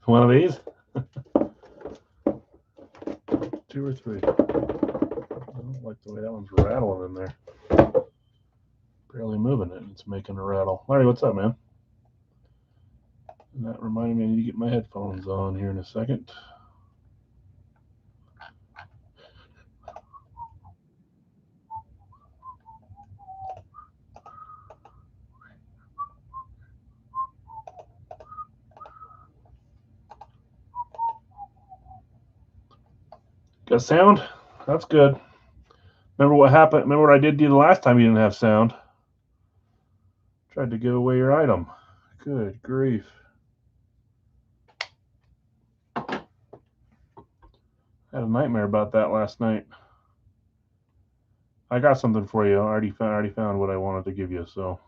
One of these? Two or three? I don't like the way that one's rattling in there. Barely moving it. It's making a rattle. Larry, what's up, man? And that reminded me I need to get my headphones on here in a second. Got sound? That's good. Remember what happened? Remember what I did to you the last time you didn't have sound? Tried to give away your item. Good grief. I had a nightmare about that last night. I got something for you. I already found what I wanted to give you. So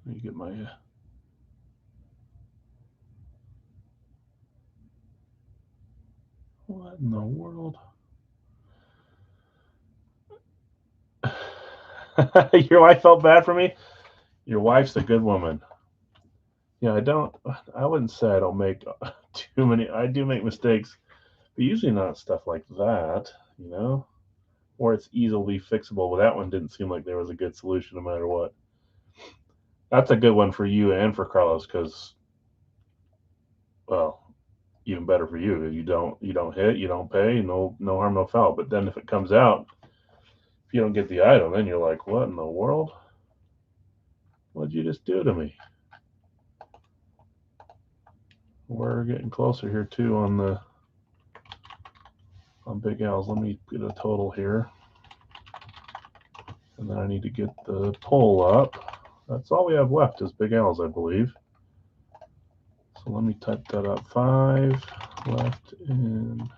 let me get my. What in the world? Your wife felt bad for me. Your wife's a good woman. Yeah, I don't. I wouldn't say I don't make too many. I do make mistakes, but usually not stuff like that. You know, or it's easily fixable. But that one didn't seem like there was a good solution no matter what. That's a good one for you and for Carlos because, well, even better for you. You don't hit, you don't pay, no harm, no foul. But then if it comes out, if you don't get the item, then you're like, what in the world? What'd you just do to me? We're getting closer here too on Big L's. Let me get a total here, and then I need to get the poll up. That's all we have left is Big L's, I believe. So let me type that up. 5 left in.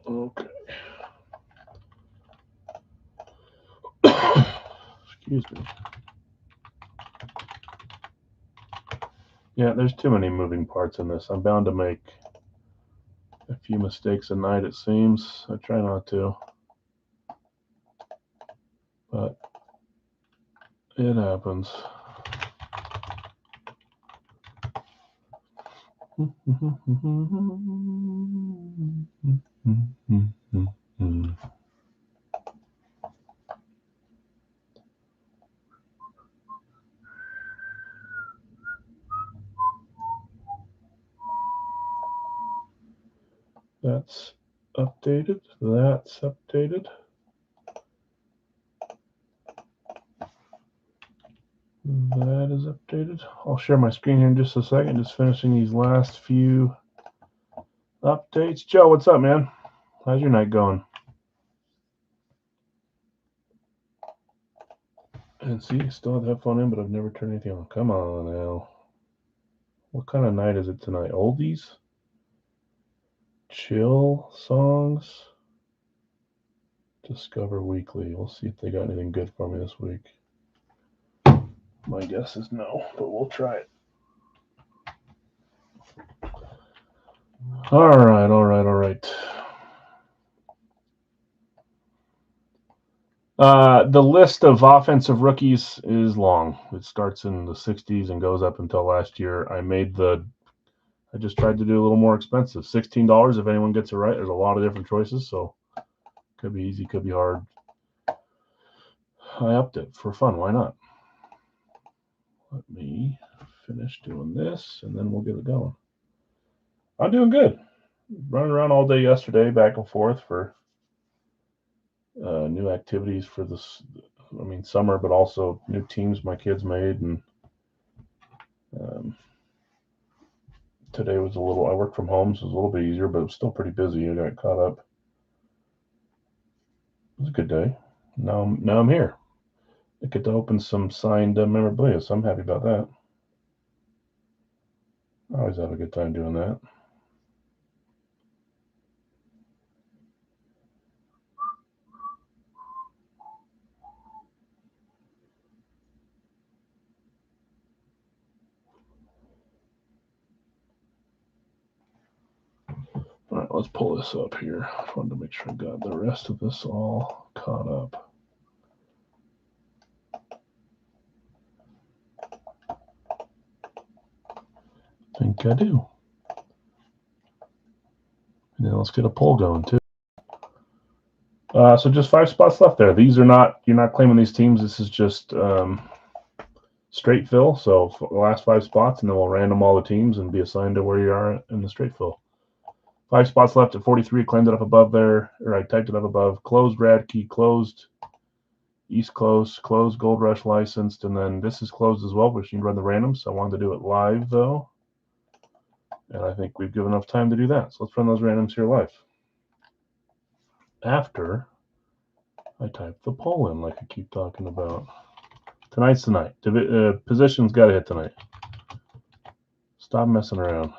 Okay. Excuse me. Yeah, there's too many moving parts in this. I'm bound to make a few mistakes a night, it seems. I try not to, but it happens. That's updated. That's updated. That is updated. I'll share my screen here in just a second. Just finishing these last few updates. Joe, what's up, man? How's your night going? And see, still have the headphone in, but I've never turned anything on. Come on now. What kind of night is it tonight? Oldies? Chill songs? Discover Weekly. We'll see if they got anything good for me this week. My guess is no, but we'll try it. All right. The list of offensive rookies is long. It starts in the 60s and goes up until last year. I just tried to do a little more expensive. $16 if anyone gets it right. There's a lot of different choices, so could be easy, could be hard. I upped it for fun. Why not? Let me finish doing this, and then we'll get it going. I'm doing good. Running around all day yesterday, back and forth for new activities for this. I mean, summer, but also new teams my kids made, and um, today was a little. I worked from home, so it was a little bit easier, but it was still pretty busy. I got caught up. It was a good day. Now I'm here. I get to open some signed memorabilia, so I'm happy about that. I always have a good time doing that. All right, let's pull this up here. I wanted to make sure I got the rest of this all caught up. I think I do. And then let's get a poll going too. So just 5 spots left there. These are not, you're not claiming these teams. This is just straight fill. So for the last 5 spots, and then we'll random all the teams and be assigned to where you are in the straight fill. 5 spots left at 43. Claimed it up above there, or I typed it up above. Closed Radkey, closed East Coast, closed Gold Rush licensed, and then this is closed as well, which you can run the randoms. So I wanted to do it live though, and I think we've given enough time to do that. So let's run those randoms here live. After I type the poll in, like I keep talking about. Tonight's the night. Position's got to hit tonight. Stop messing around.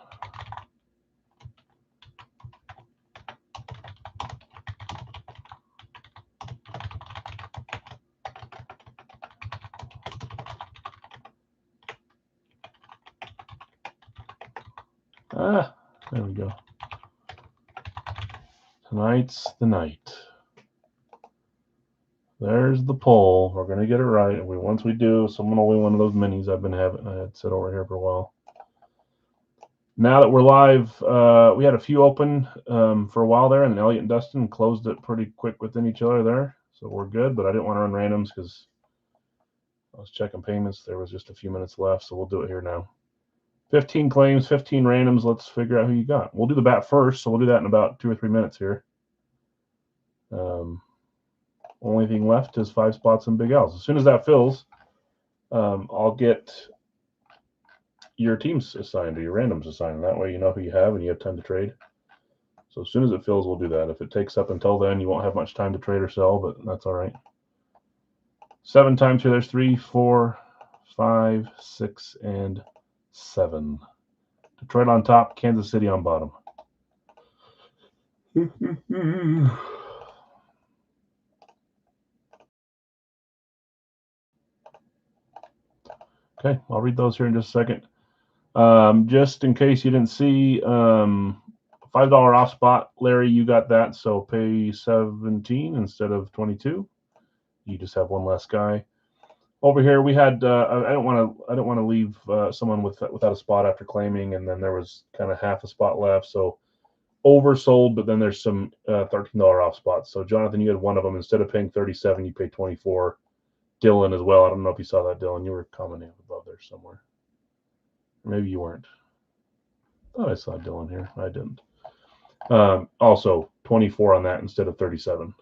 Ah, there we go. Tonight's the night. There's the poll. We're going to get it right. Once we do, someone will win one of those minis I've been having. I had sit over here for a while. Now that we're live, we had a few open for a while there, and Elliot and Dustin closed it pretty quick within each other there. So we're good, but I didn't want to run randoms because I was checking payments. There was just a few minutes left, so we'll do it here now. 15 claims, 15 randoms. Let's figure out who you got. We'll do the bat first, so we'll do that in about 2 or 3 minutes here. Only thing left is 5 spots in Big L's. As soon as that fills, I'll get your teams assigned or your randoms assigned. That way you know who you have and you have time to trade. So as soon as it fills, we'll do that. If it takes up until then, you won't have much time to trade or sell, but that's all right. 7 times here. There's 3, 4, 5, 6, and 7. Detroit on top, Kansas City on bottom. Okay, I'll read those here in just a second. Just in case you didn't see, $5 off spot. Larry, you got that, so pay 17 instead of 22. You just have one less guy. Over here we had I don't want to leave someone without a spot after claiming, and then there was kind of half a spot left, so oversold. But then there's some $13 off spots. So Jonathan, you had one of them. Instead of paying 37, you paid 24. Dylan as well. I don't know if you saw that, Dylan. You were commenting above there somewhere. Maybe you weren't. I thought I saw Dylan here. I didn't. Also 24 on that instead of 37.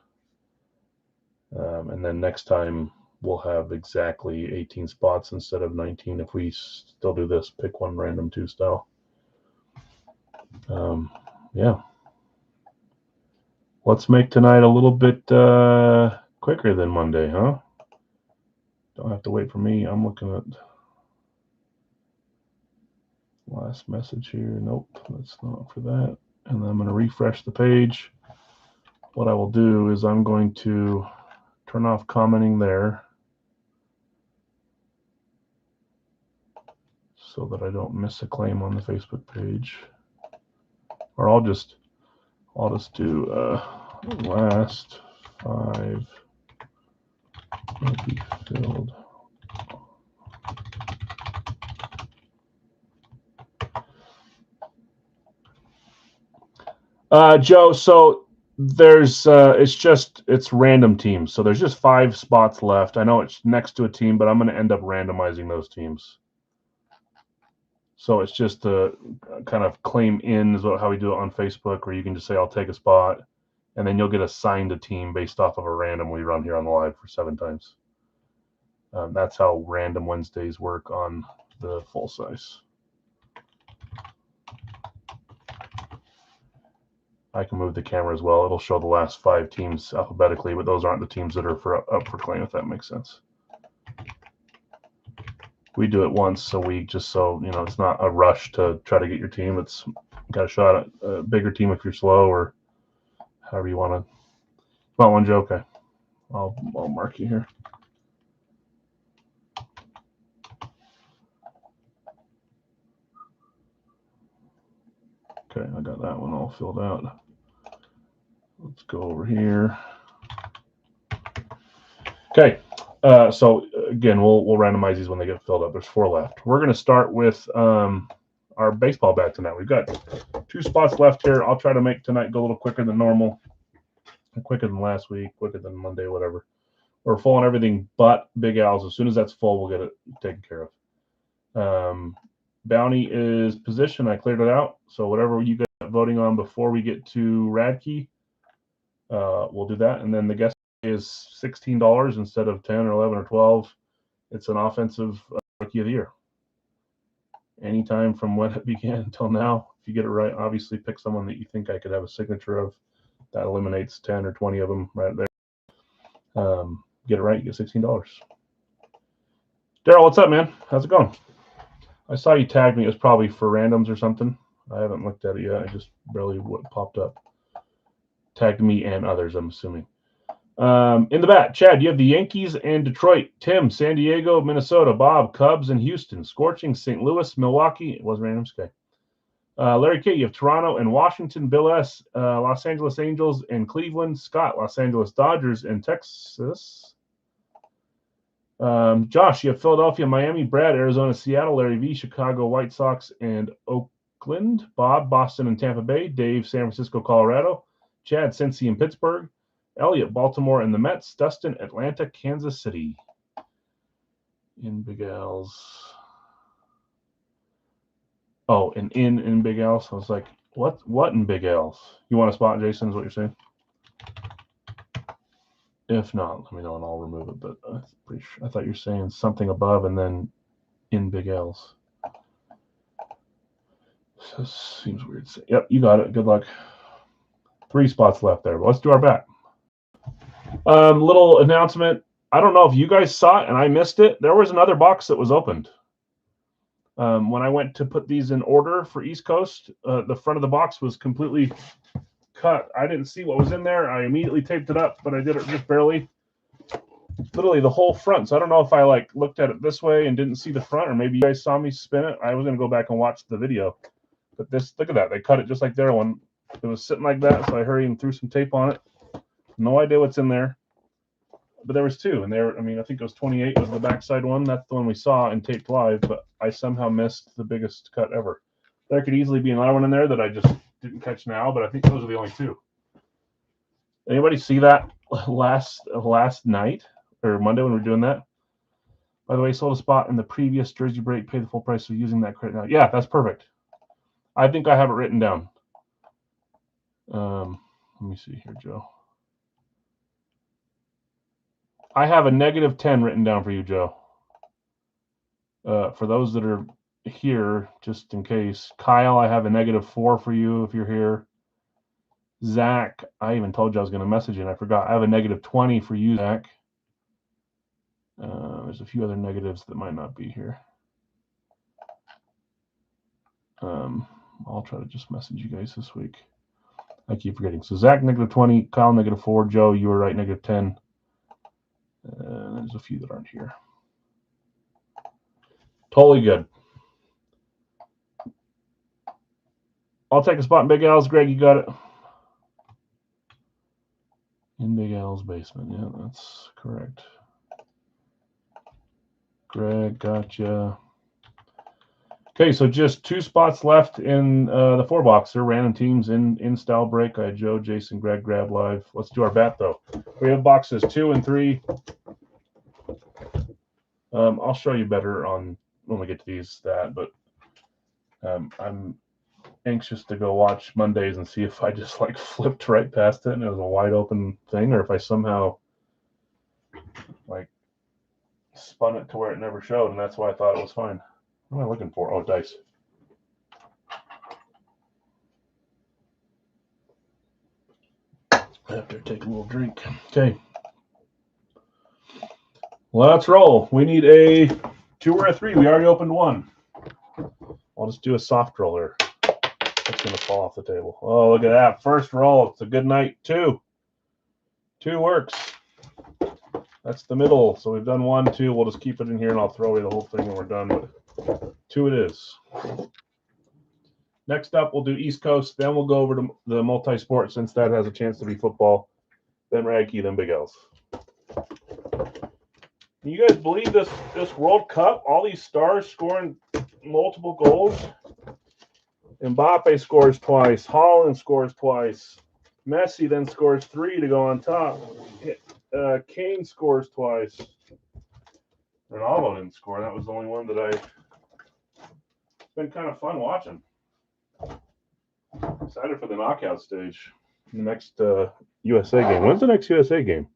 And then next time we'll have exactly 18 spots instead of 19 if we still do this pick one random 2 style. Yeah. Let's make tonight a little bit quicker than Monday, huh? Don't have to wait for me. I'm looking at last message here. Nope, that's not for that. And then I'm going to refresh the page. What I will do is I'm going to turn off commenting there so that I don't miss a claim on the Facebook page. Or I'll just do last 5 will be filled. Joe, so there's it's random teams. So there's just 5 spots left. I know it's next to a team, but I'm going to end up randomizing those teams. So it's just the kind of claim in is how we do it on Facebook, where you can just say, I'll take a spot, and then you'll get assigned a team based off of a random we run here on the live for 7 times. That's how random Wednesdays work on the full size. I can move the camera as well. It'll show the last 5 teams alphabetically, but those aren't the teams that are up for claim, if that makes sense. We do it once a week just so, you know, it's not a rush to try to get your team. It's got a shot at a bigger team if you're slow or however you want to. Want one, Joe? Okay. I'll mark you here. Okay, I got that one all filled out. Let's go over here. Okay, so again, we'll randomize these when they get filled up. There's 4 left. We're going to start with our baseball bat tonight. We've got 2 spots left here. I'll try to make tonight go a little quicker than normal, quicker than last week, quicker than Monday, whatever. We're full on everything but Big Al's. As soon as that's full, we'll get it taken care of. Bounty is position. I cleared it out. So whatever you guys are voting on before we get to Radkey, we'll do that. And then the guest is $16 instead of 10 or 11 or 12. It's an offensive rookie of the year. Anytime from when it began until now, if you get it right, obviously pick someone that you think I could have a signature of. That eliminates 10 or 20 of them right there. Get it right, you get $16. Daryl, what's up, man? How's it going? I saw you tagged me. It was probably for randoms or something. I haven't looked at it yet. I just barely popped up. Tagged me and others, I'm assuming. In the bat, Chad, you have the Yankees and Detroit. Tim, San Diego, Minnesota. Bob, Cubs and Houston. Scorching, St. Louis, Milwaukee. It was random, okay. Larry K, you have Toronto and Washington. Bill S, Los Angeles Angels and Cleveland. Scott, Los Angeles Dodgers and Texas. Josh, you have Philadelphia, Miami. Brad, Arizona, Seattle. Larry V, Chicago White Sox and Oakland. Bob, Boston and Tampa Bay. Dave, San Francisco, Colorado. Chad, Cincy and Pittsburgh. Elliot, Baltimore and the Mets. Dustin, Atlanta, Kansas City. In Big Al's. Oh, and in Big Al's. I was like, what in Big Al's? You want a spot, Jason, is what you're saying? If not, let me know and I'll remove it. But I'm pretty sure, I thought you were saying something above and then in Big L's. So seems weird. Yep, you got it. Good luck. 3 spots left there. But let's do our bat. Little announcement. I don't know if you guys saw it and I missed it. There was another box that was opened. When I went to put these in order for East Coast, the front of the box was completely cut. I didn't see what was in there. I immediately taped it up, but I did it just barely. Literally the whole front. So I don't know if I like looked at it this way and didn't see the front, or maybe you guys saw me spin it. I was gonna go back and watch the video, but this, look at that. They cut it just like their one. It was sitting like that, so I hurried and threw some tape on it. No idea what's in there, but there was 2, and there. I mean, I think it was 28 was the backside one. That's the one we saw and taped live, but I somehow missed the biggest cut ever. There could easily be another one in there that I just didn't catch now, but I think those are the only 2. Anybody see that last night or Monday when we were doing that? By the way, sold a spot in the previous Jersey break. Pay the full price for using that credit now. Yeah, that's perfect. I think I have it written down. Let me see here, Joe. I have a -10 written down for you, Joe. For those that are here, just in case. Kyle, I have a -4 for you if you're here. Zach, I even told you I was going to message you and I forgot. I have a -20 for you, Zach. There's a few other negatives that might not be here. I'll try to just message you guys this week. I keep forgetting. So Zach, -20, Kyle, -4, Joe, you were right, -10. There's a few that aren't here. Totally good. I'll take a spot in Big Al's. Greg, you got it. In Big Al's basement. Yeah, that's correct. Greg, gotcha. Okay, so just 2 spots left in the 4-boxer. Random teams in style break. I had Joe, Jason, Greg, grab live. Let's do our bat, though. We have boxes 2 and 3. I'll show you better on when we get to these but I'm anxious to go watch Mondays and see if I just like flipped right past it and it was a wide open thing, or if I somehow like spun it to where it never showed, and that's why I thought it was fine. What am I looking for? Oh, dice. I have to take a little drink. Okay. Let's roll. We need a 2 or a 3. We already opened 1. I'll just do a soft roller. That's going to fall off the table. Oh, look at that. First roll. It's a good night. 2. 2 works. That's the middle. So we've done 1, 2. We'll just keep it in here and I'll throw away the whole thing when we're done. But 2 it is. Next up, we'll do East Coast. Then we'll go over to the multi-sport since that has a chance to be football. Then Ragkey, then Big L's. Can you guys believe this World Cup? All these stars scoring multiple goals. Mbappe scores twice. Haaland scores twice. Messi then scores 3 to go on top. Kane scores twice. Ronaldo didn't score. That was the only one that it's been kind of fun watching. Excited for the knockout stage. The next USA game. When's the next USA game?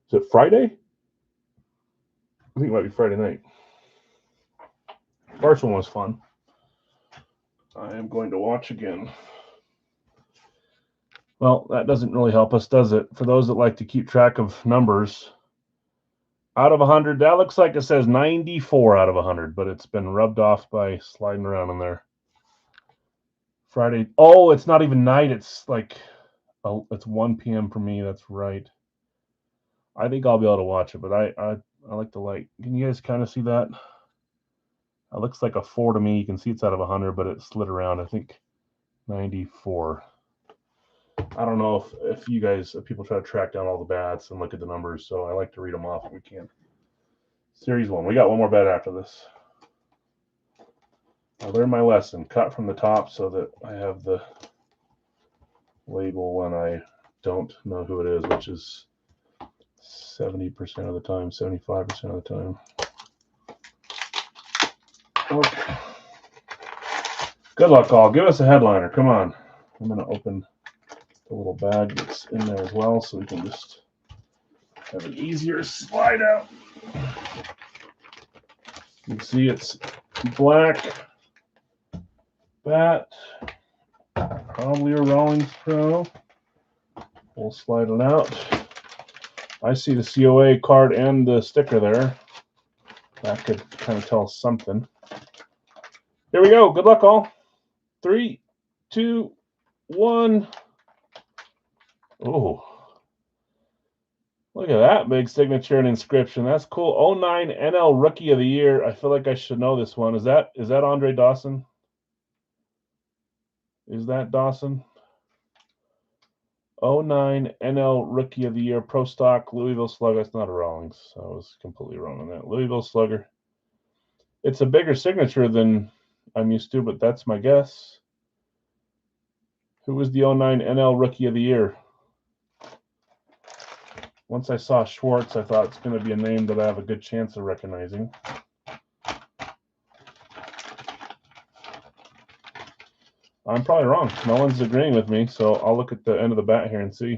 Is it Friday? I think it might be Friday night. First one was fun. I am going to watch again. Well, that doesn't really help us, does it? For those that like to keep track of numbers, out of 100, that looks like it says 94 out of 100, but it's been rubbed off by sliding around in there. Friday. Oh, it's not even night. It's like, it's 1 p.m. for me. That's right. I think I'll be able to watch it, but I like the light. Can you guys kind of see that? It looks like a 4 to me. You can see it's out of 100, but it slid around. I think 94. I don't know if you guys, if people try to track down all the bats and look at the numbers, so I like to read them off if we can. Series 1. We got one more bet after this. I learned my lesson. Cut from the top so that I have the label when I don't know who it is, which is 70% of the time, 75% of the time. Okay. Good luck, all. Give us a headliner. Come on. I'm going to open the little bag that's in there as well so we can just have an easier slide out. You can see it's black bat, probably a Rawlings Pro. We'll slide it out. I see the COA card and the sticker there. That could kind of tell us something. Here we go. Good luck, all. 3, 2, 1. Oh, look at that big signature and inscription. That's cool. 09 NL Rookie of the Year. I feel like I should know this one. Is that Andre Dawson? Is that Dawson? 09 NL Rookie of the Year, Pro Stock, Louisville Slugger. That's not a Rawlings. I was completely wrong on that. Louisville Slugger. It's a bigger signature than I'm used to, but that's my guess. Who was the 09 NL Rookie of the Year? Once I saw Schwartz, I thought it's going to be a name that I have a good chance of recognizing. I'm probably wrong. No one's agreeing with me, so I'll look at the end of the bat here and see.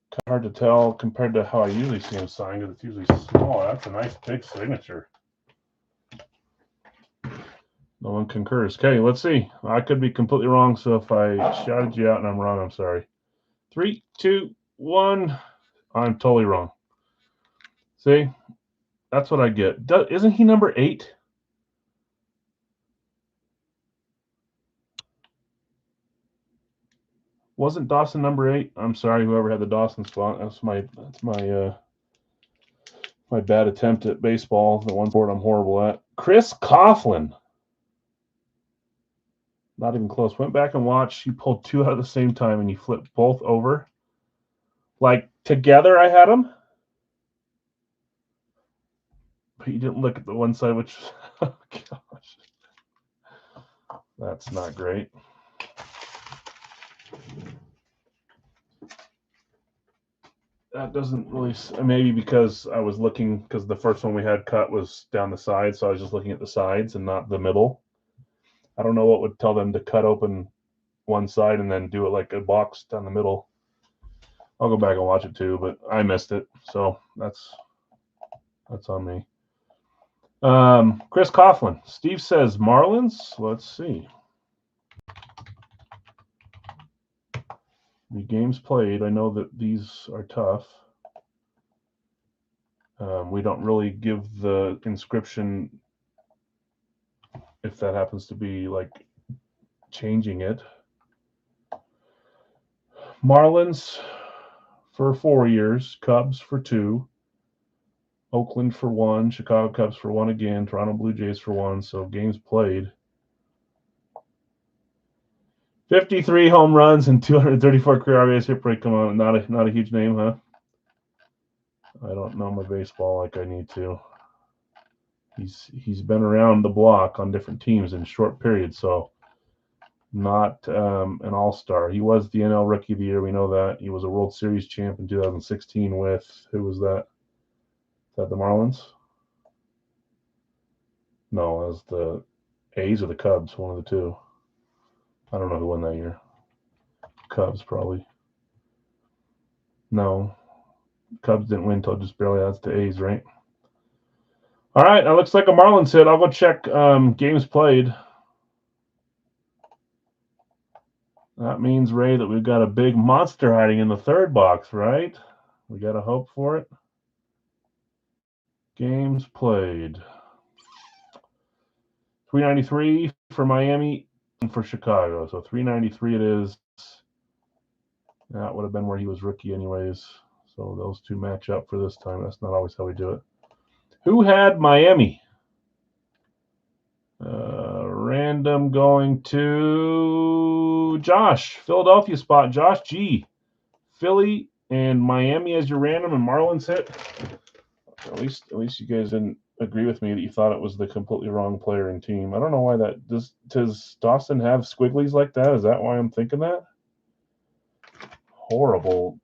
Kind of hard to tell compared to how I usually see him signed, because it's usually smaller. That's a nice big signature. No one concurs. Okay, let's see. I could be completely wrong, so if I shouted you out and I'm wrong, I'm sorry. 3, 2, 1. I'm totally wrong. See? That's what I get. Isn't he number 8? Wasn't Dawson number 8? I'm sorry, whoever had the Dawson spot. That's my bad attempt at baseball. The one sport I'm horrible at. Chris Coughlin. Not even close. Went back and watched. You pulled 2 out at the same time and you flipped both over. Like together, I had them. But you didn't look at the one side, which, oh gosh, that's not great. That doesn't really, maybe because I was looking, because the first one we had cut was down the side, so I was just looking at the sides and not the middle. I don't know what would tell them to cut open one side and then do it like a box down the middle. I'll go back and watch it too, but I missed it, so that's on me. Chris Coughlin. Steve says Marlins. Let's see. The games played. I know that these are tough. We don't really give the inscription if that happens to be like changing it. Marlins for 4 years, Cubs for 2, Oakland for 1, Chicago Cubs for 1 again, Toronto Blue Jays for 1. So games played. 53 home runs and 234 career RBIs hit rate. Come on, not a huge name, huh? I don't know my baseball like I need to. He's been around the block on different teams in short periods, so not an all-star. He was the NL Rookie of the Year. We know that. He was a World Series champ in 2016 with, who was that? Is that the Marlins? No, it was the A's or the Cubs, one of the two. I don't know who won that year. Cubs, probably. No, Cubs didn't win until just barely. That's the A's, right? All right, that looks like a Marlins hit. I'll go check games played. That means, Ray, that we've got a big monster hiding in the third box, right? We got to hope for it. Games played. 393 for Miami and for Chicago. So 393 it is. That would have been where he was rookie anyways. So those two match up for this time. That's not always how we do it. Who had Miami? Random going to Josh. Philadelphia spot. Josh G. Philly and Miami as your random and Marlins hit. At least you guys didn't agree with me that you thought it was the completely wrong player and team. I don't know why that does Dawson have squigglies like that? Is that why I'm thinking that? Horrible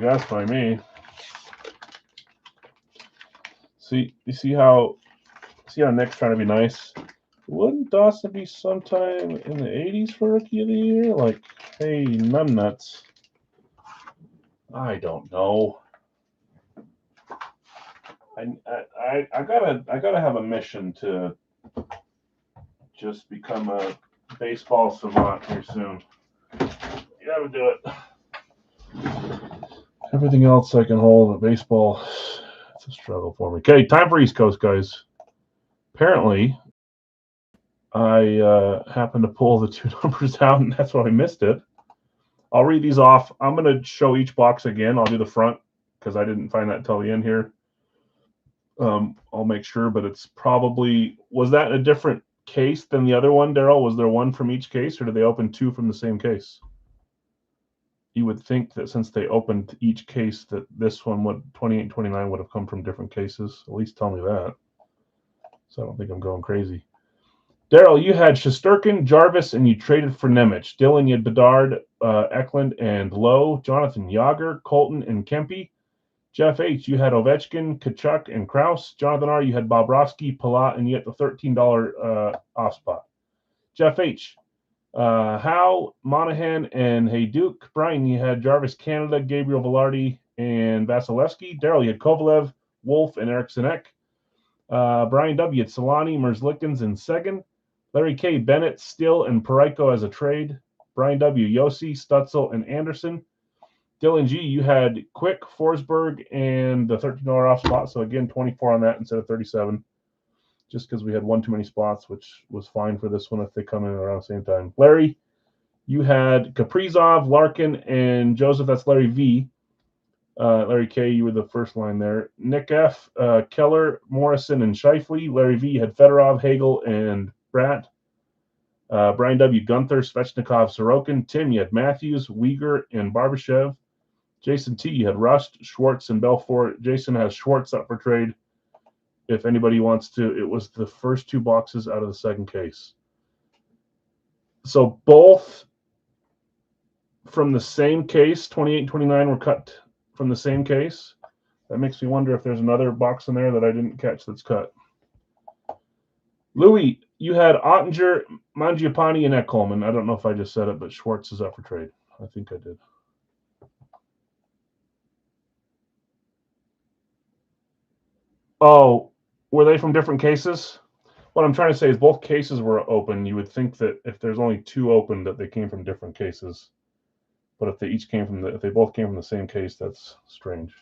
guess by me. See how Nick's trying to be nice. Wouldn't Dawson be sometime in the 80s for Rookie of the Year? Like, hey, numbnuts. I don't know. I gotta have a mission to just become a baseball savant here soon. You gotta do it. Everything else I can hold, but baseball, it's a struggle for me. Okay, time for East Coast, guys. Apparently, I happened to pull the two numbers out, and that's why I missed it. I'll read these off. I'm going to show each box again. I'll do the front because I didn't find that until the end here. I'll make sure, but it's probably, was that a different case than the other one, Daryl? Was there one from each case, or did they open two from the same case? You would think that since they opened each case that this one would 28 and 29 would have come from different cases. At least tell me that. So I don't think I'm going crazy. Daryl, you had Shesterkin, Jarvis, and you traded for Nemec. Dylan, you had Bedard, Eklund, and Lowe. Jonathan, Yager, Colton, and Kempe. Jeff H., you had Ovechkin, Kachuk, and Kraus. Jonathan R., you had Bobrovsky, Palat, and you had the $13 off spot. Jeff H., Howe, Monahan, and Hayduk. Brian, you had Jarvis Canada, Gabriel Velarde, and Vasilevsky. Daryl, you had Kovalev, Wolf, and Eriksson Ek. Brian W., had Solani, Merzlikins, and Seguin. Larry K., Bennett, Still, and Parayko as a trade. Brian W., Yossi, Stutzel, and Anderson. Dylan G., you had Quick, Forsberg, and the $13 off spot. So again, 24 on that instead of 37. Just because we had one too many spots, which was fine for this one if they come in around the same time. Larry, you had Kaprizov, Larkin, and Joseph. That's Larry V. Larry K., you were the first line there. Nick F., Keller, Morrison, and Scheifele. Larry V., you had Fedorov, Hagel, and Bratt. Brian W., Gunther, Svechnikov, Sorokin. Tim, you had Matthews, Uyghur, and Barbashev. Jason T., you had Rust, Schwartz, and Belfort. Jason has Schwartz up for trade. If anybody wants to, it was the first two boxes out of the second case. So both from the same case, 28 and 29 were cut from the same case. That makes me wonder if there's another box in there that I didn't catch that's cut. Louis, you had Ottinger, Mangiapane, and Ekholm. I don't know if I just said it, but Schwartz is up for trade. I think I did. Oh, were they from different cases? What I'm trying to say is both cases were open. You would think that if there's only two open, that they came from different cases. But if they both came from the same case, that's strange.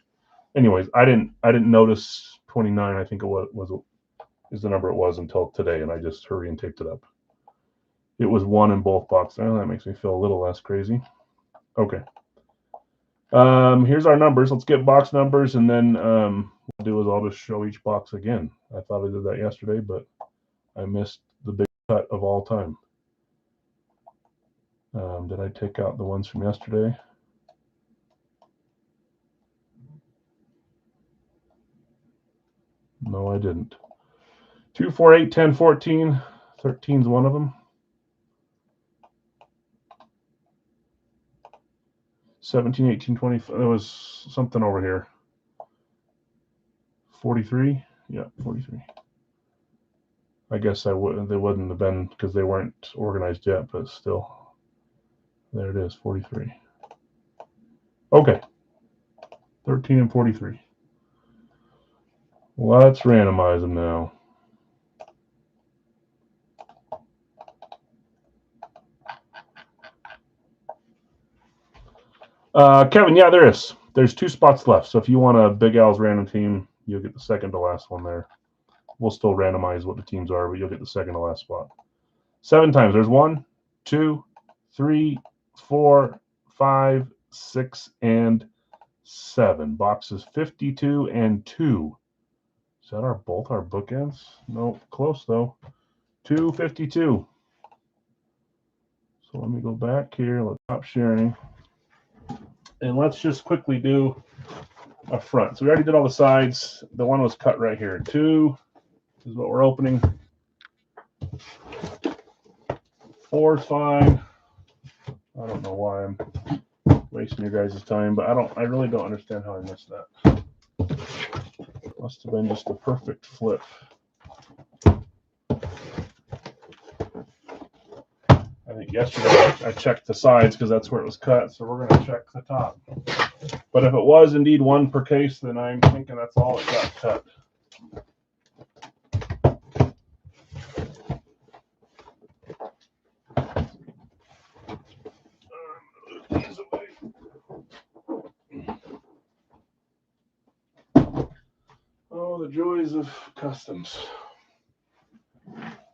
Anyways, I didn't notice 29. I think it is the number it was until today, and I just hurry and taped it up. It was one in both boxes. Oh, that makes me feel a little less crazy. Okay. Here's our numbers. Let's get box numbers, and then what I'll do is I'll just show each box again. I thought I did that yesterday, but I missed the big cut of all time. Did I take out the ones from yesterday? No, I didn't. 2, 4, 8, 10, 14. 13 is one of them. 17, 18, 20. There was something over here. 43. Yeah, 43. I guess they wouldn't have been because they weren't organized yet, but still. There it is, 43. Okay. 13 and 43. Let's randomize them now. Kevin, yeah, there is. There's 2 spots left. So if you want a Big Al's random team, you'll get the second to last one there. We'll still randomize what the teams are, but you'll get the second to last spot. 7 times. There's 1, 2, 3, 4, 5, 6, and 7. Boxes 52 and 2. Is that both our bookends? No, close though. 252. So let me go back here. Let's stop sharing. And let's just quickly do a front. So we already did all the sides. The one was cut right here. 2 is what we're opening. 4 is fine. I don't know why I'm wasting your guys' time, but I really don't understand how I missed that. Must have been just a perfect flip. I think yesterday I checked the sides because that's where it was cut, so we're going to check the top. But if it was indeed 1 per case, then I'm thinking that's all it got cut. Oh, the joys of customs.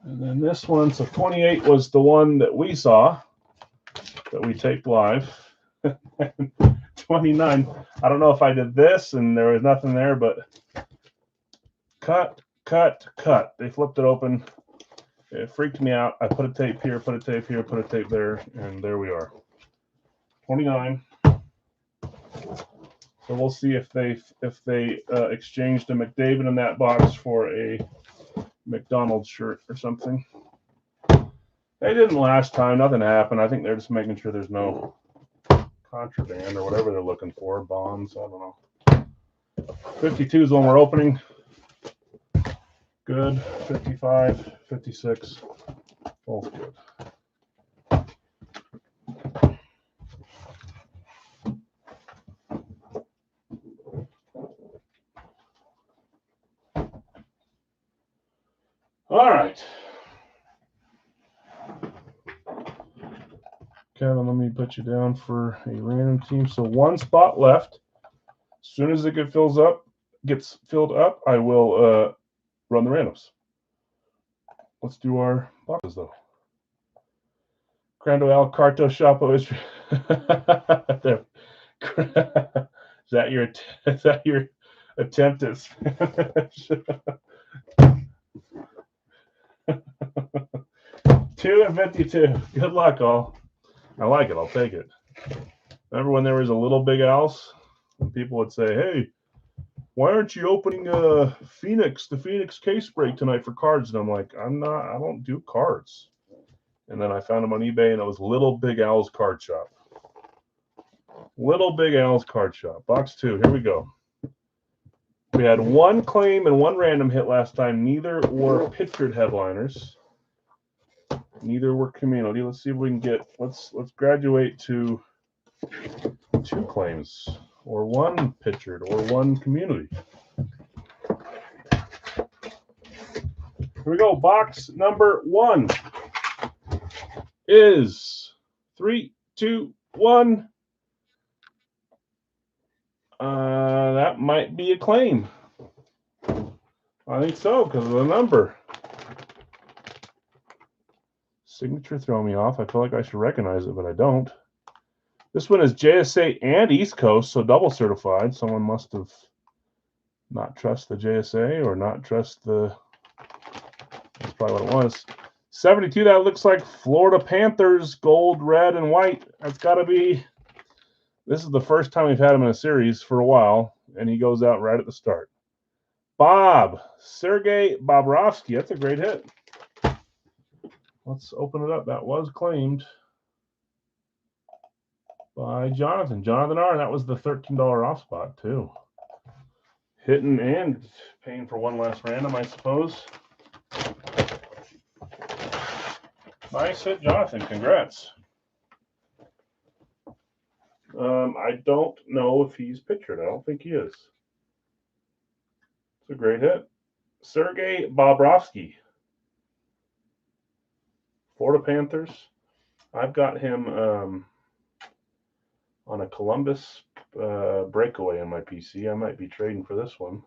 And then this one, so 28 was the one that we saw, that we taped live. 29, I don't know if I did this and there was nothing there, but cut. They flipped it open. It freaked me out. I put a tape here, put a tape here, put a tape there, and there we are. 29. So we'll see if they exchanged a McDavid in that box for a McDonald's shirt or something. They didn't last time. Nothing happened. I think they're just making sure there's no contraband or whatever they're looking for. Bombs. I don't know. 52 is the one we're opening. Good. 55, 56. Both good. All right. Kevin, let me put you down for a random team. So 1 spot left. As soon as it gets filled up, I will run the randoms. Let's do our boxes though. Crandall Carto Chapo is is that your attempt at 2 and 52. Good luck, all. I like it. I'll take it. Remember when there was a little Big Al's? And people would say, "Hey, why aren't you opening the Phoenix case break tonight for cards?" And I'm like, I don't do cards. And then I found them on eBay, and it was Little Big Al's Card Shop. Little Big Al's Card Shop. Box 2. Here we go. We had 1 claim and 1 random hit last time. Neither were Pittsburgh headliners. Neither were community. Let's see if we can get. Let's graduate to 2 claims, or 1 Pittsburgh, or 1 community. Here we go. Box number 1 is 3, 2, 1. That might be a claim. I think so, because of the number. Signature throw me off. I feel like I should recognize it, but I don't. This one is JSA and East Coast, so double certified. Someone must have not trust the JSA or not trust the. That's probably what it was. 72, that looks like Florida Panthers, gold, red, and white. That's got to be, this is the first time we've had him in a series for a while, and he goes out right at the start. Sergei Bobrovsky, that's a great hit. Let's open it up. That was claimed by Jonathan. Jonathan R., that was the $13 off spot, too. Hitting and paying for one last random, I suppose. Nice hit, Jonathan. Congrats. I don't know if he's pictured. I don't think he is. It's a great hit. Sergei Bobrovsky. Florida Panthers. I've got him on a Columbus breakaway on my PC. I might be trading for this one.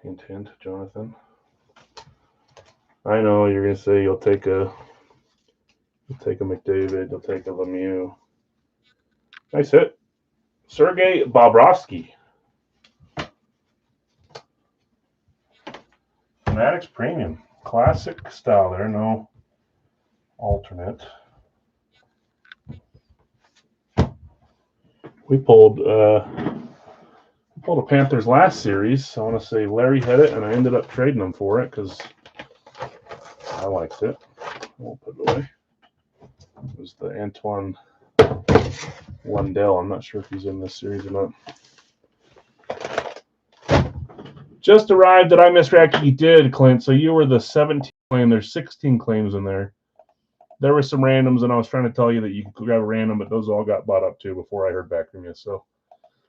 Hint, hint, Jonathan. I know you're gonna say you'll take a McDavid, you'll take a Lemieux. Nice hit, Sergei Bobrovsky. Fanatics Premium, classic style there, no alternate. We pulled a Panthers last series. I want to say Larry had it, and I ended up trading him for it because I liked it. We'll put it away. It was the Antoine Lundell. I'm not sure if he's in this series or not. Just arrived. Did I miss Racky? You did, Clint. So you were the 17th claim. There's 16 claims in there. There were some randoms, and I was trying to tell you that you could grab a random, but those all got bought up too before I heard back from you. So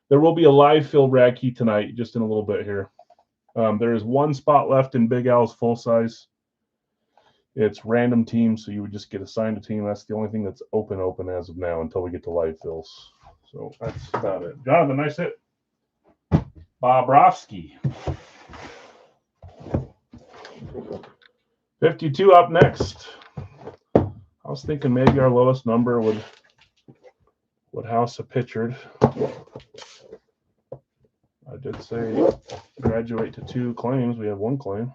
there will be a live field Racky tonight, just in a little bit here. There is one spot left in Big Al's full size. It's random teams, so you would just get assigned a team. That's the only thing that's open as of now until we get to live fills. So that's about it. Jonathan, nice hit. Bobrovsky. 52 up next. I was thinking maybe our lowest number would house a Pitchard. I did say graduate to 2 claims. We have 1 claim.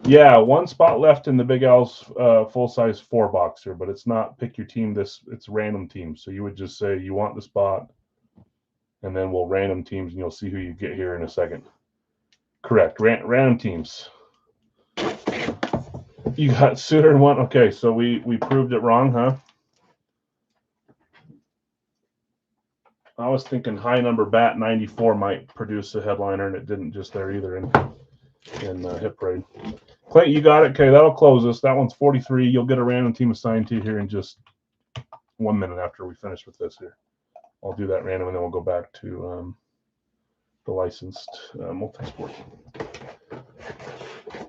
Yeah, 1 spot left in the Big Al's full-size 4-boxer, but it's not pick your team. It's random teams. So you would just say you want the spot, and then we'll random teams, and you'll see who you get here in a second. Correct. Random teams. You got Suter in 1. Okay, so we proved it wrong, huh? I was thinking high number bat 94 might produce a headliner, and it didn't just there either in Hit Parade. Clay, you got it. Okay, that'll close us. That one's 43. You'll get a random team assigned to you here in just 1 minute after we finish with this here. I'll do that random, and then we'll go back to the licensed multi-sport.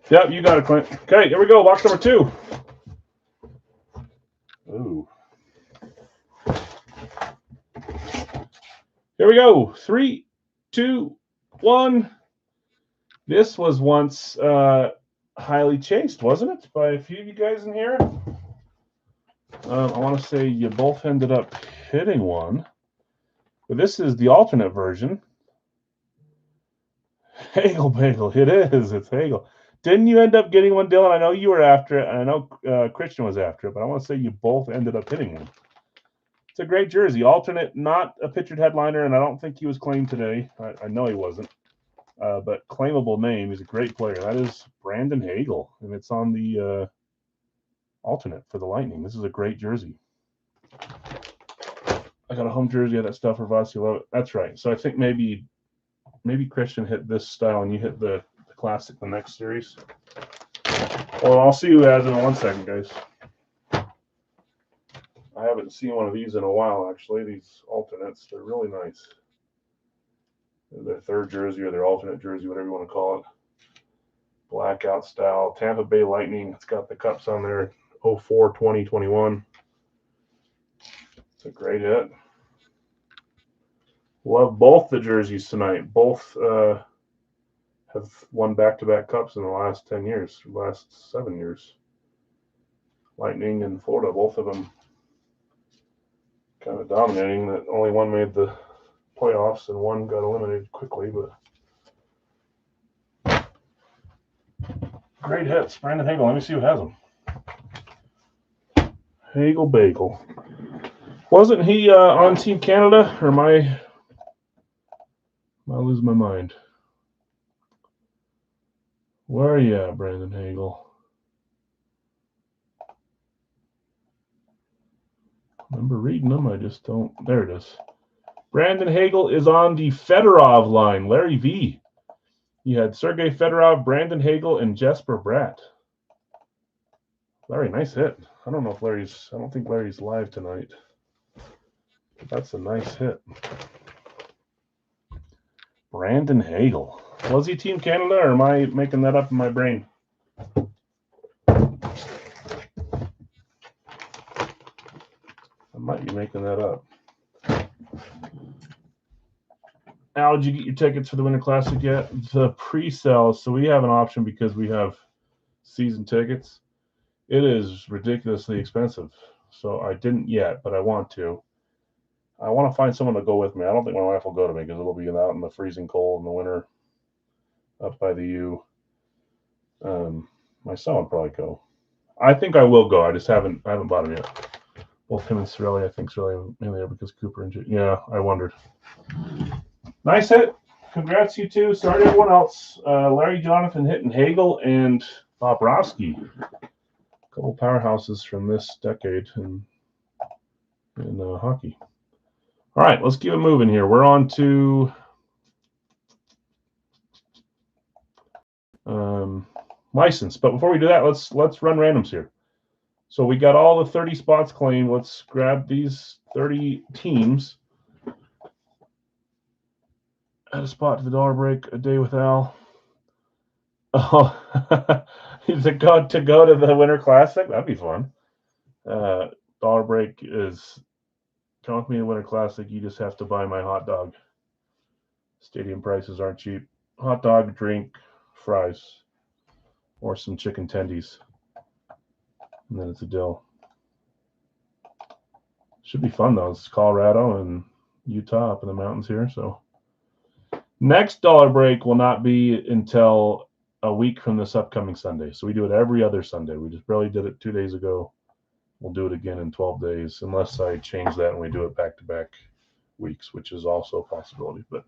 Yep, you got it, Clint. Okay, here we go. Box number 2. Ooh. Here we go. 3, 2, 1. This was once highly chased, wasn't it, by a few of you guys in here? I want to say you both ended up hitting one. But this is the alternate version. Hagel Bagel. It is. It's Hagel. Didn't you end up getting one, Dylan? I know you were after it. I know Christian was after it, but I want to say you both ended up hitting one. It's a great jersey. Alternate, not a pictured headliner, and I don't think he was claimed today. I know he wasn't. But claimable name. He's a great player. That is Brandon Hagel, and it's on the alternate for the Lightning. This is a great jersey. I got a home jersey of that stuff for Vasilov. That's right. So I think maybe Christian hit this style, and you hit the classic the next series. Well, I'll see who has it in 1 second, guys. I haven't seen one of these in a while, actually. These alternates, they're really nice. Their third jersey or their alternate jersey, whatever you want to call it. Blackout style. Tampa Bay Lightning. It's got the cups on there. 04, 20, 21. It's a great hit. Love both the jerseys tonight. Both have won back-to-back cups in the last 10 years, last 7 years. Lightning and Florida, both of them kind of dominating. That only one made the playoffs and one got eliminated quickly, but Great hits. Brandon Hagel. Let me see who has them. Hagel Bagel. Wasn't he on Team Canada? Or am I losing my mind? Where are you at, Brandon Hagel? I remember reading them. I just don't. There it is. Brandon Hagel is on the Fedorov line. Larry V. You had Sergei Fedorov, Brandon Hagel, and Jesper Bratt. Larry, nice hit. I don't think Larry's live tonight. But that's a nice hit. Brandon Hagel. Was he Team Canada, or am I making that up in my brain? I might be making that up. Al, did you get your tickets for the Winter Classic yet? The pre-sales, so we have an option because we have season tickets. It is ridiculously expensive. So I didn't yet, but I want to. I want to find someone to go with me. I don't think my wife will go to me because it'll be out in the freezing cold in the winter up by the U. My son would probably go. I think I will go. I haven't bought him yet. Both him and Cirelli, I think Cirelli mainly because Cooper and yeah, I wondered. Nice hit. Congrats, you two. Sorry to everyone else. Larry Jonathan hitting Hagel and Bobrovsky. A couple powerhouses from this decade in hockey. All right, let's keep it moving here. We're on to license. But before we do that, let's run randoms here. So we got all the 30 spots claimed. Let's grab these 30 teams. Add a spot to the dollar break, a day with Al. Oh, to go to the Winter Classic? That'd be fun. Dollar break is come with me to the Winter Classic. You just have to buy my hot dog. Stadium prices aren't cheap. Hot dog, drink, fries, or some chicken tendies. And then it's a deal. Should be fun though. It's Colorado and Utah up in the mountains here. So next dollar break will not be until a week from this upcoming Sunday. So we do it every other Sunday. We just barely did it 2 days ago. We'll do it again in 12 days, unless I change that and we do it back-to-back weeks, which is also a possibility. But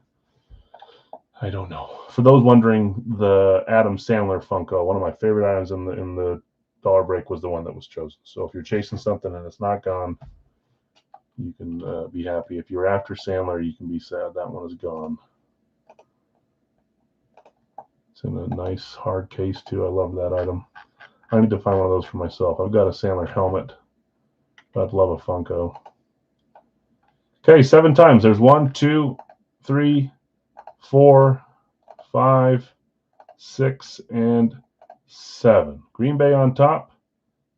I don't know. For those wondering, the Adam Sandler Funko, one of my favorite items in the dollar break, was the one that was chosen. So if you're chasing something and it's not gone, you can be happy. If you're after Sandler, you can be sad. That one is gone. It's in a nice hard case too. I love that item. I need to find one of those for myself. I've got a Sandler helmet, but I'd love a Funko. Okay, 7 times. There's 1, 2, 3, 4, 5, 6, and 7. Green Bay on top,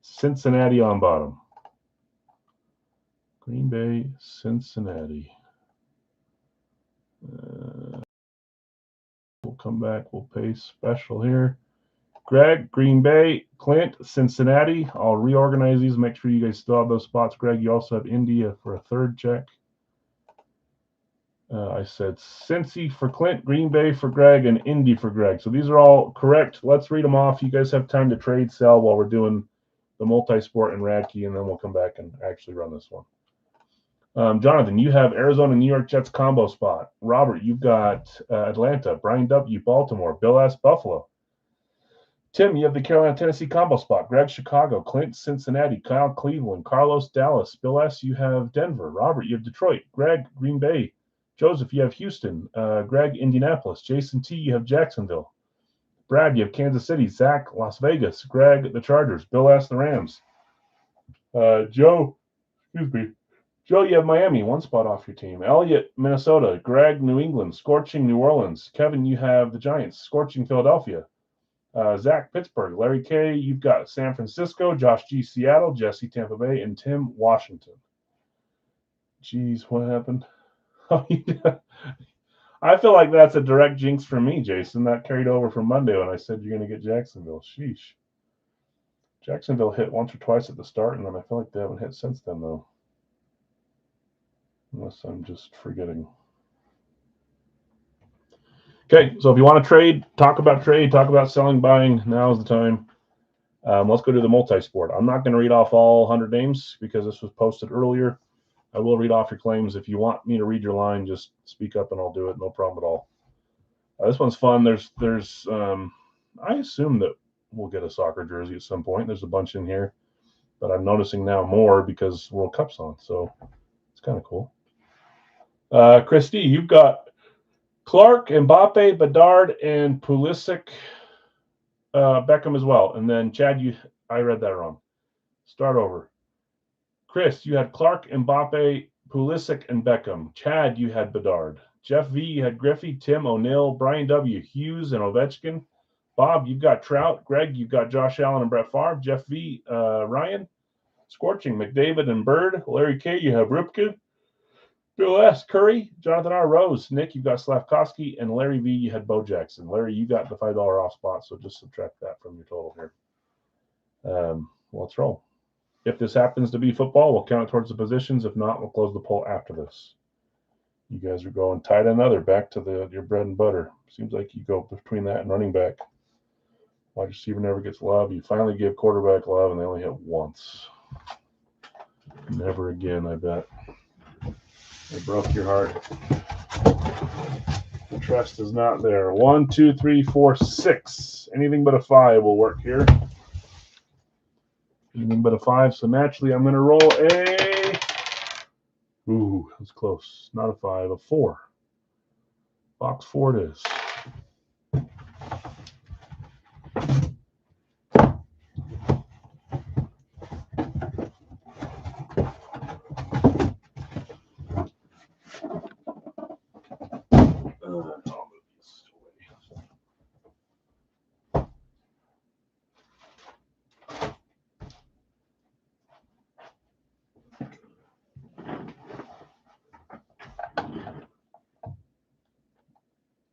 Cincinnati on bottom. Green Bay, Cincinnati. We'll come back. We'll pay special here. Greg, Green Bay, Clint, Cincinnati. I'll reorganize these. Make sure you guys still have those spots. Greg, you also have India for a third check. I said Cincy for Clint, Green Bay for Greg, and Indy for Greg. So these are all correct. Let's read them off. You guys have time to trade, sell while we're doing the multi-sport and Radkey, and then we'll come back and actually run this one. Jonathan, you have Arizona, New York Jets combo spot. Robert, you've got Atlanta. Brian W., Baltimore. Bill S., Buffalo. Tim, you have the Carolina, Tennessee combo spot. Greg, Chicago. Clint, Cincinnati. Kyle, Cleveland. Carlos, Dallas. Bill S., you have Denver. Robert, you have Detroit. Greg, Green Bay. Joseph, you have Houston. Greg, Indianapolis. Jason T., you have Jacksonville. Brad, you have Kansas City. Zach, Las Vegas. Greg, the Chargers. Bill S., the Rams. Joe, you have Miami, 1 spot off your team. Elliot, Minnesota. Greg, New England. Scorching, New Orleans. Kevin, you have the Giants. Scorching, Philadelphia. Zach, Pittsburgh. Larry K., you've got San Francisco. Josh G., Seattle. Jesse, Tampa Bay. And Tim, Washington. Jeez, what happened? I feel like that's a direct jinx for me, Jason. That carried over from Monday when I said you're going to get Jacksonville. Sheesh. Jacksonville hit once or twice at the start, and then I feel like they haven't hit since then, though. Unless I'm just forgetting. Okay, so if you want to trade, talk about selling, buying, now's the time. Let's go to the multi-sport. I'm not going to read off all 100 names because this was posted earlier. I will read off your claims. If you want me to read your line, just speak up and I'll do it. No problem at all. This one's fun. There's I assume that we'll get a soccer jersey at some point. There's a bunch in here, but I'm noticing now more because World Cup's on, so it's kind of cool. Christy, you've got Clark, Mbappe, Bedard, and Pulisic, Beckham as well. And then Chad, I read that wrong. Start over. Chris, you had Clark, Mbappe, Pulisic, and Beckham. Chad, you had Bedard. Jeff V, you had Griffey, Tim, O'Neill, Brian W, Hughes, and Ovechkin. Bob, you've got Trout. Greg, you've got Josh Allen and Brett Favre. Jeff V, Ryan. Scorching, McDavid and Bird. Larry K, you have Rupke. Bill S, Curry. Jonathan R, Rose. Nick, you've got Slavkovsky. And Larry V, you had Bo Jackson. Larry, you got the $5 off spot, so just subtract that from your total here. Let's roll. If this happens to be football, we'll count it towards the positions. If not, we'll close the poll after this. You guys are going tight another, back to your bread and butter. Seems like you go between that and running back. Wide receiver never gets love. You finally give quarterback love, and they only hit once. Never again, I bet. They broke your heart. The trust is not there. 1, 2, 3, 4, 6. Anything but a 5 will work here. Anything but a 5. So naturally, I'm going to roll a. Ooh, that's close. Not a 5, a 4. Box 4 it is.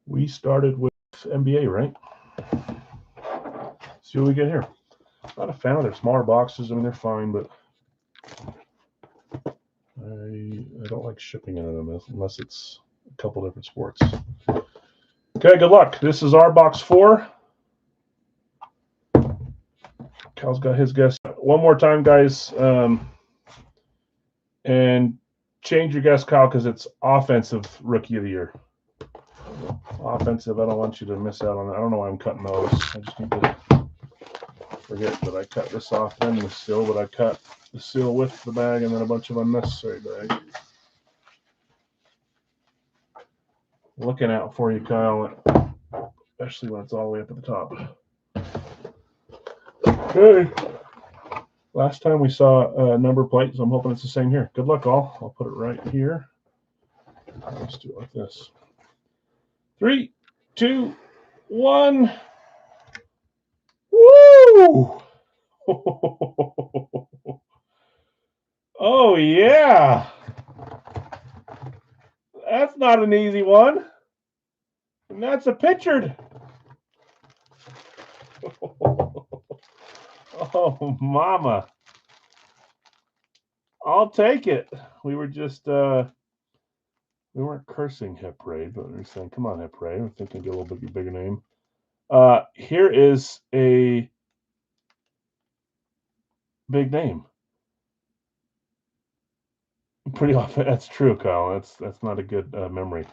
We started with NBA, right? See what we get here. Not a fan of their smaller boxes. I mean, they're fine, but I don't like shipping into them unless it's a couple different sports. Okay, good luck. This is our box 4. Cal's got his guess. One more time, guys. And change your guess, Kyle, because it's offensive rookie of the year. Offensive, I don't want you to miss out on that. I don't know why I'm cutting those. I just need to forget that I cut this off then the seal, but I cut the seal with the bag and then a bunch of unnecessary bags. Looking out for you, Kyle, especially when it's all the way up at the top. Okay. Last time we saw a number plate, so I'm hoping it's the same here. Good luck, all. I'll put it right here. Let's do it like this. 3, 2, 1. Woo! Oh, yeah. That's not an easy one. And that's a pictured. Oh, mama. I'll take it. We were just, we weren't cursing Hip Parade, but we were saying, come on, Hip Parade. I'm thinking get a little bit bigger name. Here is a big name. Pretty often, that's true, Kyle. That's not a good memory.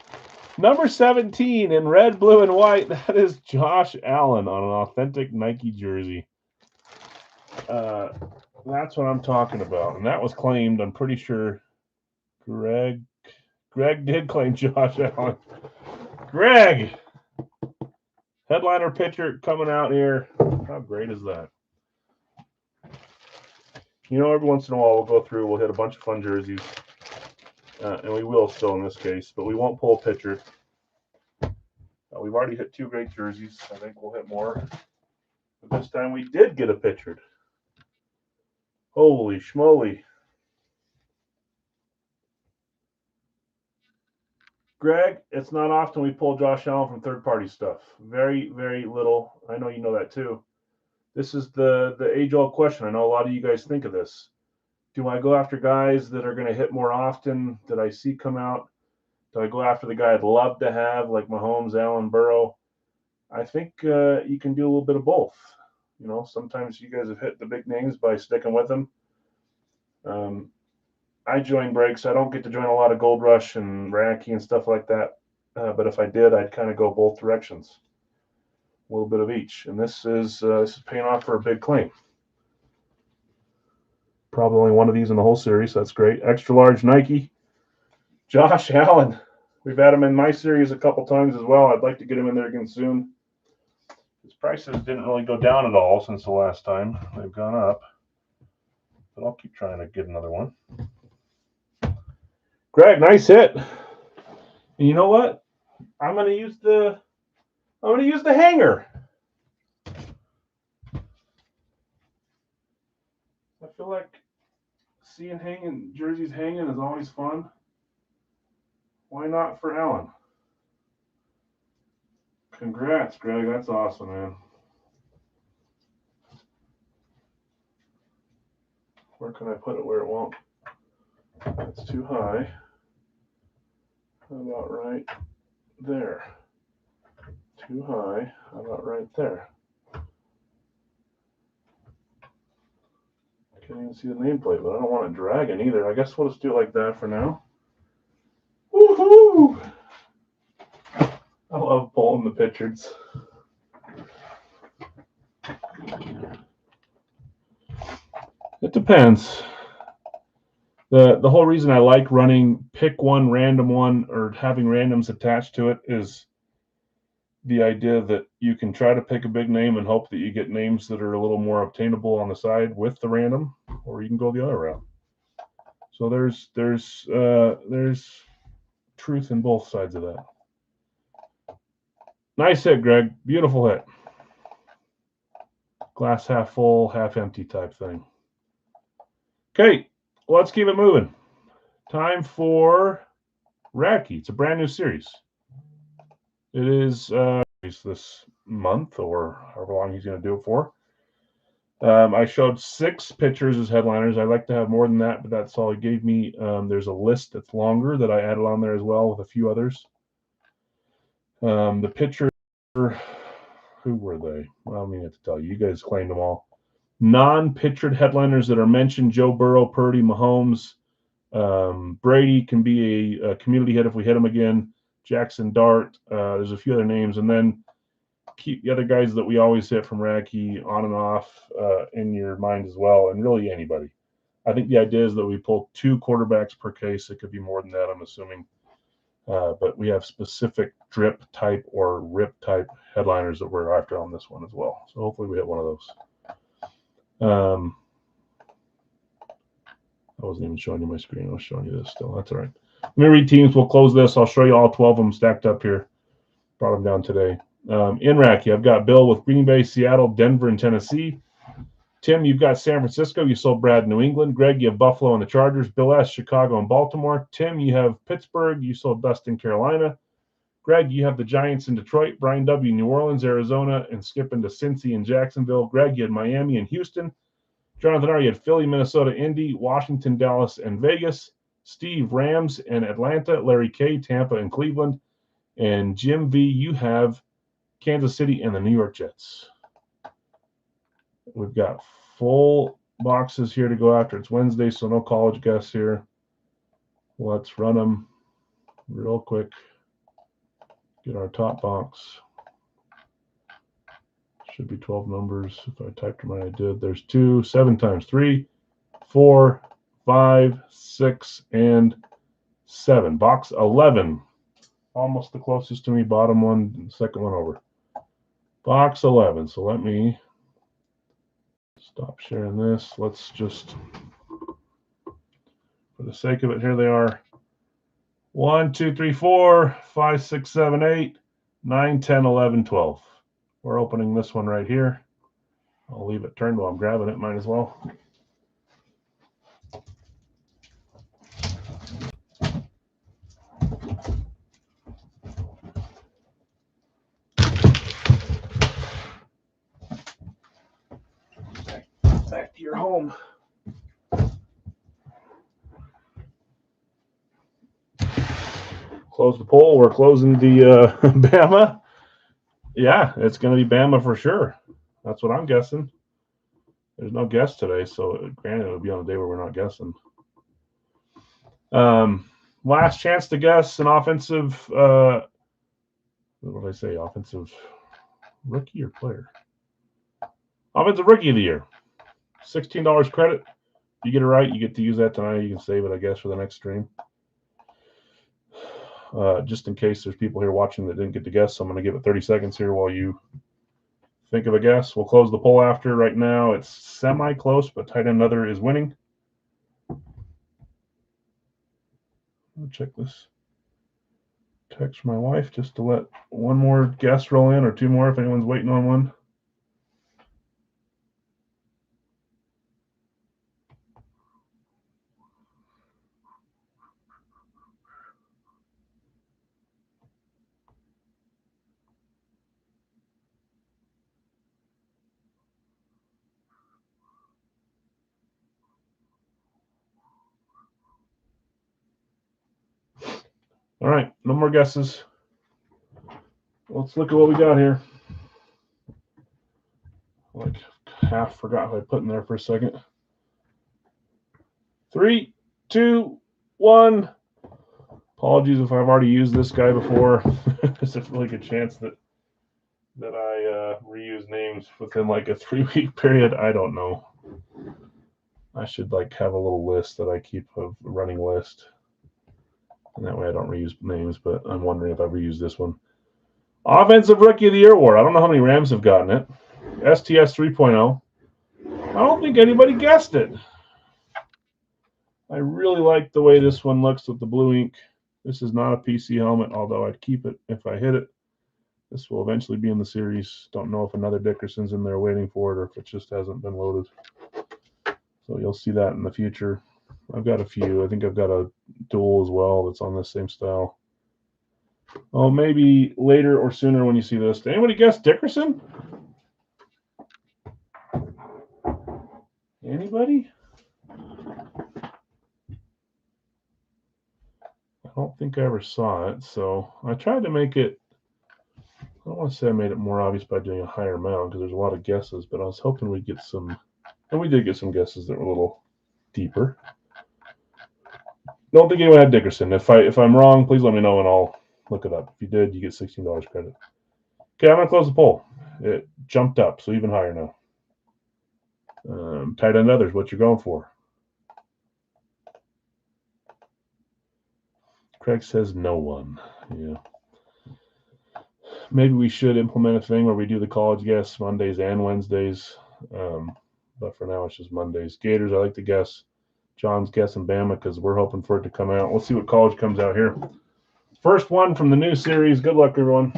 Number 17 in red, blue, and white. That is Josh Allen on an authentic Nike jersey. That's what I'm talking about, and that was claimed. I'm pretty sure Greg did claim Josh Allen. Greg, headliner pitcher coming out here. How great is that? You know, every once in a while we'll go through, we'll hit a bunch of fun jerseys, and we will still in this case, but we won't pull a pitcher. We've already hit 2 great jerseys. I think we'll hit more. But this time we did get a pitcher. Holy schmoly. Greg, it's not often we pull Josh Allen from third-party stuff. Very, very little. I know you know that too. This is the age-old question. I know a lot of you guys think of this. Do I go after guys that are going to hit more often that I see come out? Do I go after the guy I'd love to have, like Mahomes, Allen, Burrow? I think you can do a little bit of both. You know, sometimes you guys have hit the big names by sticking with them. I join breaks. I don't get to join a lot of Gold Rush and Racky and stuff like that. But if I did, I'd kind of go both directions, a little bit of each. And this is paying off for a big claim. Probably only one of these in the whole series. So that's great. Extra large Nike. Josh Allen. We've had him in my series a couple times as well. I'd like to get him in there again soon. His prices didn't really go down at all since the last time. They've gone up. But I'll keep trying to get another one. Greg, nice hit. And you know what? I'm gonna use the hanger. I feel like seeing jerseys hanging is always fun. Why not for Allen? Congrats, Greg. That's awesome, man. Where can I put it where it won't? It's too high. How about right there? Too high. How about right there? I can't even see the nameplate, but I don't want it dragging either. I guess we'll just do it like that for now. Woohoo! I love pulling the pictures. It depends. The whole reason I like running pick one, random one, or having randoms attached to it is the idea that you can try to pick a big name and hope that you get names that are a little more obtainable on the side with the random, or you can go the other route. So there's truth in both sides of that. Nice hit, Greg. Beautiful hit. Glass half full, half empty type thing. Okay, let's keep it moving. Time for Racky. It's a brand new series. It is this month or however long he's going to do it for. I showed 6 pitchers as headliners. I like to have more than that, but that's all he gave me. There's a list that's longer that I added on there as well with a few others. The pitcher, who were they? Well, I mean, I have to tell you. You guys claimed them all. Non-pitchered headliners that are mentioned: Joe Burrow, Purdy, Mahomes. Brady can be a community hit if we hit him again. Jackson Dart. There's a few other names, and then keep the other guys that we always hit from Racky on and off in your mind as well, and really anybody. I think the idea is that we pull 2 quarterbacks per case. It could be more than that, I'm assuming. But we have specific drip type or rip type headliners that we're after on this one as well. So hopefully we hit one of those. I wasn't even showing you my screen. I was showing you this still. That's all right. Let me read teams. We'll close this. I'll show you all 12 of them stacked up here. Brought them down today. In Racky, I've got Bill with Green Bay, Seattle, Denver, and Tennessee. Tim, you've got San Francisco. You sold Brad, New England. Greg, you have Buffalo and the Chargers. Bill S., Chicago and Baltimore. Tim, you have Pittsburgh. You sold Dustin, Carolina. Greg, you have the Giants in Detroit. Brian W., New Orleans, Arizona, and skipping to Cincy and Jacksonville. Greg, you had Miami and Houston. Jonathan R., you had Philly, Minnesota, Indy, Washington, Dallas, and Vegas. Steve, Rams and Atlanta. Larry K., Tampa and Cleveland. And Jim V., you have Kansas City and the New York Jets. We've got full boxes here to go after. It's Wednesday, so no college guests here. Let's run them real quick. Get our top box. Should be 12 numbers. If I typed them right, I did. There's 2, 7 times 3, 4, 5, 6, and 7. Box 11. Almost the closest to me. Bottom one, second one over. Box 11. So let me stop sharing this. Let's just, for the sake of it, here they are. 1, 2, 3, 4, 5, 6, 7, 8, 9, 10, 11, 12. We're opening this one right here. I'll leave it turned while I'm grabbing it. Might as well. Back to your home. Close the poll. We're closing the Bama. Yeah, it's going to be Bama for sure. That's what I'm guessing. There's no guess today, so granted, it'll be on a day where we're not guessing. Last chance to guess an offensive. What did I say? Offensive rookie or player? Offensive rookie of the year. $16 credit. If you get it right, you get to use that tonight. You can save it, I guess, for the next stream. Just in case there's people here watching that didn't get to guess, so I'm going to give it 30 seconds here while you think of a guess. We'll close the poll after. Right now, it's semi-close, but tight end other is winning. I'll check this. Text my wife just to let one more guess roll in, or two more if anyone's waiting on one. All right, no more guesses. Let's look at what we got here. Like half forgot who I put in there for a second. 3, 2, 1. Apologies if I've already used this guy before. There's a really good chance that I reuse names within like a 3-week period. I don't know. I should like have a little list that I keep of a running list. And that way I don't reuse names, but I'm wondering if I've reused this one. Offensive Rookie of the Year award. I don't know how many Rams have gotten it. STS 3.0. I don't think anybody guessed it. I really like the way this one looks with the blue ink. This is not a PC helmet, although I'd keep it if I hit it. This will eventually be in the series. Don't know if another Dickerson's in there waiting for it or if it just hasn't been loaded. So you'll see that in the future. I've got a few. I think I've got a dual as well that's on this same style. Oh, maybe later or sooner when you see this. Did anybody guess Dickerson? Anybody? I don't think I ever saw it, so I tried to make it. I don't want to say I made it more obvious by doing a higher amount because there's a lot of guesses, but I was hoping we'd get some, and we did get some guesses that were a little deeper. Don't think anyone had Dickerson. If I'm wrong, please let me know and I'll look it up. If you did, you get $16 credit. Okay, I'm going to close the poll. It jumped up, so even higher now. Tight end others, what you're going for? Craig says no one. Yeah. Maybe we should implement a thing where we do the college guess Mondays and Wednesdays. But for now, it's just Mondays. Gators, I like to guess. John's guessing Bama because we're hoping for it to come out. We'll see what college comes out here. First one from the new series. Good luck, everyone.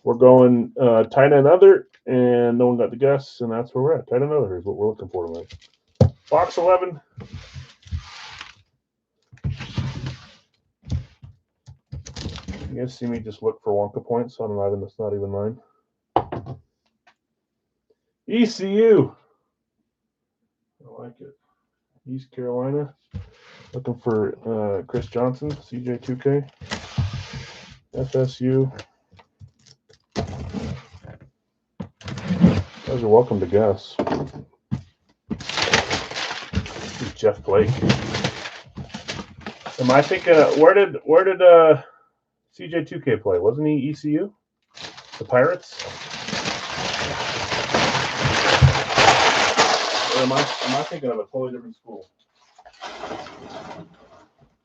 We're going tight end other, and no one got the guess, and that's where we're at. Tight end other is what we're looking for tonight. Box 11. You guys see me just look for Wonka points on an item that's not even mine. ECU. I like it. East Carolina. Looking for Chris Johnson, CJ2K. FSU. You guys are welcome to guess. Jeff Blake. Am I thinking? Where did CJ2K play? Wasn't he ECU? The Pirates? Or am I thinking of a totally different school?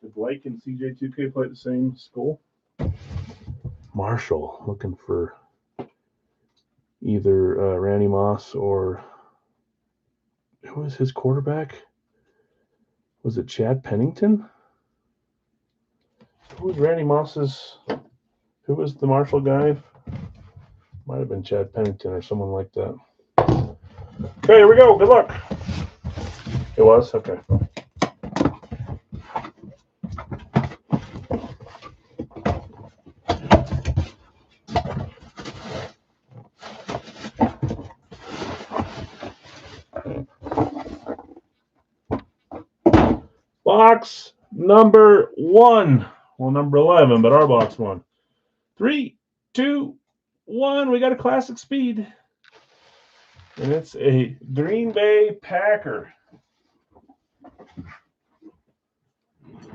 Did Blake and CJ2K play at the same school? Marshall, looking for either Randy Moss or who was his quarterback? Was it Chad Pennington? Who was Randy Moss's? Who was the Marshall guy? Might have been Chad Pennington or someone like that. Okay, here we go. Good luck. It was? Okay. Box number 1. Well, number 11, but our box won. 3, 2, 1. We got a classic speed. And it's a Green Bay Packer.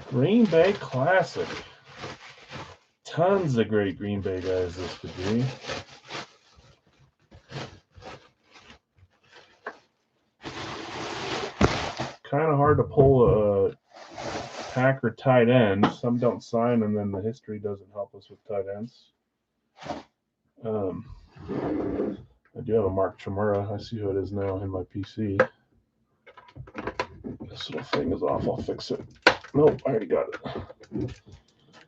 Green Bay Classic. Tons of great Green Bay guys this could be. Kind of hard to pull a Packer tight end. Some don't sign, and then the history doesn't help us with tight ends. I do have a Mark Chmura. I see who it is now in my PC. This little thing is off. I'll fix it. Nope, I already got it.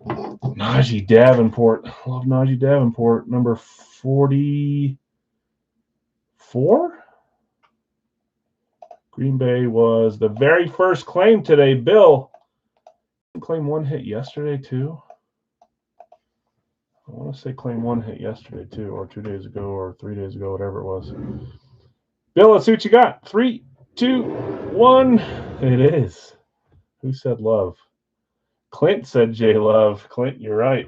Najee Davenport. Love Najee Davenport. Number 44? Green Bay was the very first claim today. Bill. Claim one hit yesterday, too. I want to say claim one hit yesterday, too, or 2 days ago, or 3 days ago, whatever it was. Bill, let's see what you got. 3, 2, 1. It is. Who said love? Clint said J Love. Clint, you're right.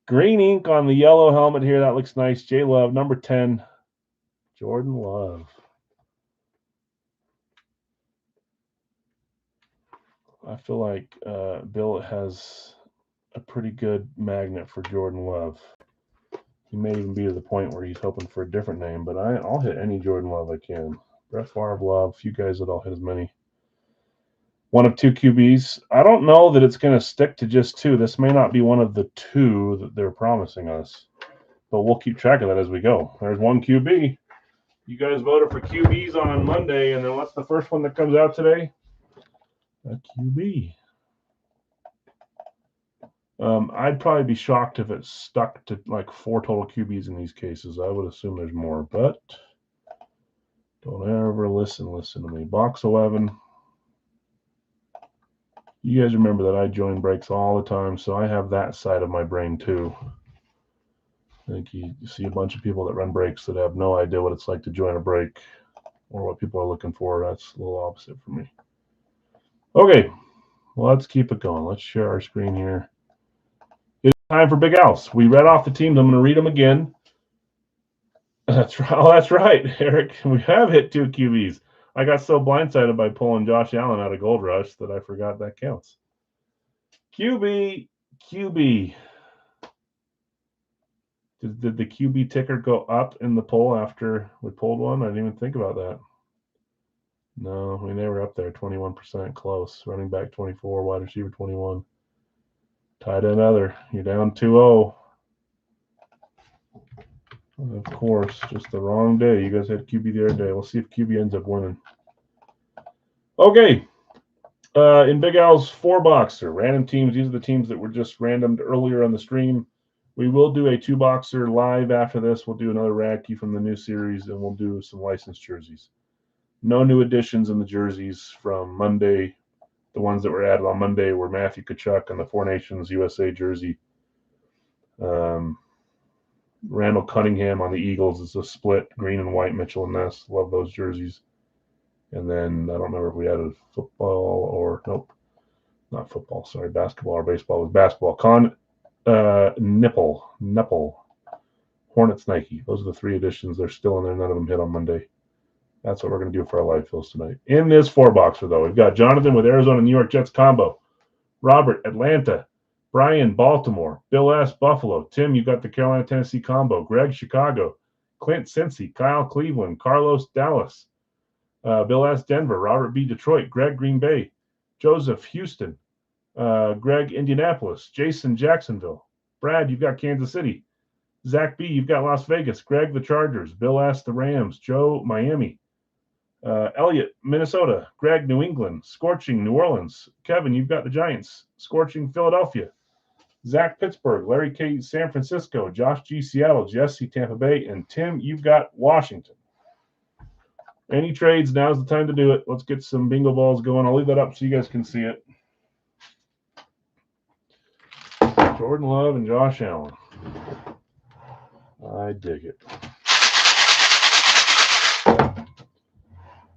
Green ink on the yellow helmet here. That looks nice. J Love, number 10. Jordan Love. I feel like Bill has a pretty good magnet for Jordan Love. He may even be to the point where he's hoping for a different name, but I'll hit any Jordan Love I can. Brett Favre, Love, a few guys that I'll hit as many. One of two QBs. I don't know that it's going to stick to just two. This may not be one of the two that they're promising us, but we'll keep track of that as we go. There's one QB. You guys voted for QBs on Monday, and then what's the first one that comes out today? A QB. I'd probably be shocked if it stuck to like 4 total QBs in these cases. I would assume there's more, but don't ever listen to me. Box 11. You guys remember that I join breaks all the time, so I have that side of my brain too. I think you see a bunch of people that run breaks that have no idea what it's like to join a break or what people are looking for. That's a little opposite for me. Okay, well, let's keep it going. Let's share our screen here. It's time for Big Al's. We read off the teams. I'm going to read them again. That's right. Oh, that's right, Eric. We have hit 2 QBs. I got so blindsided by pulling Josh Allen out of Gold Rush that I forgot that counts. QB. Did the QB ticker go up in the poll after we pulled one? I didn't even think about that. No, I mean, they were up there, 21% close. Running back 24, wide receiver 21. Tight end other. You're down 2-0. Of course, just the wrong day. You guys had QB the other day. We'll see if QB ends up winning. Okay. In Big Al's 4-boxer, random teams. These are the teams that were just randomed earlier on the stream. We will do a 2-boxer live after this. We'll do another Radke from the new series, and we'll do some licensed jerseys. No new additions in the jerseys from Monday. The ones that were added on Monday were Matthew Tkachuk and the Four Nations USA jersey. Randall Cunningham on the Eagles is a split green and white Mitchell and Ness. Love those jerseys. And then I don't remember if we added football or nope, not football. Sorry, basketball or baseball. It was basketball. Nipple, Hornets, Nike. Those are the 3 additions. They're still in there. None of them hit on Monday. That's what we're going to do for our live fills tonight. In this 4-boxer, though, we've got Jonathan with Arizona, New York Jets combo. Robert, Atlanta. Brian, Baltimore. Bill S., Buffalo. Tim, you've got the Carolina, Tennessee combo. Greg, Chicago. Clint, Cincy. Kyle, Cleveland. Carlos, Dallas. Bill S., Denver. Robert B., Detroit. Greg, Green Bay. Joseph, Houston. Greg, Indianapolis. Jason, Jacksonville. Brad, you've got Kansas City. Zach B., you've got Las Vegas. Greg, the Chargers. Bill S., the Rams. Joe, Miami. Elliot, Minnesota. Greg, New England. Scorching, New Orleans. Kevin, you've got the Giants. Scorching, Philadelphia. Zach, Pittsburgh. Larry K., San Francisco. Josh G., Seattle. Jesse, Tampa Bay. And Tim, you've got Washington. Any trades, now's the time to do it. Let's get some bingo balls going. I'll leave that up so you guys can see it. Jordan Love and Josh Allen. I dig it.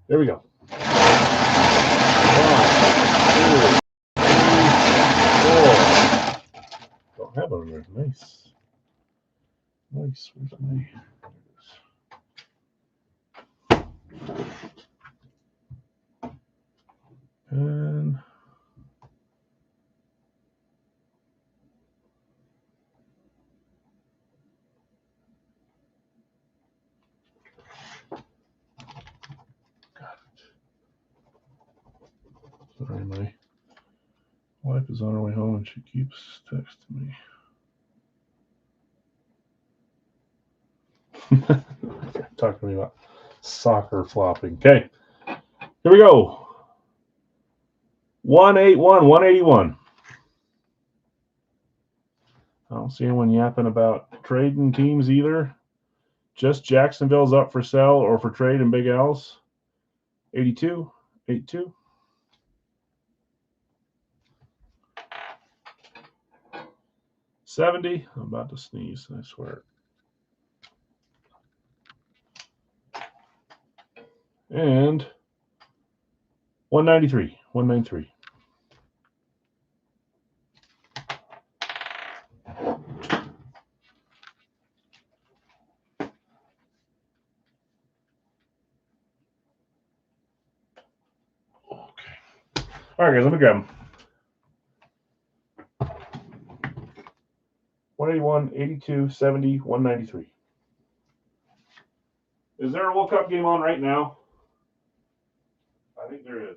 There we go. 1, 2, 3, 4. there. Nice. Nice. Where's my... And sorry, my wife is on her way home and she keeps texting me. Talk to me about soccer flopping. Okay, here we go. 181, 181. I don't see anyone yapping about trading teams either. Just Jacksonville's up for sale or for trade in Big L's. 82, 82. $70. I'm about to sneeze, I swear. And 193. 193. Okay. All right, guys, let me grab them. 181, 82, 70, 193. Is there a World Cup game on right now? I think there is.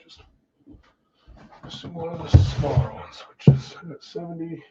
Just missing one of the smaller ones, which is at 70.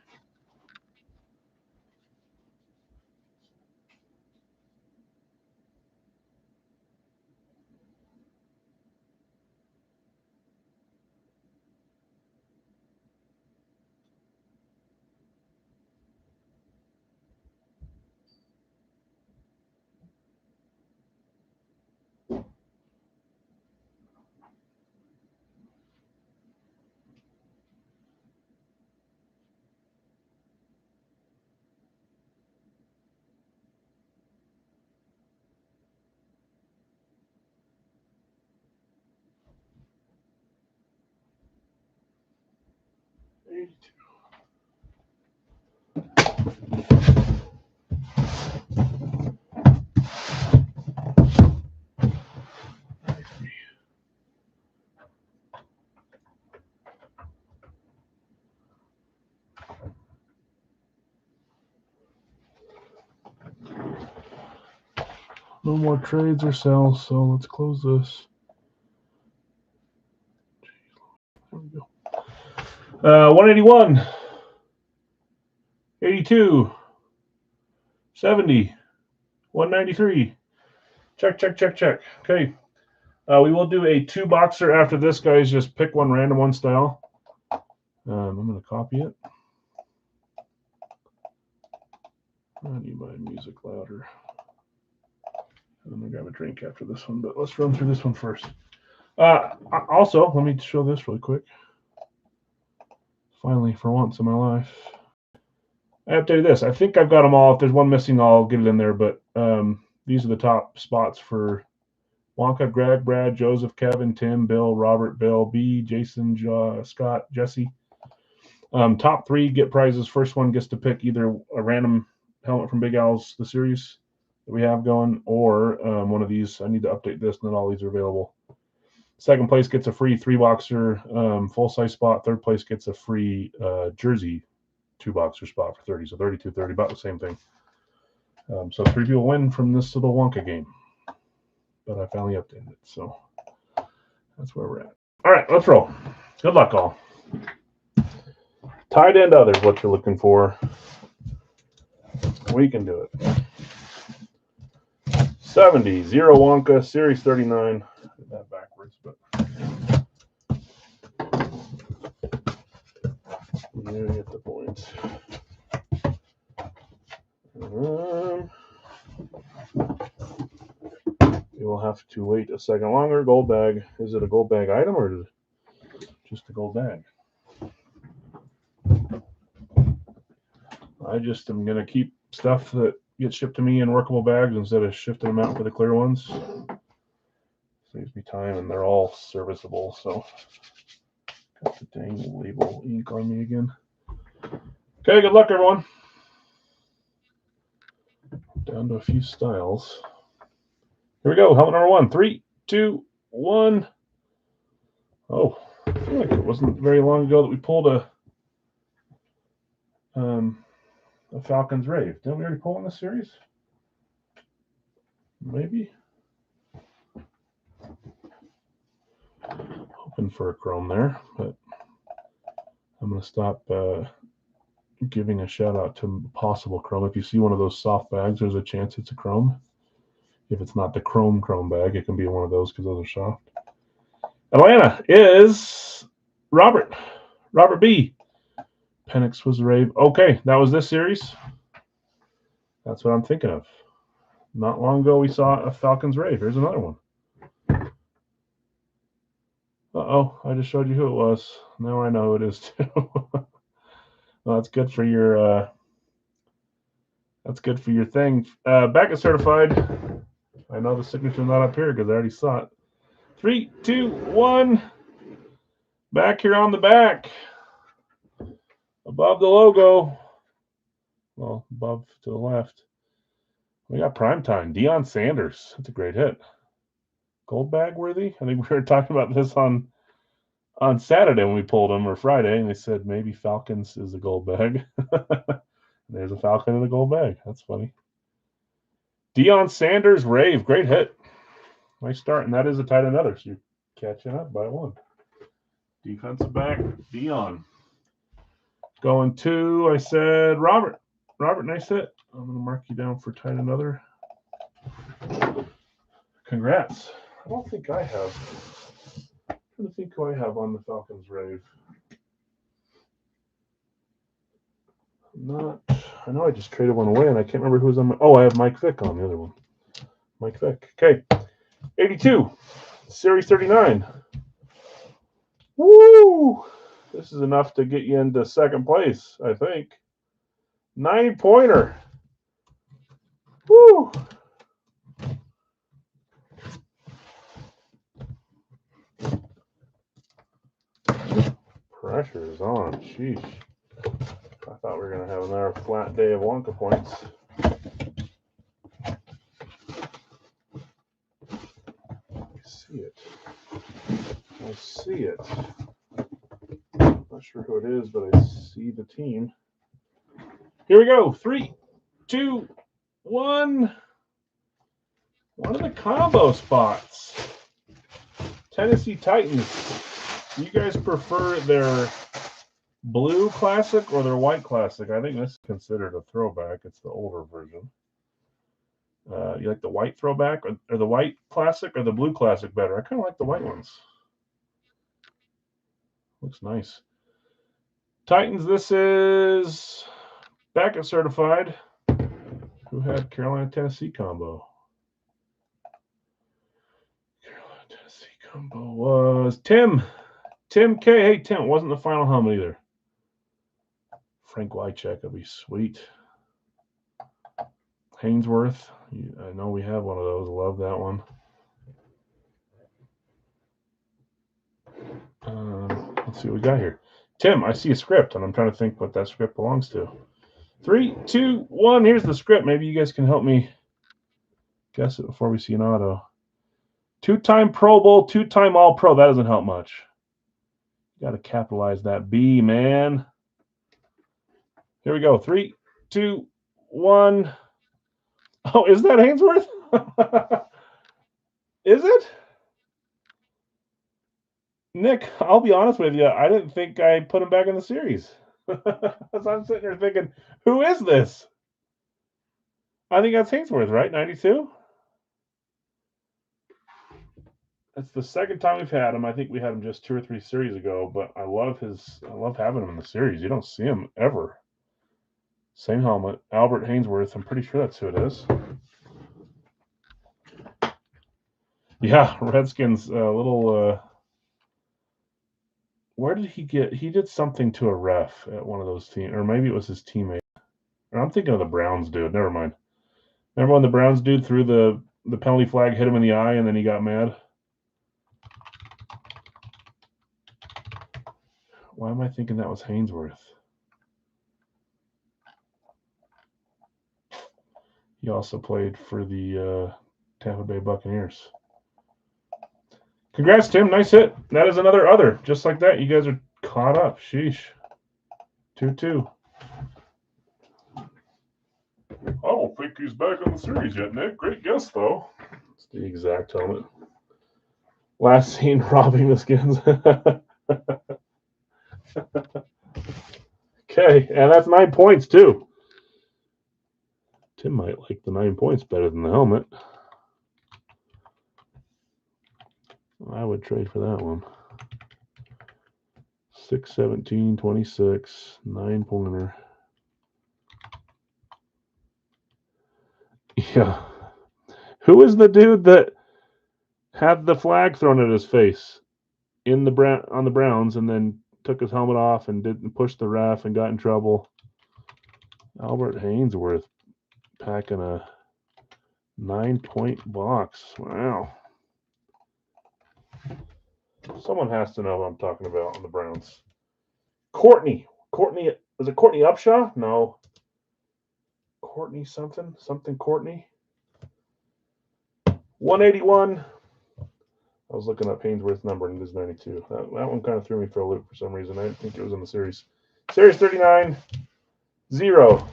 No more trades or sells, so let's close this. There we go. 181, 82, 70, 193. Check. Okay. We will do a 2-boxer after this, guys. Just pick one random one style. I'm going to copy it. I need my music louder. I'm going to grab a drink after this one, but let's run through this one first. Also, let me show this really quick. Finally, for once in my life, I updated this. I think I've got them all. If there's one missing, I'll get it in there. But these are the top spots for Wonka, Greg, Brad, Joseph, Kevin, Tim, Bill, Robert, Bill, B, Jason, Scott, Jesse. Top 3 get prizes. First one gets to pick either a random helmet from Big Al's, the series that we have going, or one of these. I need to update this, and then all these are available. Second place gets a free 3-boxer full-size spot. Third place gets a free jersey 2-boxer spot for 30. So 32, 30, about the same thing. So 3 people win from this little Wonka game. But I finally updated it, so that's where we're at. All right, let's roll. Good luck, all. Tight end others, what you're looking for. We can do it. 70, 0 Wonka, Series 39. I did that backwards, but you get the point. You will have to wait a second longer. Gold bag. Is it a gold bag item or is it just a gold bag? I just am going to keep stuff that gets shipped to me in workable bags instead of shifting them out for the clear ones. Saves me time, and they're all serviceable. So, got the dang label ink on me again. Okay, good luck, everyone. Down to a few styles. Here we go. Helmet number 1. 3, 2, 1. Oh, I feel like it wasn't very long ago that we pulled a Falcon's Rave. Didn't we already pull in this series? Maybe. Hoping for a chrome there, but I'm going to stop giving a shout out to possible chrome. If you see one of those soft bags, there's a chance it's a chrome. If it's not the chrome bag, it can be one of those because those are soft. Atlanta is Robert B. Penix was the Rave. Okay, that was this series. That's what I'm thinking of. Not long ago, we saw a Falcon's Rave. Here's another one. Uh-oh, I just showed you who it was. Now I know who it is, too. Well, that's good for your thing. Back at certified. I know the signature's not up here because I already saw it. 3, 2, 1. Back here on the back. Above the logo. Well, above to the left. We got Primetime. Deion Sanders. That's a great hit. Gold bag worthy? I think we were talking about this on Saturday when we pulled them, or Friday, and they said maybe Falcons is a gold bag. There's a Falcon in a gold bag. That's funny. Deion Sanders Rave. Great hit. Nice start, and that is a tight end other, so you're catching up by 1. Defensive back, Deion. Going to, I said, Robert. Robert, nice hit. I'm going to mark you down for tight end other. Congrats. I don't think I have. I'm trying to think who I have on the Falcons Rave. I know I just traded one away, and I can't remember who's on my. Oh, I have Mike Vick on the other one. Mike Vick. Okay. 82. Series 39. Woo! This is enough to get you into second place, I think. 9-pointer. Woo! pressure is on. Sheesh. I thought we were going to have another flat day of Wonka points. I see it. I see it. Not sure who it is, but I see the team. Here we go. 3, 2, 1. One of the combo spots. Tennessee Titans. Do you guys prefer their blue classic or their white classic? I think this is considered a throwback. It's the older version. You like the white throwback or the white classic or the blue classic better? I kind of like the white ones. Looks nice. Titans, this is Beckett certified. Who had Carolina Tennessee combo? Carolina Tennessee combo was Tim. Tim K. Hey, Tim, it wasn't the final helmet either. Frank Wycheck would be sweet. Hainsworth. I know we have one of those. Love that one. Let's see what we got here. Tim, I see a script, and I'm trying to think what that script belongs to. 3, 2, 1. Here's the script. Maybe you guys can help me guess it before we see an auto. 2-time Pro Bowl, 2-time All-Pro. That doesn't help much. You got to capitalize that B, man. Here we go. 3, 2, 1. Oh, is that Hainsworth? Is it? Nick, I'll be honest with you. I didn't think I put him back in the series. So I'm sitting here thinking, who is this? I think that's Hainsworth, right? 92? That's the second time we've had him. I think we had him just 2 or 3 series ago, but I love having him in the series. You don't see him ever. Same helmet, Albert Hainsworth. I'm pretty sure that's who it is. Yeah, Redskins, a little. Where did he get? He did something to a ref at one of those teams, or maybe it was his teammate. Or I'm thinking of the Browns dude. Never mind. Remember when the Browns dude threw the penalty flag, hit him in the eye, and then he got mad? Why am I thinking that was Hainsworth? He also played for the Tampa Bay Buccaneers. Congrats, Tim. Nice hit. That is another other. Just like that, you guys are caught up. Sheesh. 2-2. I don't think he's back in the series yet, Nick. Great guess, though. It's the exact helmet. Last seen robbing the skins. Okay, and that's 9 points, too. Tim might like the 9 points better than the helmet. I would trade for that one. 6, 17, 26, 9-pointer. Yeah. Who is the dude that had the flag thrown at his face on the Browns and then took his helmet off and didn't push the ref and got in trouble? Albert Hainsworth packing a 9-point box. Wow. Someone has to know what I'm talking about on the Browns. Courtney. Was it Courtney Upshaw? No. Courtney something Courtney. 181. I was looking up Hainsworth's number and it is 92. That one kind of threw me for a loop for some reason. I didn't think it was in the series. Series 39. 0.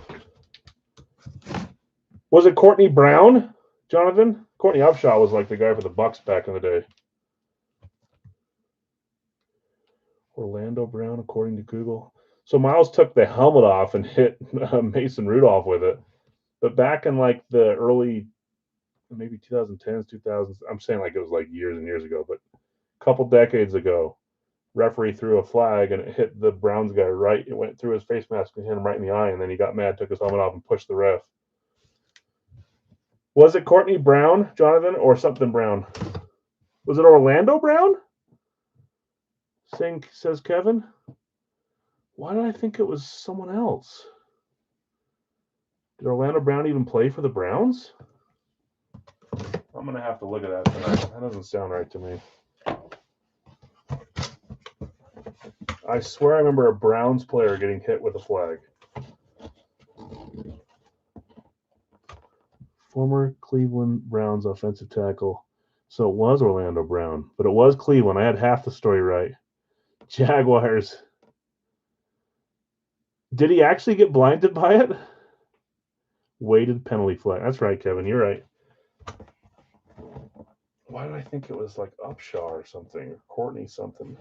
Was it Courtney Brown, Jonathan? Courtney Upshaw was like the guy for the Bucks back in the day. Orlando Brown, according to Google. So Miles took the helmet off and hit Mason Rudolph with it. But back in like the early, maybe 2010s, 2000s, I'm saying like it was like years and years ago, but a couple decades ago, referee threw a flag and it hit the Browns guy right. It went through his face mask and hit him right in the eye, and then he got mad, took his helmet off, and pushed the ref. Was it Courtney Brown, Jonathan, or something Brown? Was it Orlando Brown? Says Kevin. Why did I think it was someone else? Did Orlando Brown even play for the Browns? I'm going to have to look at that tonight. That doesn't sound right to me. I swear I remember a Browns player getting hit with a flag. Former Cleveland Browns offensive tackle. So it was Orlando Brown, but it was Cleveland. I had half the story right. Jaguars. Did he actually get blinded by it? Weighted penalty flag. That's right, Kevin. You're right. Why did I think it was like Upshaw or something, or Courtney something?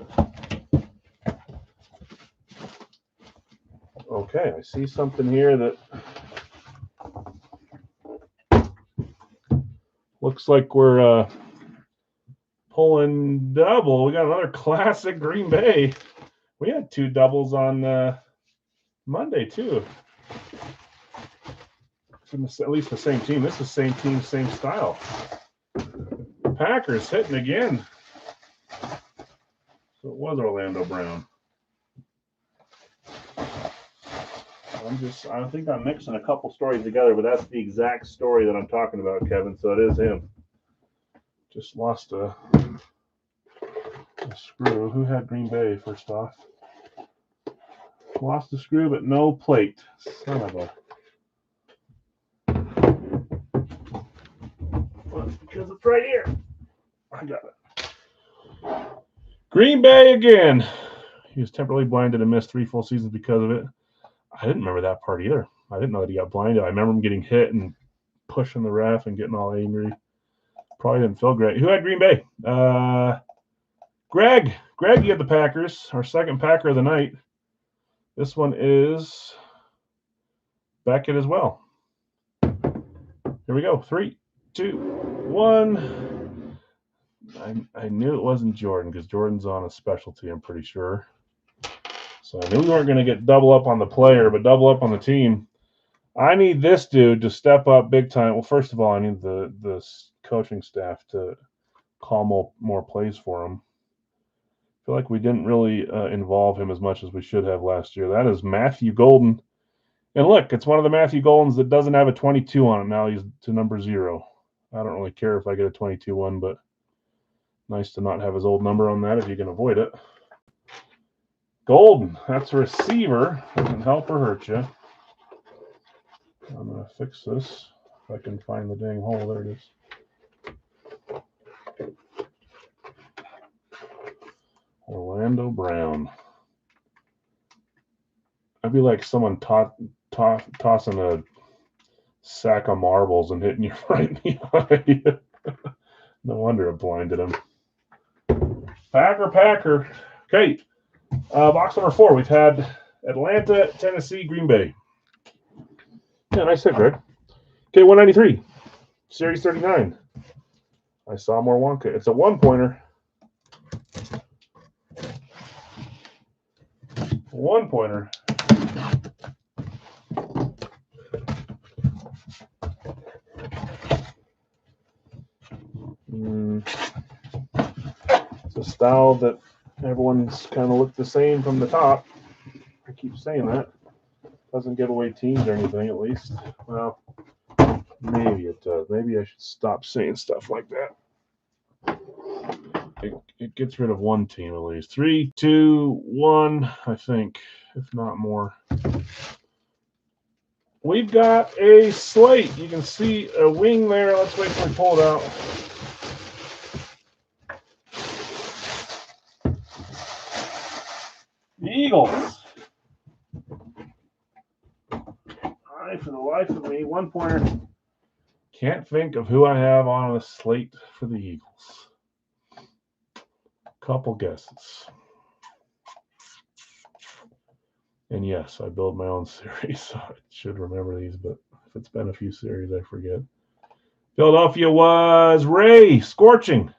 Okay, I see something here that looks like we're pulling double. We got another classic Green Bay. We had 2 doubles on Monday, too. At least the same team. This is the same team, same style. Packers hitting again. So it was Orlando Brown. I think I'm mixing a couple stories together, but that's the exact story that I'm talking about, Kevin. So it is him. Just lost a screw. Who had Green Bay first off? Lost the screw, but no plate. Son of a. Well, because it's right here. I got it. Green Bay again. He was temporarily blinded and missed 3 full seasons because of it. I didn't remember that part either. I didn't know that he got blinded. I remember him getting hit and pushing the ref and getting all angry. Probably didn't feel great. Who had Green Bay? Greg. Greg, you had the Packers. Our second Packer of the night. This one is Beckett as well. Here we go. 3, 2, 1. I knew it wasn't Jordan because Jordan's on a specialty, I'm pretty sure. So I knew we weren't going to get double up on the player, but double up on the team. I need this dude to step up big time. Well, first of all, I need the coaching staff to call more plays for him. I feel like we didn't really involve him as much as we should have last year. That is Matthew Golden. And look, it's one of the Matthew Goldens that doesn't have a 22 on it. Now he's to number 0. I don't really care if I get a 22 one, but nice to not have his old number on that if you can avoid it. Golden, that's a receiver. Doesn't help or hurt you. I'm going to fix this if I can find the dang hole. There it is. Orlando Brown. I'd be like someone tossing a sack of marbles and hitting you right in the eye. No wonder it blinded him. Packer. Okay. Box number 4. We've had Atlanta, Tennessee, Green Bay. Yeah, nice hit, Greg. Okay, 193. Series 39. I saw more Wonka. It's a 1-pointer. 1-pointer. It's a style that everyone's kind of looked the same from the top. I keep saying that. Doesn't give away teams or anything, at least. Well, maybe it does. Maybe I should stop saying stuff like that. It gets rid of one team, at least. 3, 2, 1, I think, if not more. We've got a slate. You can see a wing there. Let's wait till we pull it out. The Eagles. For the life of me, 1-pointer. Can't think of who I have on a slate for the Eagles. Couple guesses. And yes, I build my own series, so I should remember these, but if it's been a few series, I forget. Philadelphia was Ray Scorching.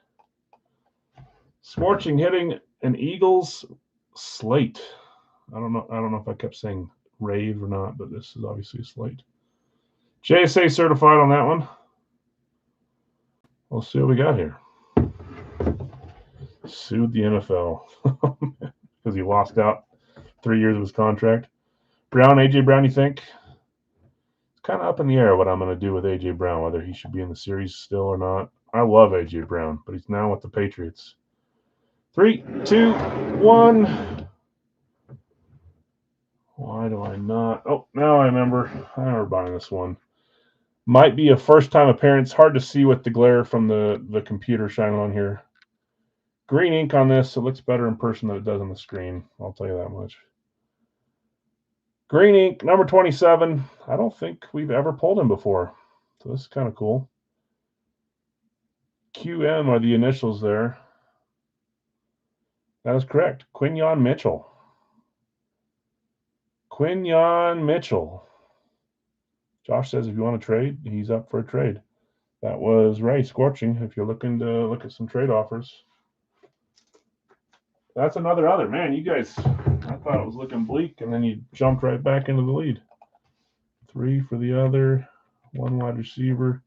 Scorching hitting an Eagles slate. I don't know if I kept saying rave or not, but this is obviously a slate. JSA certified on that one. We'll see what we got here. Sued the NFL because he lost out 3 years of his contract. Brown, AJ Brown, you think? It's kind of up in the air what I'm going to do with AJ Brown, whether he should be in the series still or not. I love AJ Brown, but he's now with the Patriots. 3, 2, 1. Why do I not? Oh, now I remember. I remember buying this one. Might be a first-time appearance. Hard to see with the glare from the computer shining on here. Green ink on this. It looks better in person than it does on the screen. I'll tell you that much. Green ink, number 27. I don't think we've ever pulled him before. So this is kind of cool. QM are the initials there. That is correct. Quinyon Mitchell. Quinyon Mitchell. Josh says if you want to trade, he's up for a trade. That was Ray Scorching. If you're looking to look at some trade offers. That's another other. Man, you guys, I thought it was looking bleak, and then you jumped right back into the lead. 3 for the other, 1 wide receiver.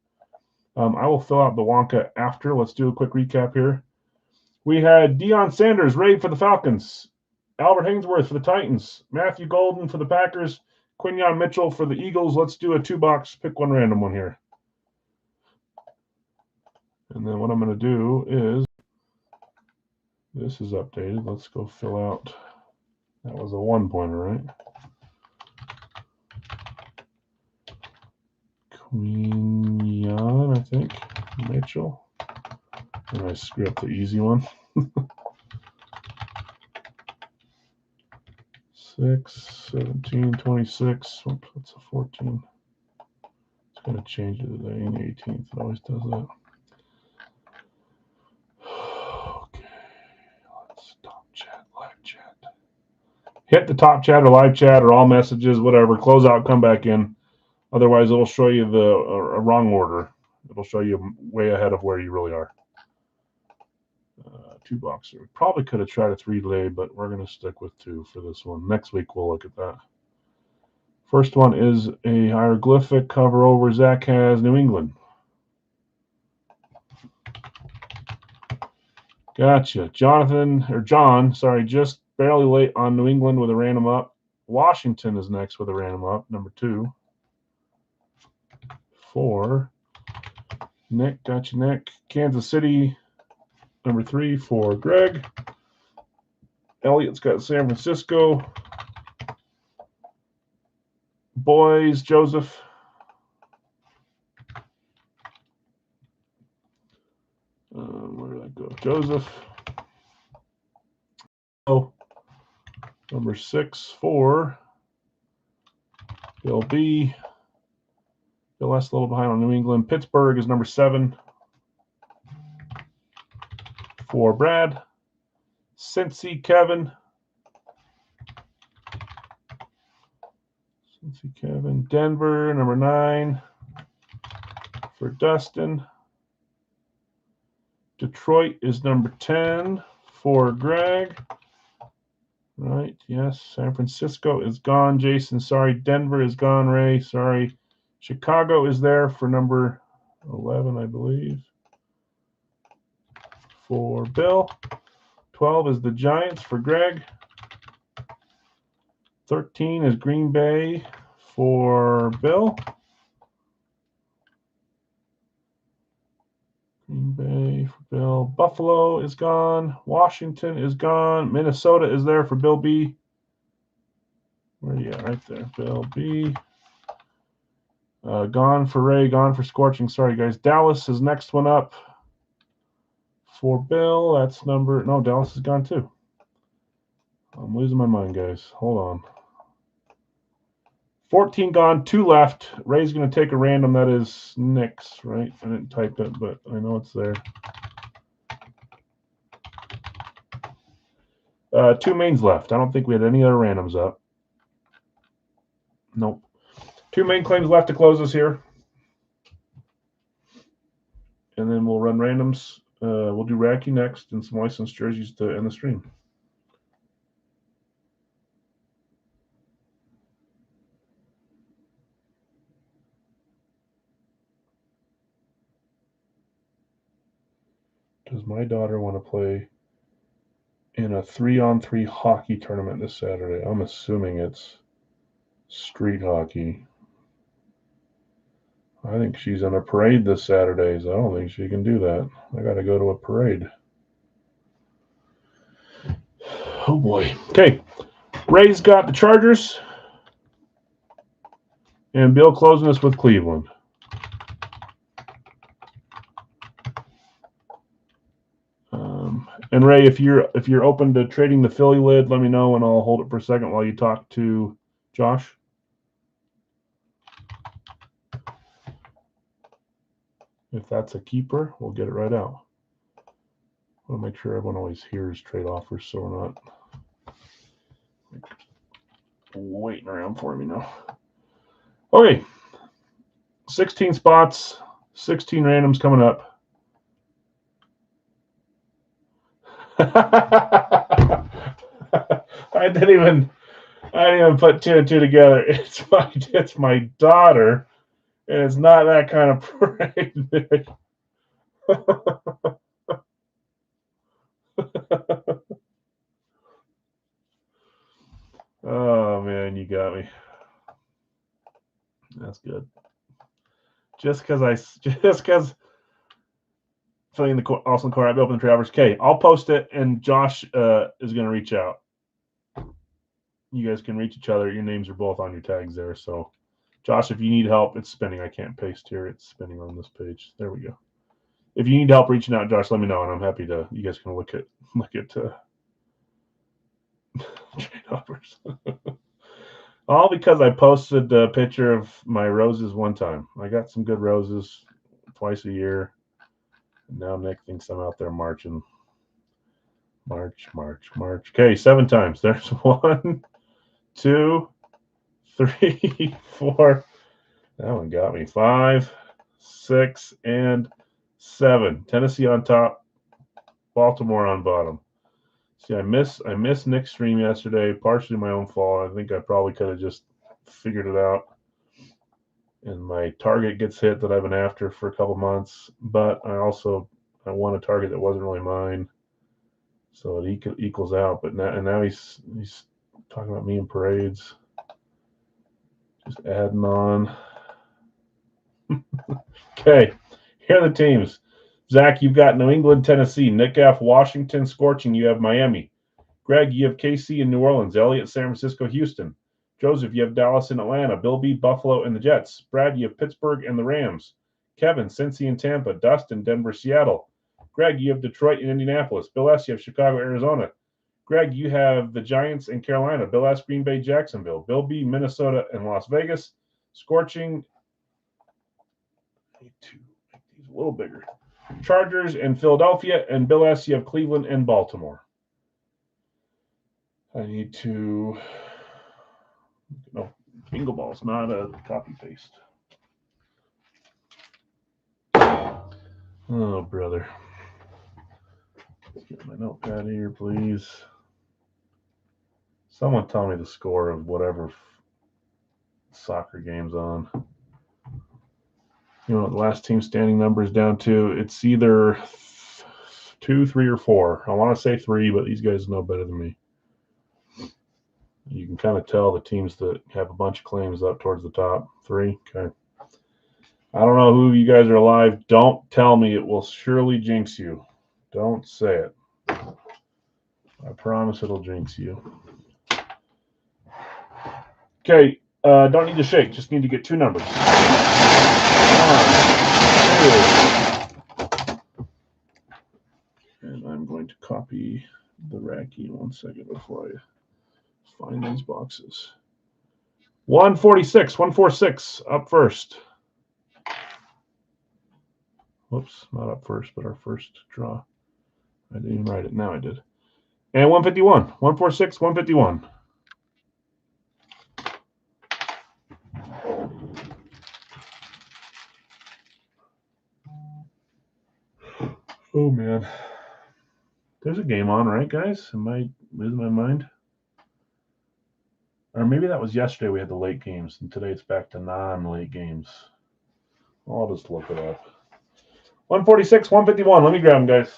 I will fill out the Wonka after. Let's do a quick recap here. We had Deion Sanders, Ray for the Falcons, Albert Hainsworth for the Titans, Matthew Golden for the Packers, Quinyon Mitchell for the Eagles. Let's do a 2-box, pick one random one here. And then what I'm going to do is, this is updated. Let's go fill out, that was a 1-pointer, right? Quinyon, I think, Mitchell. And I screw up the easy one. 6, 17, 26. Oops, that's a 14. It's going to change it today in the 18th. It always does that. Okay, let's top chat, live chat. Hit the top chat or live chat or all messages, whatever. Close out, come back in. Otherwise, it'll show you a wrong order. It'll show you way ahead of where you really are. 2-boxer. We probably could have tried a 3-lay, but we're going to stick with 2 for this one. Next week, we'll look at that. First one is a hieroglyphic cover over. Zach has New England. Gotcha. John, just barely late on New England with a random up. Washington is next with a random up, number 2. 4. Nick, gotcha, Nick. Kansas City, number 3 for Greg. Elliot's got San Francisco. Boys, Joseph. Where did I go? Joseph. Oh, number 6 for Bill B. Bill S. a little behind on New England. Pittsburgh is number 7 for Brad. Cincy Kevin. Denver, number 9 for Dustin. Detroit is number 10 for Greg. Right, yes. San Francisco is gone, Jason. Sorry. Denver is gone, Ray. Sorry. Chicago is there for number 11, I believe, for Bill. 12 is the Giants for Greg. 13 is Green Bay for Bill. Green Bay for Bill. Buffalo is gone. Washington is gone. Minnesota is there for Bill B. Where are you at? Right there. Bill B. Gone for Ray. Gone for Scorching. Sorry, guys. Dallas is next one up for Bill. That's number... No, Dallas is gone too. I'm losing my mind, guys. Hold on. 14 gone, 2 left. Ray's going to take a random. That is Nick's, right? I didn't type it, but I know it's there. 2 mains left. I don't think we had any other randoms up. Nope. 2 main claims left to close us here. And then we'll run randoms. We'll do Racky next and some licensed jerseys to end the stream. Does my daughter want to play in a 3-on-3 hockey tournament this Saturday? I'm assuming it's street hockey. I think she's in a parade this Saturday, so I don't think she can do that. I got to go to a parade. Oh, boy. Okay. Ray's got the Chargers. And Bill closing us with Cleveland. And Ray, if you're open to trading the Philly lid, let me know and I'll hold it for a second while you talk to Josh. If that's a keeper, we'll get it right out. I'll make sure everyone always hears trade offers so we're not waiting around for me now. Okay. 16 spots, 16 randoms coming up. I didn't even put two and two together. It's my daughter, and it's not that kind of parade. Oh man, you got me. That's good. Just because filling the Austin corner, I've opened the Travers. Okay, I'll post it, and Josh is going to reach out. You guys can reach each other. Your names are both on your tags there. So, Josh, if you need help, it's spinning. I can't paste here. It's spinning on this page. There we go. If you need help reaching out, Josh, let me know, and I'm happy to. You guys can look at trade offers. All because I posted a picture of my roses one time. I got some good roses twice a year. And now Nick thinks I'm out there marching. March. Okay, 7 times. There's 1, 2, 3, 4. That one got me. 5, 6, and 7. Tennessee on top. Baltimore on bottom. See, I missed Nick's stream yesterday, partially my own fault. I think I probably could have just figured it out. And my target gets hit that I've been after for a couple months, but I won a target that wasn't really mine, so it equals out. But now he's talking about me in parades, just adding on. Okay, here are the teams. Zach, you've got New England, Tennessee. Nick F, Washington, Scorching. You have Miami. Greg, you have KC and New Orleans. Elliott, San Francisco, Houston. Joseph, you have Dallas and Atlanta. Bill B, Buffalo and the Jets. Brad, you have Pittsburgh and the Rams. Kevin, Cincy and Tampa. Dustin, Denver, Seattle. Greg, you have Detroit and Indianapolis. Bill S, you have Chicago, Arizona. Greg, you have the Giants and Carolina. Bill S, Green Bay, Jacksonville. Bill B, Minnesota and Las Vegas. Scorching. I need to make these a little bigger. Chargers and Philadelphia. And Bill S, you have Cleveland and Baltimore. I need to. No, bingo balls, not a copy paste. Oh, brother. Let's get my notepad here, please. Someone tell me the score of whatever soccer game's on. You know what the last team standing number is down to? It's either 2, 3, or 4. I want to say 3, but these guys know better than me. You can kind of tell the teams that have a bunch of claims up towards the top. 3, okay. I don't know who you guys are alive. Don't tell me. It will surely jinx you. Don't say it. I promise it'll jinx you. Okay, don't need to shake. Just need to get 2 numbers. 1, 2. And I'm going to copy the Racky 1 second before I find these boxes. 146, 146 up first. Whoops, not up first, but our first draw. I didn't even write it. Now I did. And 151, 146, 151. Oh, man. There's a game on, right, guys? Am I losing my mind? Or maybe that was yesterday we had the late games, and today it's back to non-late games. I'll just look it up. 146, 151. Let me grab them, guys.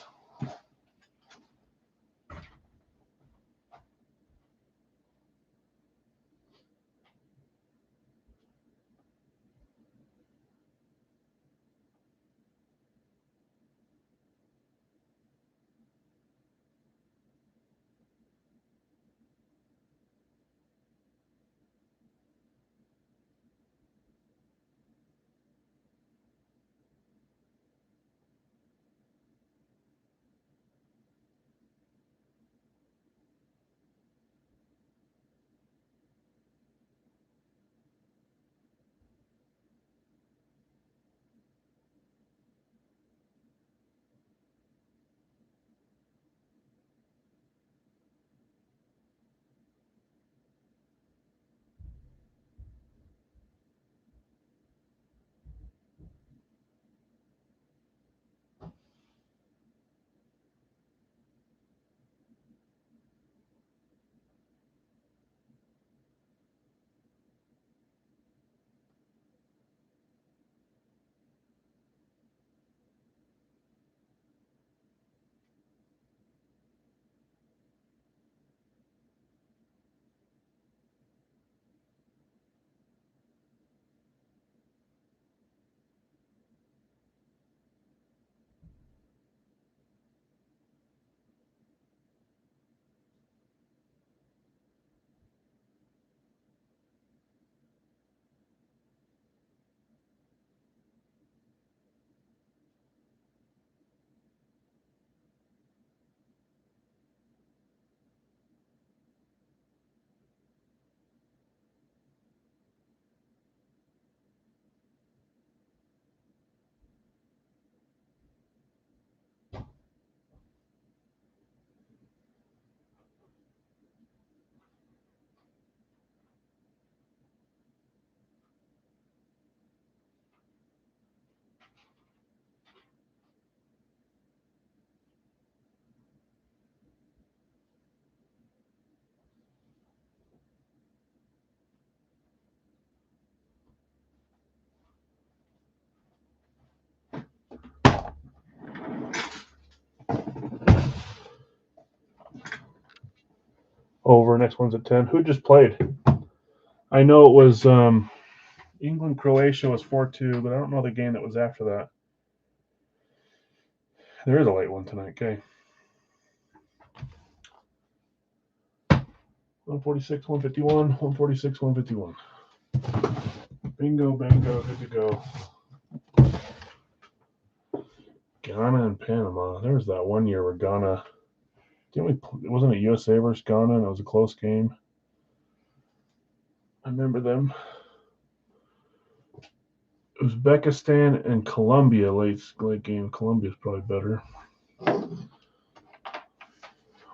Over. Next one's at 10. Who just played? I know it was England Croatia was 4-2, but I don't know the game that was after that. There is a late one tonight. Okay. 146, 151, 146, 151. Bingo, bango, good to go. Ghana and Panama. There was that one year where Ghana, wasn't it USA versus Ghana, and it was a close game. I remember them. Uzbekistan and Colombia late game. Colombia's probably better.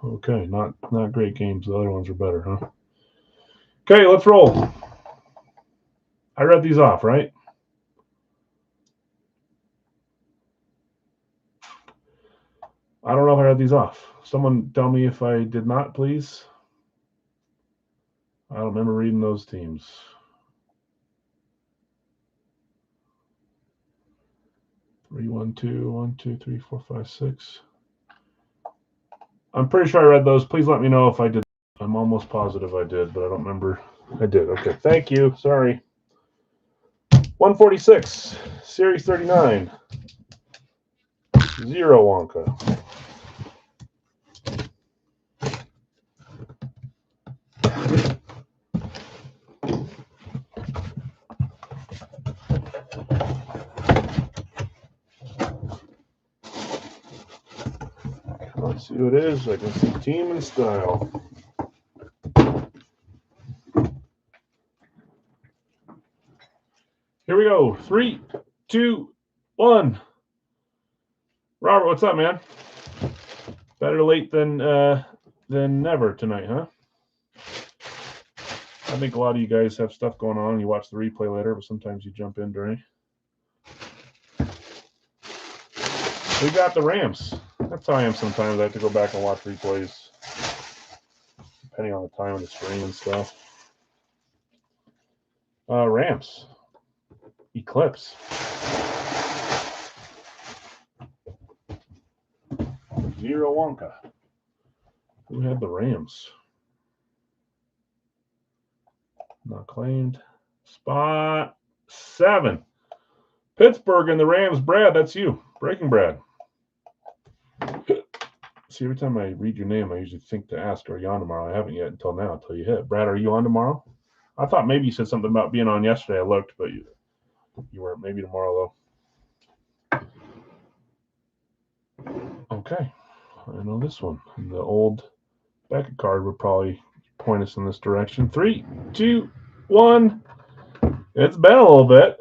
Okay, not great games. The other ones are better, huh? Okay, let's roll. I read these off, right? I don't know if I read these off. Someone tell me if I did not, please. I don't remember reading those teams. Three, 1, 2, 1, 2, 3, 4, 5, 6. I'm pretty sure I read those. Please let me know if I did. I'm almost positive I did, but I don't remember. I did. Okay, thank you. Sorry. 146, Series 39. 0 Wonka. Let's see who it is. I can see team and style. Here we go. 3, 2, 1. Robert, what's up, man? Better late than never tonight, huh? I think a lot of you guys have stuff going on. You watch the replay later, but sometimes you jump in during. We got the Rams. That's how I am sometimes. I have to go back and watch replays, depending on the time of the stream and stuff. Rams. Eclipse. 0 Wonka. Who had the Rams? Not claimed. Spot 7. Pittsburgh and the Rams. Brad, that's you. Breaking Brad. See, every time I read your name, I usually think to ask, are you on tomorrow? I haven't yet until now, until you hit. Brad, are you on tomorrow? I thought maybe you said something about being on yesterday. I looked, but you weren't. Maybe tomorrow, though. Okay. I know this one. The old Beckett card would probably point us in this direction. 3, 2, 1. It's been a little bit.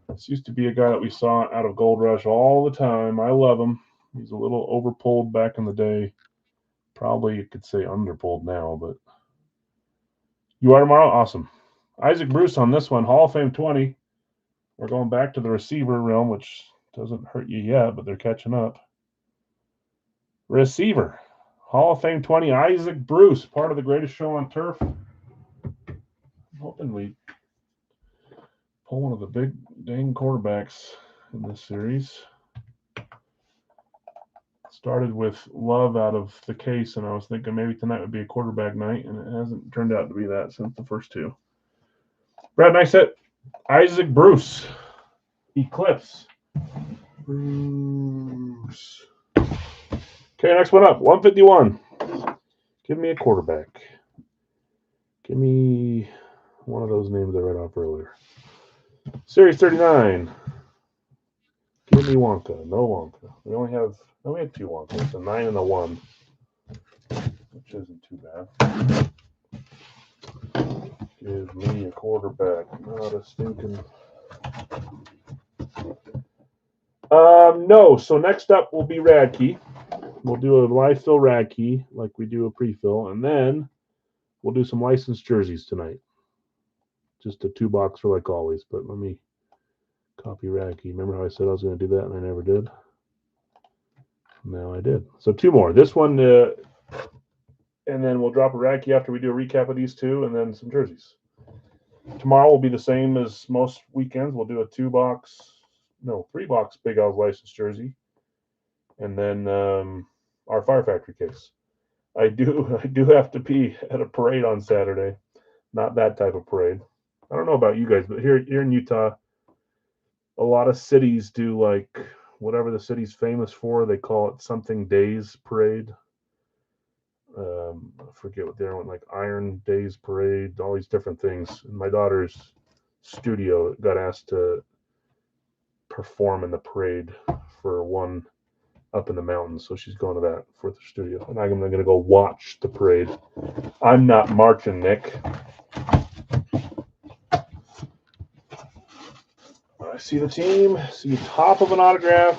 This used to be a guy that we saw out of Gold Rush all the time. I love him. He's a little overpulled back in the day. Probably you could say underpulled now, but you are tomorrow? Awesome. Isaac Bruce on this one. Hall of Fame 20. We're going back to the receiver realm, which doesn't hurt you yet, but they're catching up. Receiver. Hall of Fame 20. Isaac Bruce, part of the greatest show on turf. I'm hoping we pull one of the big dang quarterbacks in this series. Started with Love out of the case, and I was thinking maybe tonight would be a quarterback night, and it hasn't turned out to be that since the first two. Brad, nice hit. Isaac Bruce. Eclipse. Bruce. Okay, next one up. 151. Give me a quarterback. Give me one of those names I read off earlier. Series 39. Give me Wonka. No Wonka. We had 2 Wonkas, a 9 and a 1, which isn't too bad. Give me a quarterback, not a stinking. No. So next up will be Radkey. We'll do a live fill Radkey like we do a pre-fill, and then we'll do some licensed jerseys tonight. Just a 2-boxer like always, but let me copy Radkey. Remember how I said I was going to do that and I never did? Now I did. So 2 more. This one, and then we'll drop a Radkey after we do a recap of these 2, and then some jerseys. Tomorrow will be the same as most weekends. We'll do a 3-box Big Al's licensed jersey, and then our Fire Factory case. I do have to pee at a parade on Saturday. Not that type of parade. I don't know about you guys, but here in Utah, a lot of cities do like whatever the city's famous for. They call it something Days Parade. I forget what they're like Iron Days Parade, all these different things. And my daughter's studio got asked to perform in the parade for one up in the mountains, so she's going to that for the studio, and I'm going to go watch the parade. I'm not marching, Nick. I see the team, see top of an autograph.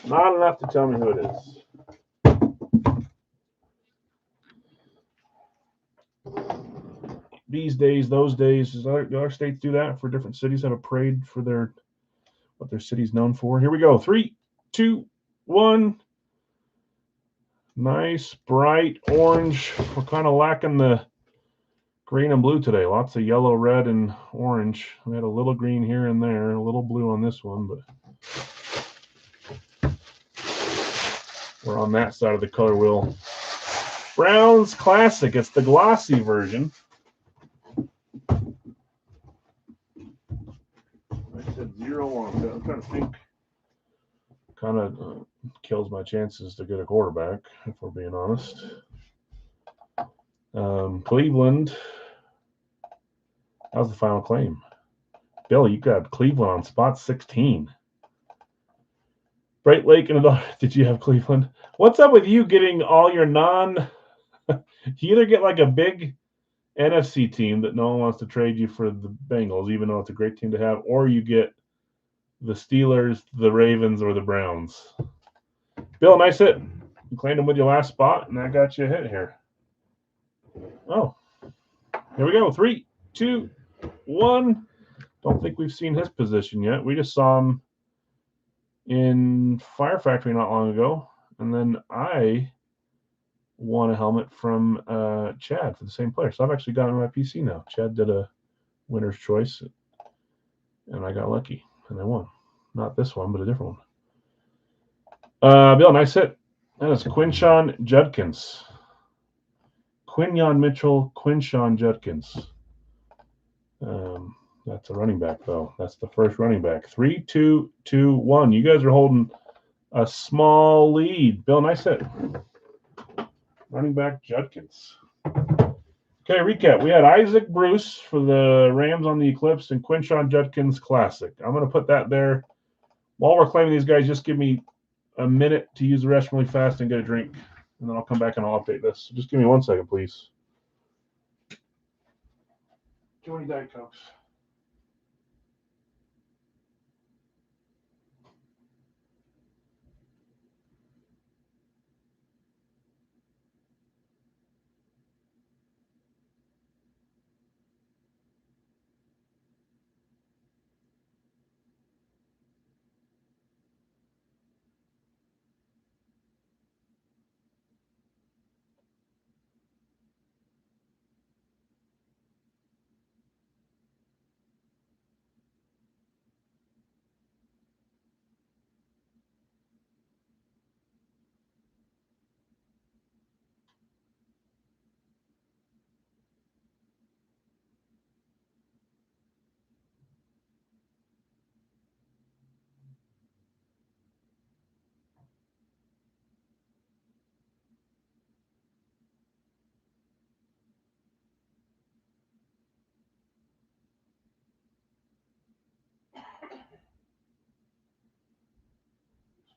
Not enough to tell me who it is. These days, those days, do other states do that for different cities? Have a parade for what their city's known for? Here we go. 3, 2, 1. Nice, bright orange. We're kind of lacking the green and blue today. Lots of yellow, red, and orange. We had a little green here and there, a little blue on this one, but we're on that side of the color wheel. Browns Classic. It's the glossy version. I said 0-1. I'm trying to think. Kind of kills my chances to get a quarterback, if we're being honest. Cleveland. How's the final claim? Bill, you got Cleveland on spot 16. Bright Lake and did you have Cleveland? What's up with you getting all your you either get like a big NFC team that no one wants to trade you for the Bengals, even though it's a great team to have, or you get the Steelers, the Ravens, or the Browns. Bill, nice hit. You claimed them with your last spot, and that got you a hit here. Oh, here we go. 3, 2, 1. Don't think we've seen his position yet. We just saw him in Fire Factory not long ago, and then I won a helmet from Chad for the same player. So I've actually gotten my PC now. Chad did a winner's choice, and I got lucky, and I won. Not this one, but a different one. Bill, nice hit. That is Quinshon Judkins. Quinyon Mitchell, Quinshon Judkins. That's a running back, though. That's the first running back. 3, 2, 2, 1. You guys are holding a small lead. Bill, nice hit. Running back Judkins. Okay, recap. We had Isaac Bruce for the Rams on the Eclipse and Quinshon Judkins Classic. I'm going to put that there. While we're claiming these guys, just give me a minute to use the restroom really fast and get a drink, and then I'll come back and I'll update this. So just give me 1 second, please. Too many Diet Cokes.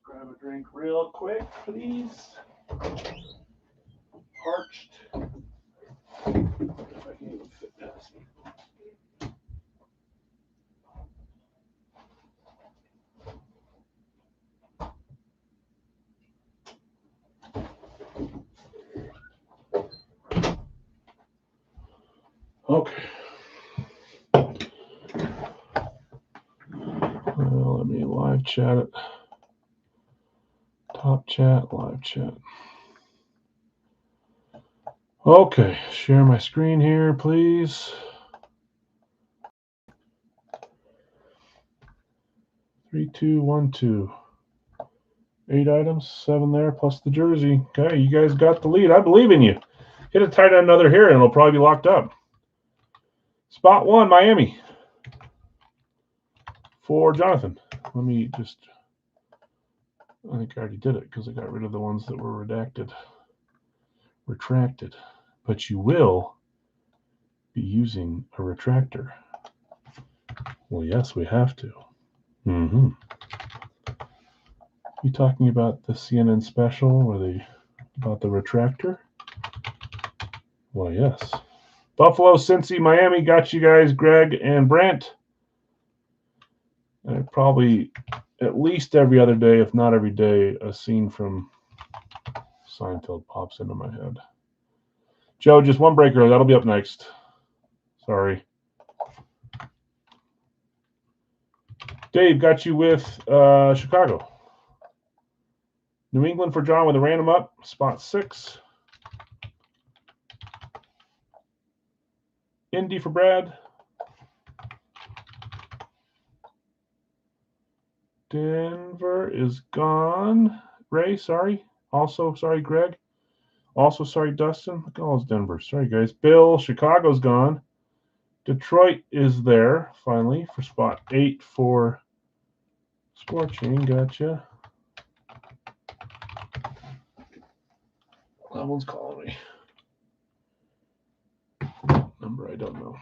Grab a drink real quick, please. Parched. If I can even fit past me. Okay. Well, let me live chat it. Top chat, live chat. Okay, share my screen here, please. 3, 2, 1, 2. 8 items, 7 there, plus the jersey. Okay, you guys got the lead. I believe in you. Hit a tight end another here, and it'll probably be locked up. Spot 1, Miami. For Jonathan. Let me just... I think I already did it because I got rid of the ones that were retracted. But you will be using a retractor. Well, yes, we have to. You talking about the CNN special or about the retractor? Well, yes. Buffalo, Cincy, Miami got you guys, Greg and Brant. And probably at least every other day, if not every day, a scene from Seinfeld pops into my head. Joe, just one breaker. That'll be up next. Sorry. Dave, got you with Chicago. New England for John with a random up. Spot 6. Indy for Brad. Denver is gone. Ray, sorry. Also, sorry, Greg. Also, sorry, Dustin. Look at all those Denver. Sorry, guys. Bill, Chicago's gone. Detroit is there, finally, for spot 8 for Score Chain. Gotcha. That one's calling me. Number I don't know.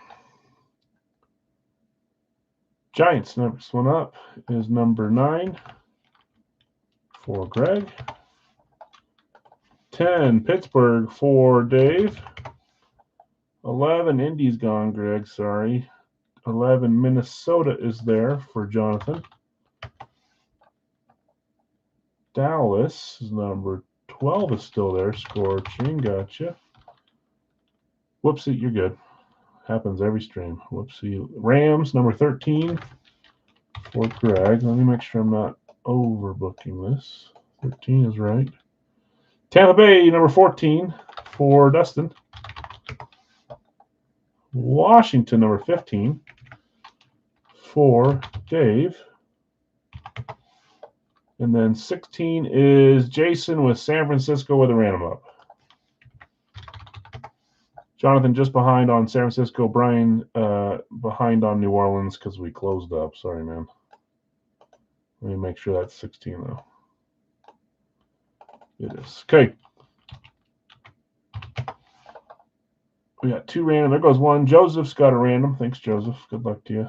Giants, next one up is number 9 for Greg. 10, Pittsburgh for Dave. 11, Indy's gone, Greg, sorry. 11, Minnesota is there for Jonathan. Dallas is number 12 is still there. Scorching, gotcha. Whoopsie, you're good. Happens every stream. Whoopsie. Rams, number 13 for Greg. Let me make sure I'm not overbooking this. 13 is right. Tampa Bay, number 14 for Dustin. Washington, number 15 for Dave. And then 16 is Jason with San Francisco with a random up. Jonathan just behind on San Francisco. Brian behind on New Orleans because we closed up. Sorry, man. Let me make sure that's 16, though. It is. Okay. We got 2 random. There goes 1. Joseph's got a random. Thanks, Joseph. Good luck to you.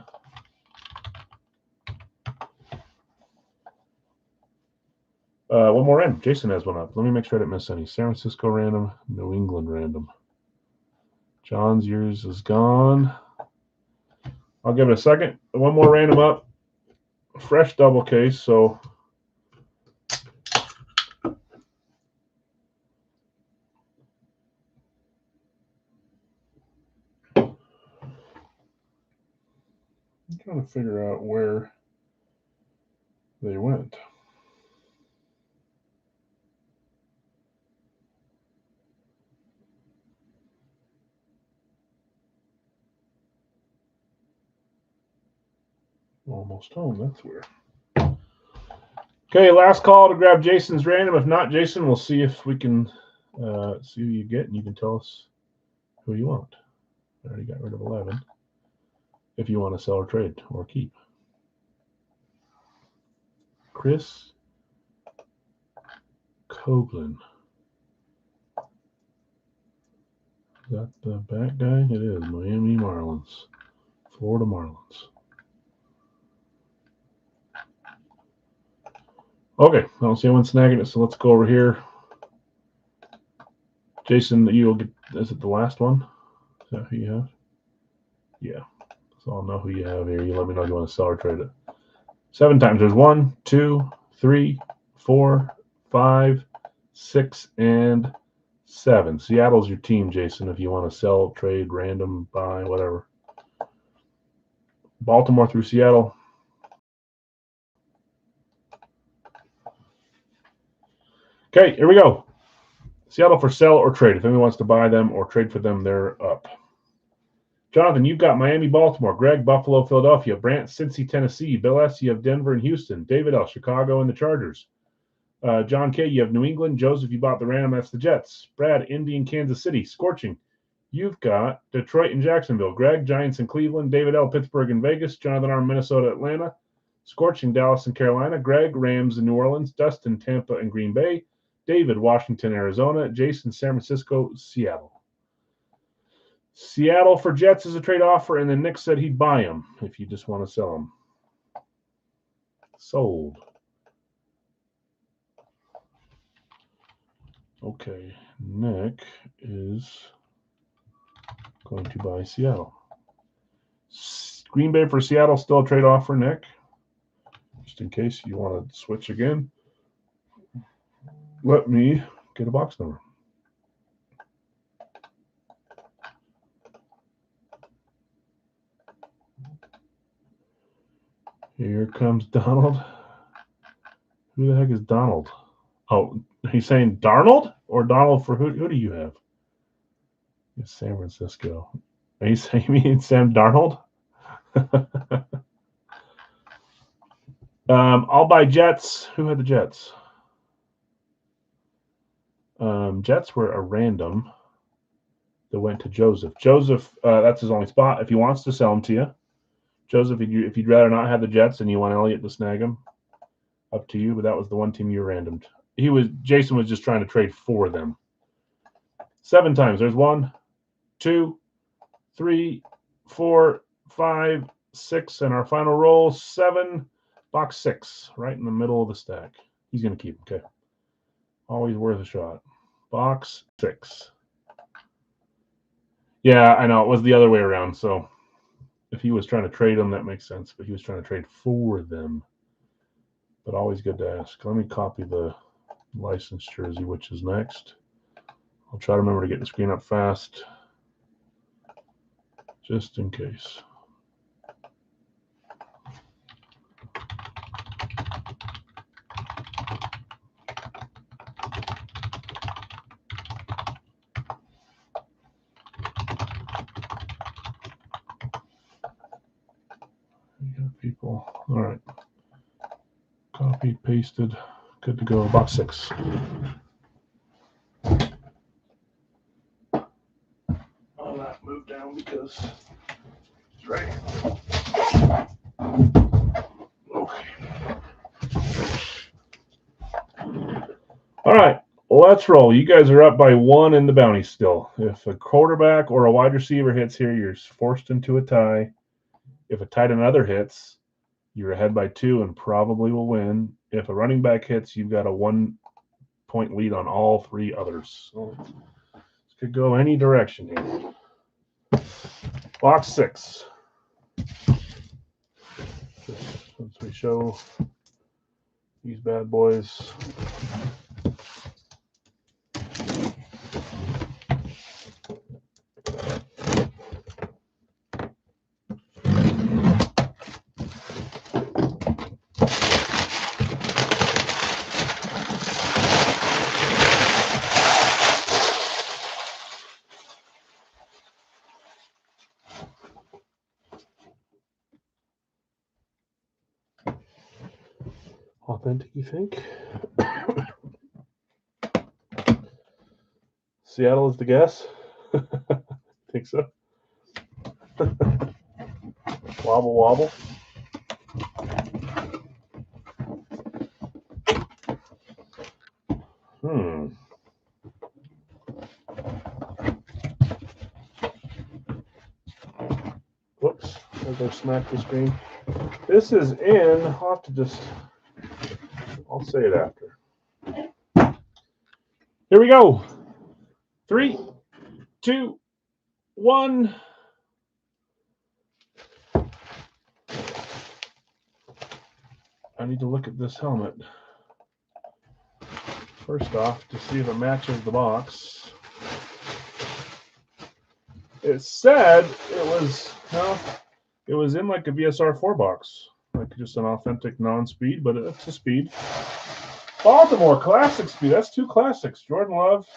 One more random. Jason has one up. Let me make sure I didn't miss any. San Francisco random. New England random. John's yours is gone. I'll give it a second. One more random up. Fresh double case, so I'm trying to figure out where they went. Almost home, that's weird. Okay, last call to grab Jason's random. If not, Jason, we'll see if we can see who you get, and you can tell us who you want. I already got rid of 11. If you want to sell or trade or keep. Chris Coughlin. Is that the back guy? It is. Miami Marlins. Florida Marlins. Okay, I don't see anyone snagging it, so let's go over here. Jason, you'll get, is it the last one? Is that who you have? Yeah. So I'll know who you have here. You let me know if you want to sell or trade it. 7 times. There's 1, 2, 3, 4, 5, 6, and 7. Seattle's your team, Jason, if you want to sell, trade, random, buy, whatever. Baltimore through Seattle. Okay, here we go. Seattle for sell or trade. If anyone wants to buy them or trade for them, they're up. Jonathan, you've got Miami, Baltimore. Greg, Buffalo, Philadelphia. Brant, Cincy, Tennessee. Bill S., you have Denver and Houston. David L., Chicago and the Chargers. John K., you have New England. Joseph, you bought the random. That's the Jets. Brad, Indy and Kansas City. Scorching. You've got Detroit and Jacksonville. Greg, Giants and Cleveland. David L., Pittsburgh and Vegas. Jonathan R., Minnesota, Atlanta. Scorching, Dallas and Carolina. Greg, Rams and New Orleans. Dustin, Tampa and Green Bay. David, Washington, Arizona. Jason, San Francisco, Seattle. Seattle for Jets is a trade offer, and then Nick said he'd buy them if you just want to sell them. Sold. Okay, Nick is going to buy Seattle. Green Bay for Seattle, still a trade offer, Nick. Just in case you want to switch again. Let me get a box number. Here comes Donald. Who the heck is Donald? Oh, he's saying Darnold or Donald for who do you have? It's San Francisco. Are you saying you mean Sam Darnold? I'll buy Jets. Who had the Jets? Jets were a random that went to Joseph. Joseph, that's his only spot. If he wants to sell them to you, Joseph, if you'd rather not have the Jets and you want Elliott to snag them, up to you. But that was the one team you randomed. Jason was just trying to trade for them. 7 times. There's 1, 2, 3, 4, 5, 6, and our final roll 7. Box 6, right in the middle of the stack. He's going to keep. Okay. Always worth a shot. Box 6. Yeah, I know. It was the other way around. So if he was trying to trade them, that makes sense. But he was trying to trade for them. But always good to ask. Let me copy the licensed jersey, which is next. I'll try to remember to get the screen up fast, just in case. People. All right. Copied, pasted. Good to go. Box 6. I'll not move down because it's right. Okay. All right. Let's roll. You guys are up by 1 in the bounty still. If a quarterback or a wide receiver hits here, you're forced into a tie. If a tight end other hits, you're ahead by 2 and probably will win. If a running back hits, you've got a 1-point lead on all 3 others. So this could go any direction here. Box 6. Since we show these bad boys. Authentic, you think? Seattle is the guess? Think so? Wobble, wobble. Whoops, as I smack the screen. This is in, I'll have to just, I'll say it after. Here we go. 3, 2, 1. I need to look at this helmet. First off, to see if it matches the box. It said it was in like a VSR 4 box. Like just an authentic non-speed, but it's a speed. Baltimore classic speed. That's 2 classics. Jordan Love.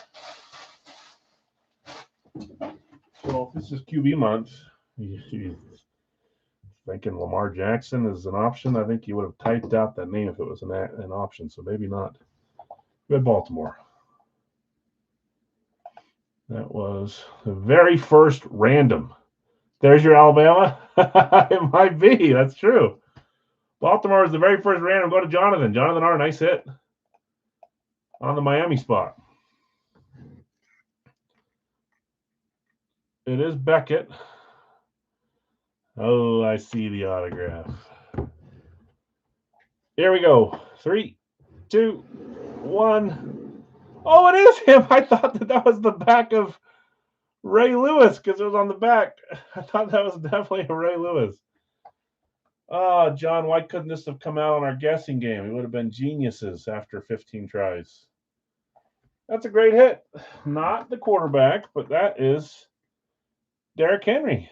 So if this is QB month, thinking Lamar Jackson is an option. I think you would have typed out that name if it was an option. So maybe not. Good Baltimore. That was the very first random. There's your Alabama. It might be. That's true. Baltimore is the very first random. Go to Jonathan. Jonathan R. Nice hit on the Miami spot. It is Beckett. Oh, I see the autograph. Here we go. 3, 2, 1. Oh, it is him. I thought that was the back of Ray Lewis because it was on the back. I thought that was definitely a Ray Lewis. Oh, John, why couldn't this have come out on our guessing game? We would have been geniuses after 15 tries. That's a great hit. Not the quarterback, but that is Derrick Henry.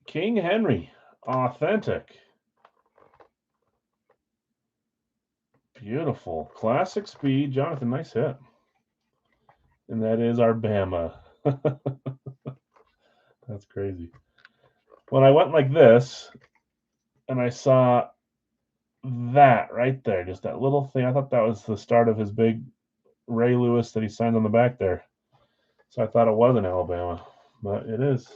King Henry. Authentic. Beautiful. Classic speed. Jonathan, nice hit. And that is our Bama. That's crazy. When I went like this and I saw that right there, just that little thing, I thought that was the start of his big Ray Lewis that he signed on the back there. So I thought it was in Alabama, but it is.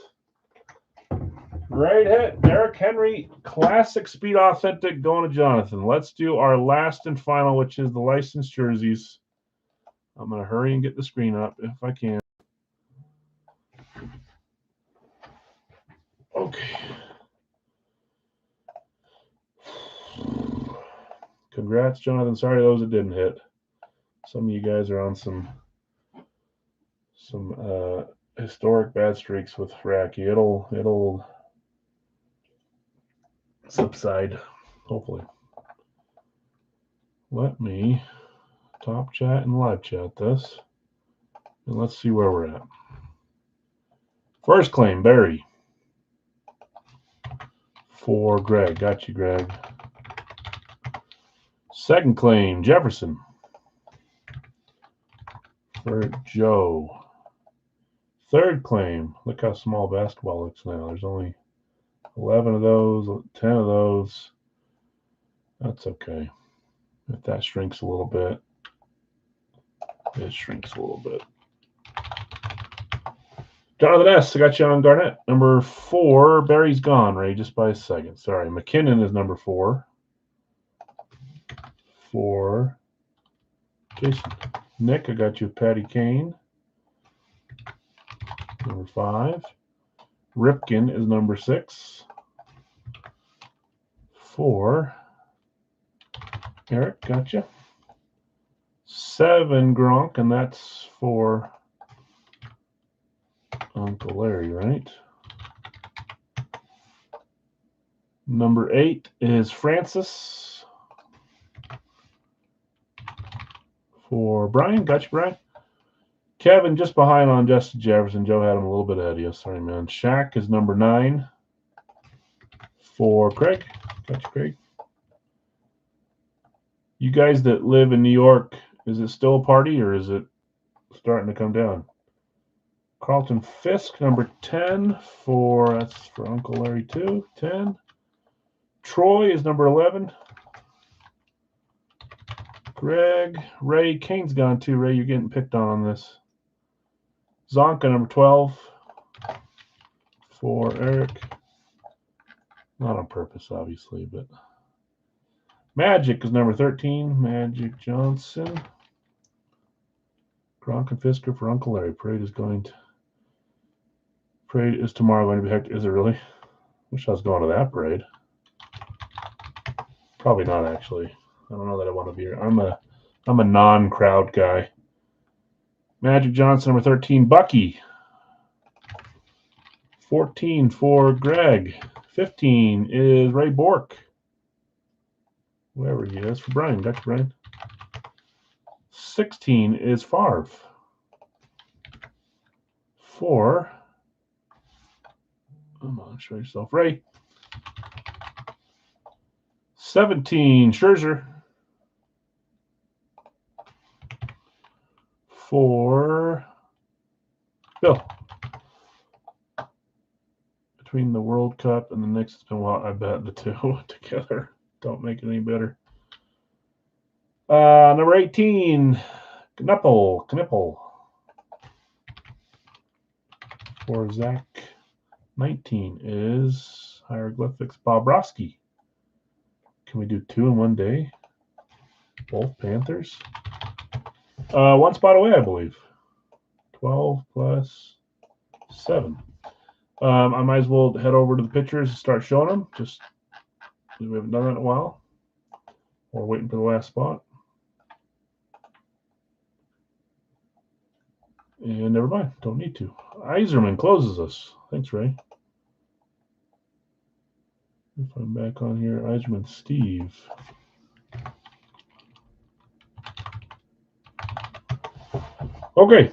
Great hit. Derrick Henry, classic speed authentic going to Jonathan. Let's do our last and final, which is the licensed jerseys. I'm going to hurry and get the screen up if I can. Okay. Congrats, Jonathan. Sorry those that didn't hit. Some of you guys are on some historic bad streaks with Racky. It'll subside, hopefully. Let me top chat and live chat this, and let's see where we're at. First claim, Barry. For Greg. Got you, Greg. Second claim, Jefferson. For Joe. Third claim. Look how small basketball looks now. There's only 11 of those, 10 of those. That's okay. If that shrinks a little bit, it shrinks a little bit. Jonathan S., I got you on Garnett. Number 4, Barry's gone, Ray, just by a second. Sorry. McKinnon is number 4. For Jason. Nick, I got you Patty Kane. Number 5. Ripken is number 6. For Eric, gotcha. 7, Gronk, and that's for Uncle Larry, right? Number 8 is Francis. For Brian, gotcha, Brian. Kevin just behind on Justin Jefferson. Joe had him a little bit ahead of you. Sorry, man. Shaq is number 9. For Craig, gotcha, Craig. You guys that live in New York, is it still a party or is it starting to come down? Carlton Fisk, number 10. That's for Uncle Larry too. 10. Troy is number 11. Greg. Ray. Kane's gone too. Ray, you're getting picked on this. Zonka, number 12. For Eric. Not on purpose, obviously, but Magic is number 13. Magic Johnson. Gronk and Fisker for Uncle Larry. Parade is tomorrow going to be hectic. Is it really? Wish I was going to that parade. Probably not, actually. I don't know that I want to be here. I'm a non-crowd guy. Magic Johnson, number 13. Bucky. 14 for Greg. 15 is Ray Bork. Whoever he is. For Brian. Dr. Brian. 16 is Favre. 4. Come on, show yourself. Ray. 17, Scherzer. For Bill. Between the World Cup and the Knicks, it's been a while. I bet the two together don't make it any better. Number 18, Knippel. For Zach. 19 is Hieroglyphics Bobrovsky. Can we do 2 in one day? Both Panthers. One spot away, I believe. 12 plus 7. I might as well head over to the pictures and start showing them. Just we haven't done that in a while. We're waiting for the last spot. And never mind, don't need to. Yzerman closes us. Thanks, Ray. If I'm back on here, Yzerman Steve. Okay.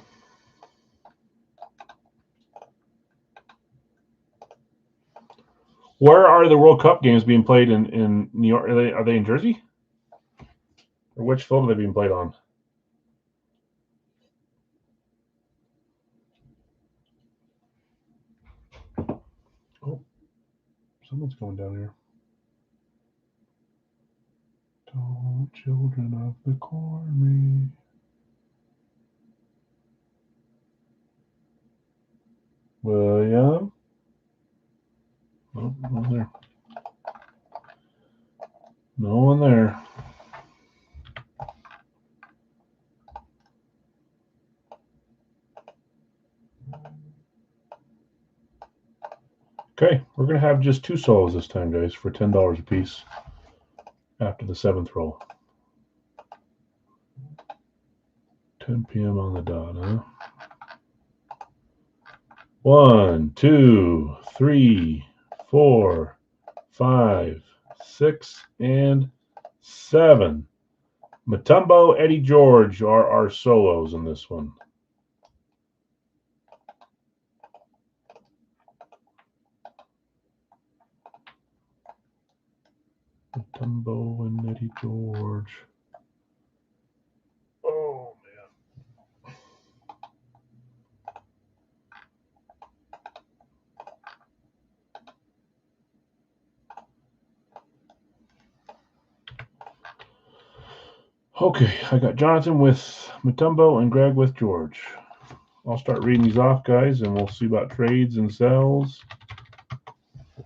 Where are the World Cup games being played in New York? Are they in Jersey? Or which field are they being played on? Oh, someone's going down here. Oh, children of the corn. William. Oh, no one there. No one there. Okay, we're going to have just 2 solos this time, guys, for $10 a piece after the 7th roll. 10 p.m. on the dot, huh? 1, 2, 3, 4, 5, 6, and 7. Mutombo, Eddie George are our solos in this one. Mutombo and Eddie George. Oh, man. Okay, I got Jonathan with Mutombo and Greg with George. I'll start reading these off, guys, and we'll see about trades and sells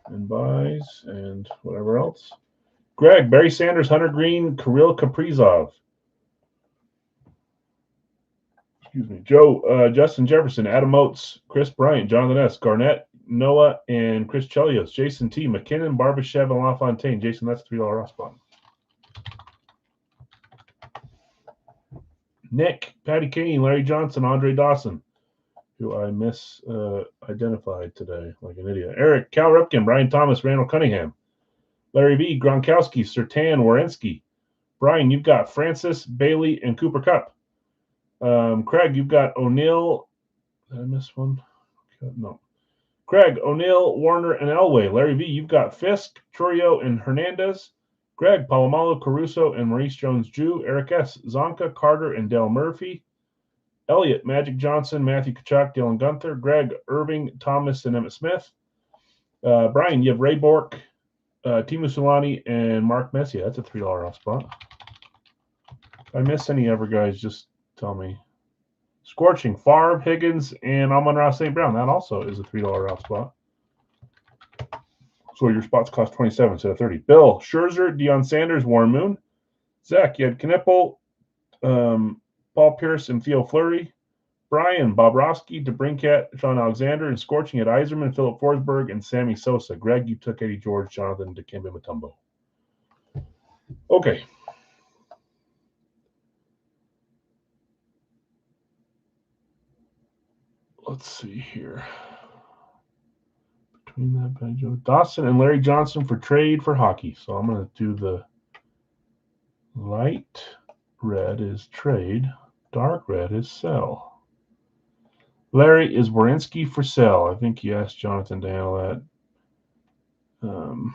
and buys and whatever else. Greg, Barry Sanders, Hunter Green, Kirill Kaprizov. Excuse me. Joe, Justin Jefferson, Adam Oates, Chris Bryant, Jonathan S., Garnett, Noah, and Chris Chelios. Jason T., McKinnon, Barbashev, and LaFontaine. Jason, that's $3 off spot. Nick, Patty Kane, Larry Johnson, Andre Dawson, who I misidentified today like an idiot. Eric, Cal Ripken, Brian Thomas, Randall Cunningham. Larry V, Gronkowski, Sertan, Wierenski. Brian, you've got Francis, Bailey, and Cooper Kupp. Craig, you've got O'Neill. Did I miss one? No. Craig, O'Neill, Warner, and Elway. Larry V, you've got Fisk, Chorio, and Hernandez. Greg, Palomalo, Caruso, and Maurice Jones-Drew. Eric S., Zonka, Carter, and Dale Murphy. Elliott, Magic Johnson, Matthew Tkachuk, Dylan Gunther. Greg, Irving, Thomas, and Emmett Smith. Brian, you have Ray Bork, Timu Solani, and Mark Messier. That's a $3 off spot. If I miss any ever, guys, just tell me. Scorching, Favre, Higgins, and Amon-Ra St. Brown. That also is a $3 off spot. So your spots cost 27 instead of 30. Bill, Scherzer, Deion Sanders, Warren Moon. Zach, you had Knippel, Paul Pierce, and Theo Fleury. Brian, Bobrovsky, DeBrincat, Sean Alexander, and Scorching at Yzerman, Philip Forsberg, and Sammy Sosa. Greg, you took Eddie George, Jonathan, Dikembe Mutombo. Okay. Let's see here. Between that by Joe Dawson and Larry Johnson for trade for hockey. So I'm going to do the light red is trade, dark red is sell. Larry is Wierenski for sell. I think you asked Jonathan to handle that.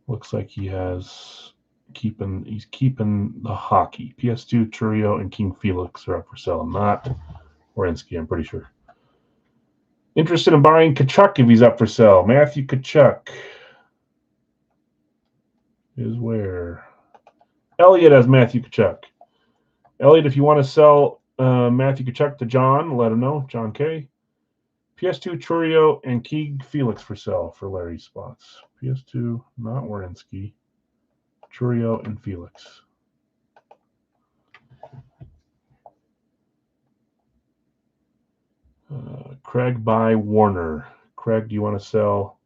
Looks like he's keeping the hockey. PS2, Churio, and King Felix are up for sale. Not Wierenski, I'm pretty sure. Interested in buying Tkachuk if he's up for sale. Matthew Tkachuk is where? Elliot has Matthew Tkachuk. Elliot, if you want to sell Matthew Tkachuk to John, let him know. John K. PS2 Churio and Keeg Felix for sale for Larry's spots. PS2, not Werenski. Churio and Felix. Craig by Warner. Craig, do you want to sell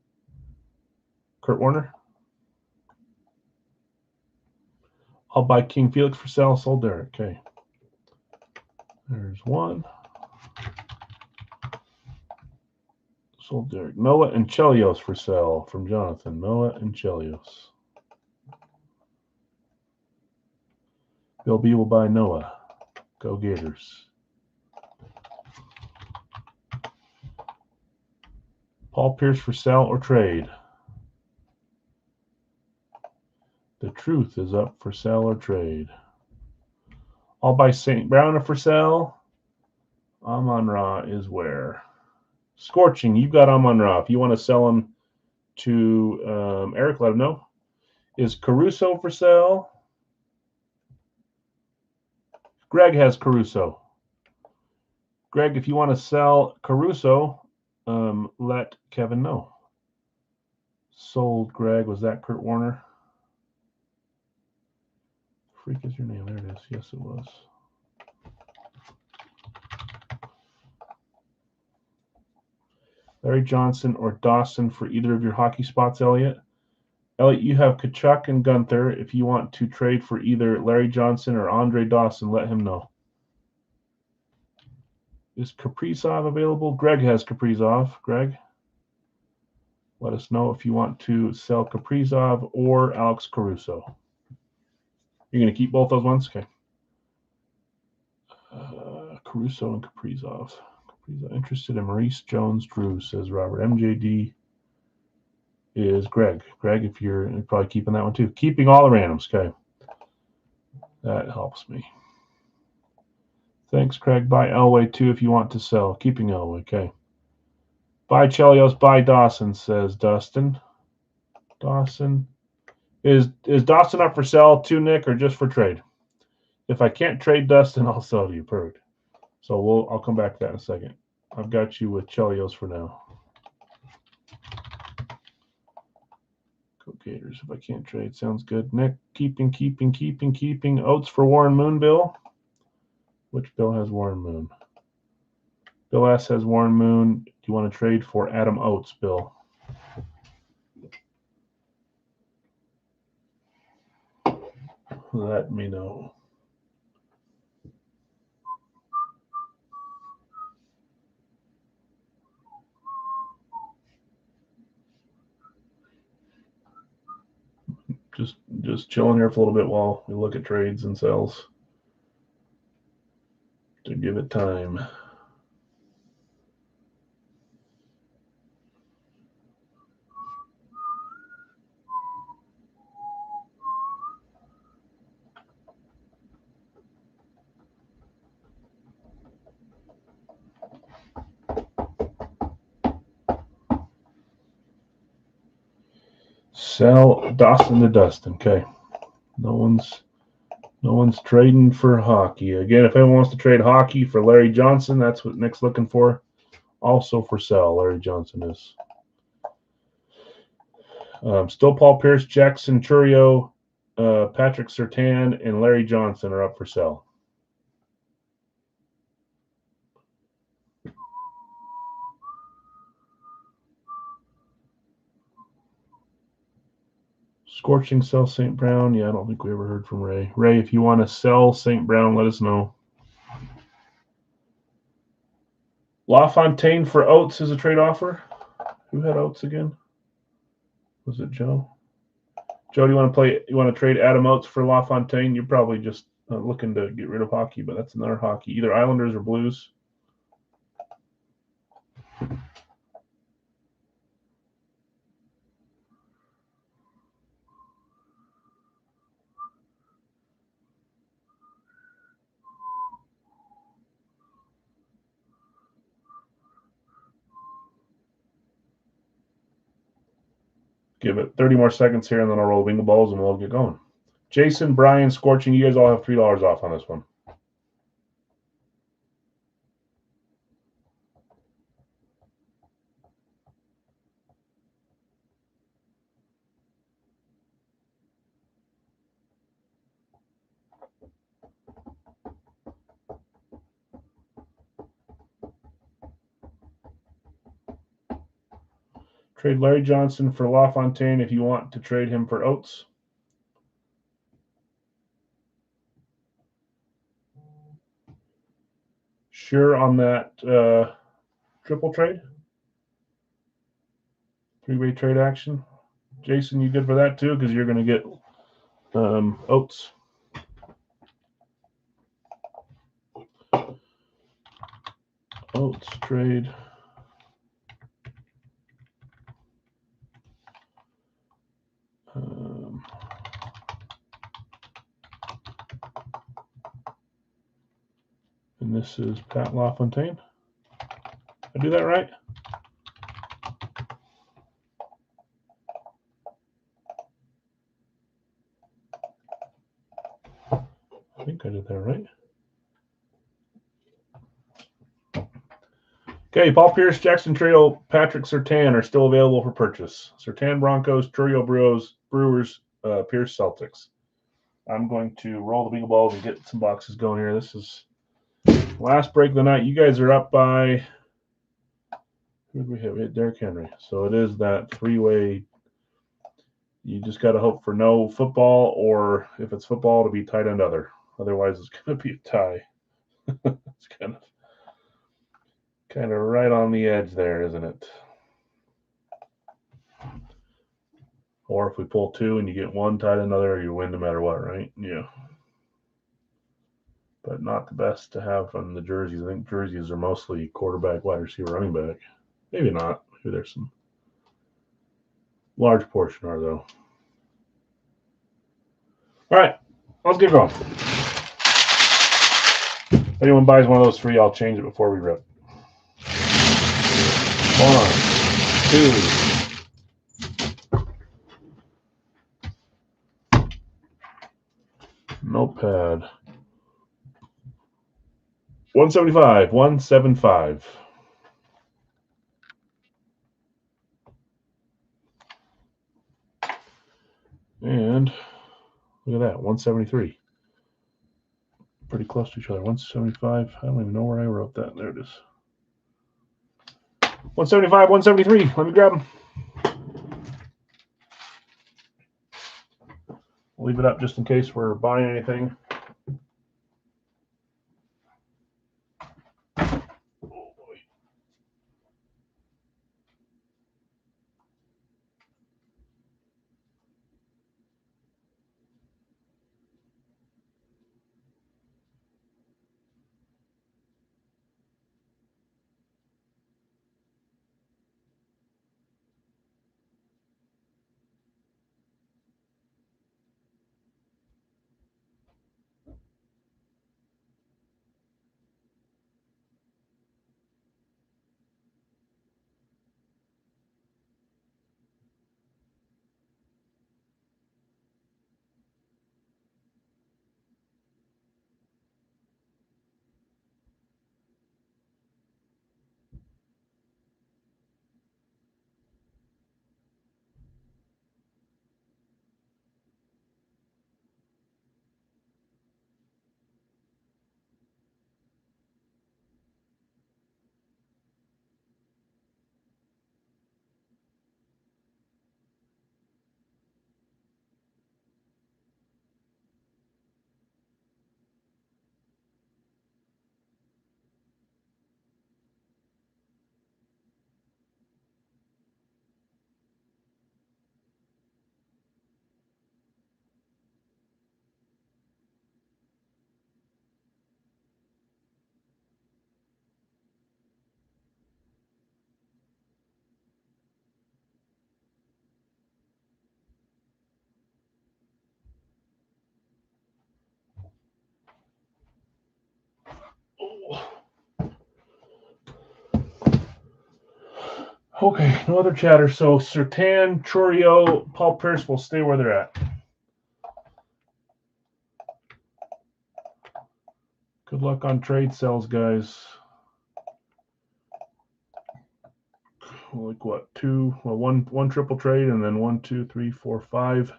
Kurt Warner? I'll buy King Felix for sale. Sold Derek. Okay. There's one. Sold Derek. Noah and Chelios for sale from Jonathan. Noah and Chelios. Bill B will buy Noah. Go Gators. Paul Pierce for sale or trade. The truth is up for sale or trade. I'll buy St. Brown for sale. Amon-Ra is where? Scorching, you've got Amon-Ra. If you want to sell him to Eric, let him know. Is Caruso for sale? Greg has Caruso. Greg, if you want to sell Caruso, let Kevin know. Sold, Greg. Was that Kurt Warner? Freak is your name. There it is. Yes, it was. Larry Johnson or Dawson for either of your hockey spots, Elliot. Elliot, you have Tkachuk and Gunther. If you want to trade for either Larry Johnson or Andre Dawson, let him know. Is Kaprizov available? Greg has Kaprizov. Greg, let us know if you want to sell Kaprizov or Alex Caruso. You're going to keep both those ones? Okay. Caruso and Kaprizov. Interested in Maurice Jones-Drew, says Robert. MJD is Greg. Greg, if you're probably keeping that one too. Keeping all the randoms. Okay. That helps me. Thanks, Craig. Buy Elway too if you want to sell. Keeping Elway. Okay. Buy Chelios. Buy Dawson, says Dustin. Dawson. Is Dawson up for sale too, Nick, or just for trade? If I can't trade Dustin, I'll sell to you. Perfect. So I'll come back to that in a second. I've got you with Chelios for now. Go Gators. If I can't trade, sounds good. Nick, keeping. Oates for Warren Moon, Bill. Which Bill has Warren Moon? Bill S has Warren Moon. Do you want to trade for Adam Oates, Bill? Let me know. Just chilling here for a little bit while we look at trades and sells to give it time. Sell Dawson to Dustin. Okay. No one's trading for hockey. Again, if anyone wants to trade hockey for Larry Johnson, that's what Nick's looking for. Also for sale, Larry Johnson is. Still Paul Pierce, Jackson Churio, Patrick Surtain, and Larry Johnson are up for sale. Scorching sell St. Brown. Yeah, I don't think we ever heard from Ray. Ray, if you want to sell St. Brown, let us know. LaFontaine for Oates is a trade offer. Who had Oates again? Was it Joe? Joe, do you want to play? You want to trade Adam Oates for LaFontaine? You're probably just looking to get rid of hockey, but that's another hockey. Either Islanders or Blues. Give it 30 more seconds here, and then I'll roll bingo balls, and we'll get going. Jason, Brian, Scorching, you guys all have $3 off on this one. Trade Larry Johnson for LaFontaine if you want to trade him for Oates. Sure on that triple trade? Three-way trade action. Jason, you good for that too? Because you're going to get Oates. Oates trade. And this is Pat LaFontaine. I do that right? I think I did that right. Okay, Paul Pierce, Jackson Trio, Patrick Surtain are still available for purchase. Surtain Broncos, Trio Brewers, Pierce Celtics. I'm going to roll the bingo balls and get some boxes going here. This is last break of the night. You guys are up by, who did we have? We hit Derrick Henry. So it is that three-way. You just got to hope for no football, or if it's football, to be tight end other. Otherwise, it's going to be a tie. It's kind of right on the edge there, isn't it? Or if we pull two and you get one tied another, you win no matter what, right? Yeah. But not the best to have on the jerseys. I think jerseys are mostly quarterback, wide receiver, running back. Maybe not. Maybe there's some large portion are, though. All right, let's get going. If anyone buys one of those three, I'll change it before we rip. 1, 2. Notepad. 175, 175. And look at that, 173. Pretty close to each other. 175. I don't even know where I wrote that. There it is. 175, 173. Let me grab them. I'll leave it up just in case we're buying anything. Okay, no other chatter. So Surtain, Trio, Paul Pierce will stay where they're at. Good luck on trade sales, guys. Like what? One triple trade, and then 1, 2, 3, 4, 5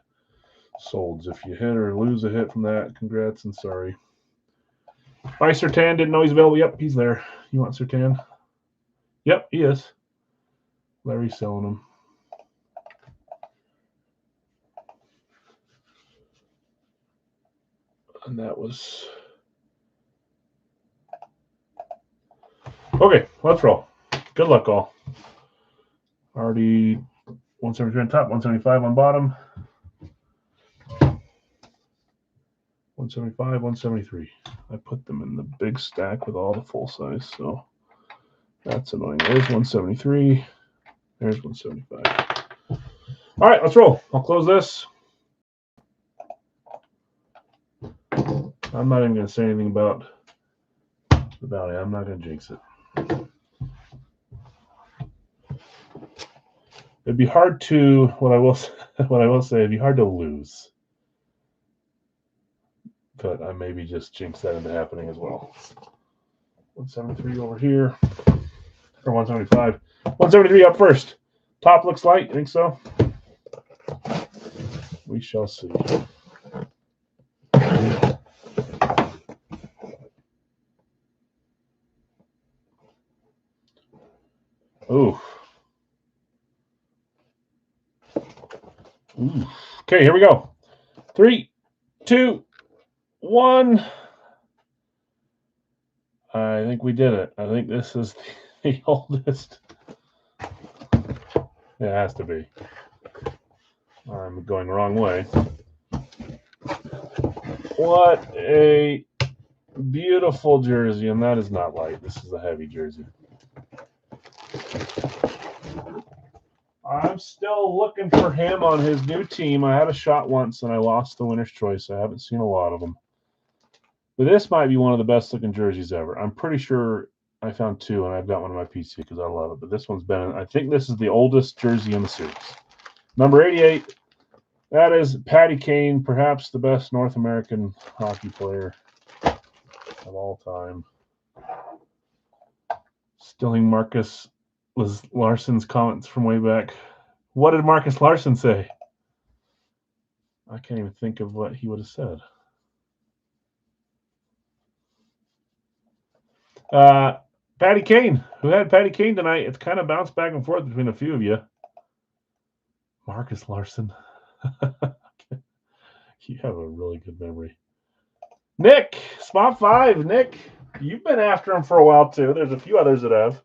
solds. If you hit or lose a hit from that, congrats and sorry. Bye, Sertan. Didn't know he's available. Yep, he's there. You want Sertan? Yep, he is. Larry's selling him. And that was... Okay, let's roll. Good luck, all. Already 173 on top, 175 on bottom. 175, 173. I put them in the big stack with all the full size, so that's annoying. There's 173. There's 175. All right, let's roll. I'll close this. I'm not even going to say anything about the bounty. I'm not going to jinx it. It'd be hard to, what I will say, it'd be hard to lose. But I maybe just jinx that into happening as well. 173 over here. Or 175. 173 up first. Top looks light. You think so? We shall see. Ooh. Ooh. Okay, here we go. 3, 2, 1. I think we did it. I think this is the oldest. It has to be. I'm going the wrong way. What a beautiful jersey, and that is not light. This is a heavy jersey. I'm still looking for him on his new team. I had a shot once, and I lost the winner's choice. I haven't seen a lot of them. But this might be one of the best looking jerseys ever. I'm pretty sure I found 2, and I've got one on my PC because I love it. But this one's been, I think this is the oldest jersey in the series. Number 88, that is Patty Kane, perhaps the best North American hockey player of all time. Stealing Marcus Larson's comments from way back. What did Marcus Larson say? I can't even think of what he would have said. Patty Kane. Who had Patty Kane tonight? It's kind of bounced back and forth between a few of you. Marcus Larson. You have a really good memory. Nick, spot 5. Nick, you've been after him for a while too. There's a few others that have.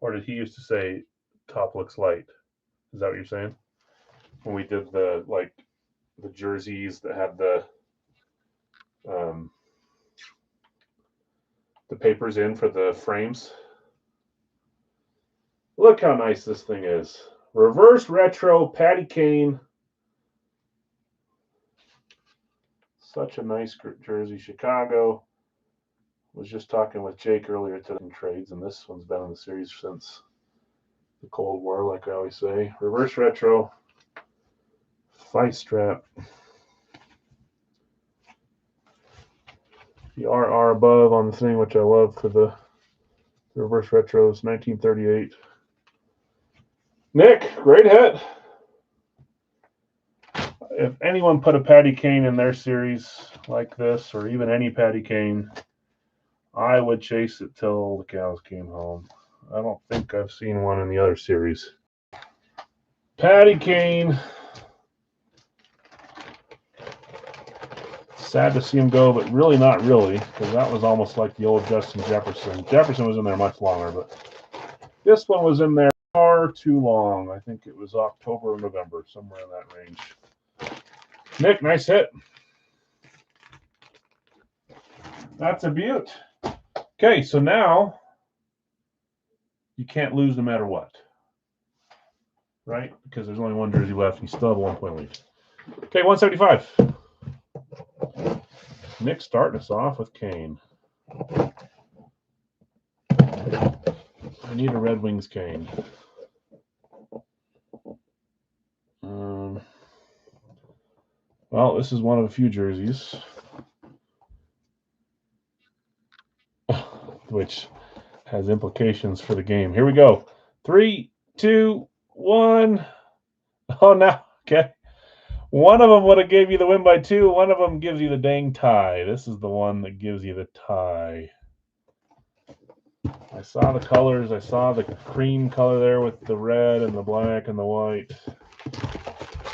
Or did he used to say top looks light? Is that what you're saying? When we did the jerseys that had the papers in for the frames. Look how nice this thing is. Reverse retro Patty Kane. Such a nice jersey. Chicago. Was just talking with Jake earlier today in trades, and this one's been in the series since the Cold War, like I always say. Reverse retro. Fight strap. The RR above on the thing, which I love for the reverse retros, 1938. Nick, great hit. If anyone put a Patty Kane in their series like this, or even any Patty Kane, I would chase it till the cows came home. I don't think I've seen one in the other series. Patty Kane. Sad to see him go, but really not really, because that was almost like the old Justin Jefferson. Jefferson was in there much longer, but this one was in there far too long. I think it was October or November, somewhere in that range. Nick, nice hit. That's a beaut. Okay, so now you can't lose no matter what, right? Because there's only one jersey left, and you still have a 1-point lead. Okay, 175. Nick starting us off with Kane. I need a Red Wings Kane. Well, this is one of a few jerseys, which has implications for the game. Here we go. 3, 2, 1. Oh, now, okay. One of them would have gave you the win by 2. One of them gives you the dang tie. This is the one that gives you the tie. I saw the colors. I saw the cream color there with the red and the black and the white.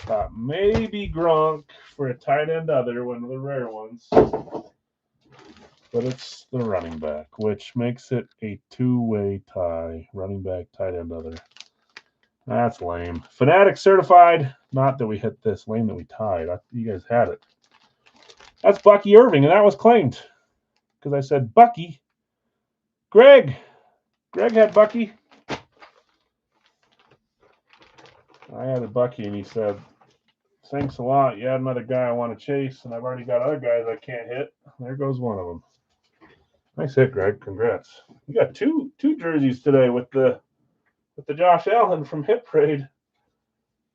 Thought maybe Gronk for a tight end other, one of the rare ones. But it's the running back, which makes it a two-way tie. Running back, tight end other. That's lame. Fanatic certified. Not that we hit this. Lame that we tied. You guys had it. That's Bucky Irving, and that was claimed. Because I said Bucky. Greg had Bucky. I had a Bucky, and he said, thanks a lot. You had another guy I want to chase, and I've already got other guys I can't hit. There goes one of them. Nice hit, Greg. Congrats. We got two jerseys today with the Josh Allen from Hit Parade,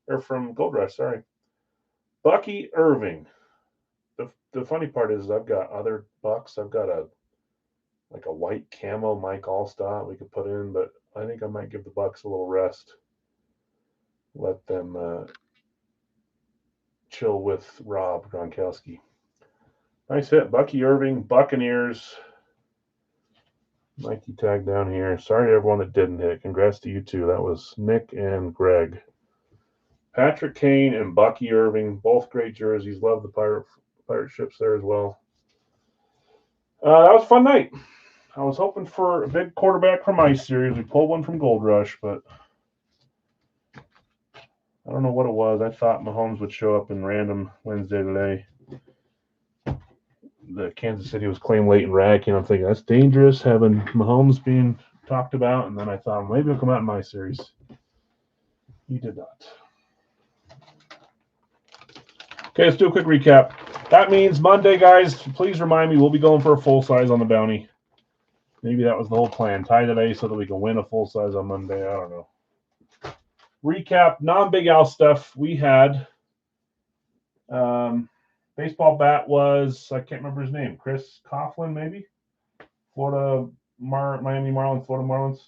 or from Gold Rush, sorry. Bucky Irving. The funny part is I've got other Bucks. I've got a white camo Mike Allstott we could put in, but I think I might give the Bucks a little rest. Let them chill with Rob Gronkowski. Nice hit, Bucky Irving, Buccaneers. Nike tag down here. Sorry to everyone that didn't hit. Congrats to you two. That was Nick and Greg. Patrick Kane and Bucky Irving, both great jerseys. Love the pirate ships there as well. That was a fun night. I was hoping for a big quarterback from my series. We pulled one from Gold Rush, but I don't know what it was. I thought Mahomes would show up in random Wednesday today. The Kansas City was claimed late in ranking. I'm thinking that's dangerous having Mahomes being talked about, and then I thought maybe he'll come out in my series. He did not. Okay, let's do a quick recap. That means Monday, guys, please remind me, we'll be going for a full size on the bounty. Maybe that was the whole plan. Tie today so that we can win a full size on Monday. I don't know. Recap, non-Big Al stuff. We had baseball bat was, I can't remember his name, Chris Coughlin, maybe? Miami Marlins, Florida Marlins.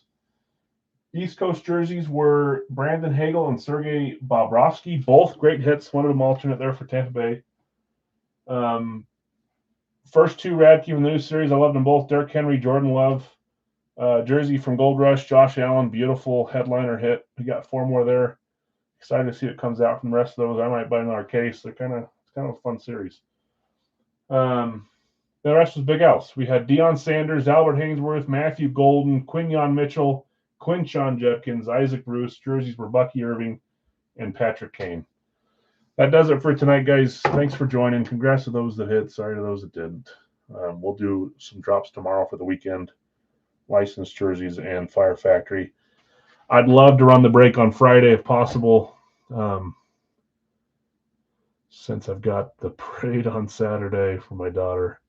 East Coast jerseys were Brandon Hagel and Sergei Bobrovsky. Both great hits. One of them alternate there for Tampa Bay. First two Radke from the new series. I loved them both. Derrick Henry, Jordan Love. Jersey from Gold Rush, Josh Allen. Beautiful headliner hit. We got 4 more there. Excited to see what comes out from the rest of those. I might buy another case. It's kind of a fun series. The rest was Big Al's. We had Deion Sanders, Albert Haynesworth, Matthew Golden, Quinyon Mitchell, Quinshon Judkins, Isaac Bruce. Jerseys were Bucky Irving and Patrick Kane. That does it for tonight, guys. Thanks for joining. Congrats to those that hit. Sorry to those that didn't. We'll do some drops tomorrow for the weekend. Licensed jerseys and Fire Factory. I'd love to run the break on Friday if possible. Since I've got the parade on Saturday for my daughter.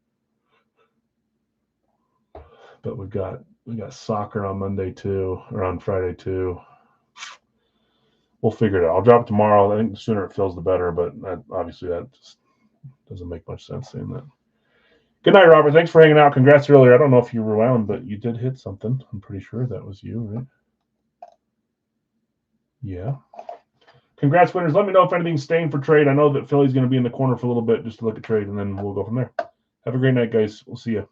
But we got soccer on Monday too, or on Friday too. We'll figure it out. I'll drop it tomorrow. I think the sooner it fills, the better, but obviously that just doesn't make much sense saying that. Good night, Robert. Thanks for hanging out. Congrats earlier. I don't know if you were around, but you did hit something. I'm pretty sure that was you, right? Yeah. Congrats, winners. Let me know if anything's staying for trade. I know that Philly's going to be in the corner for a little bit just to look at trade, and then we'll go from there. Have a great night, guys. We'll see you.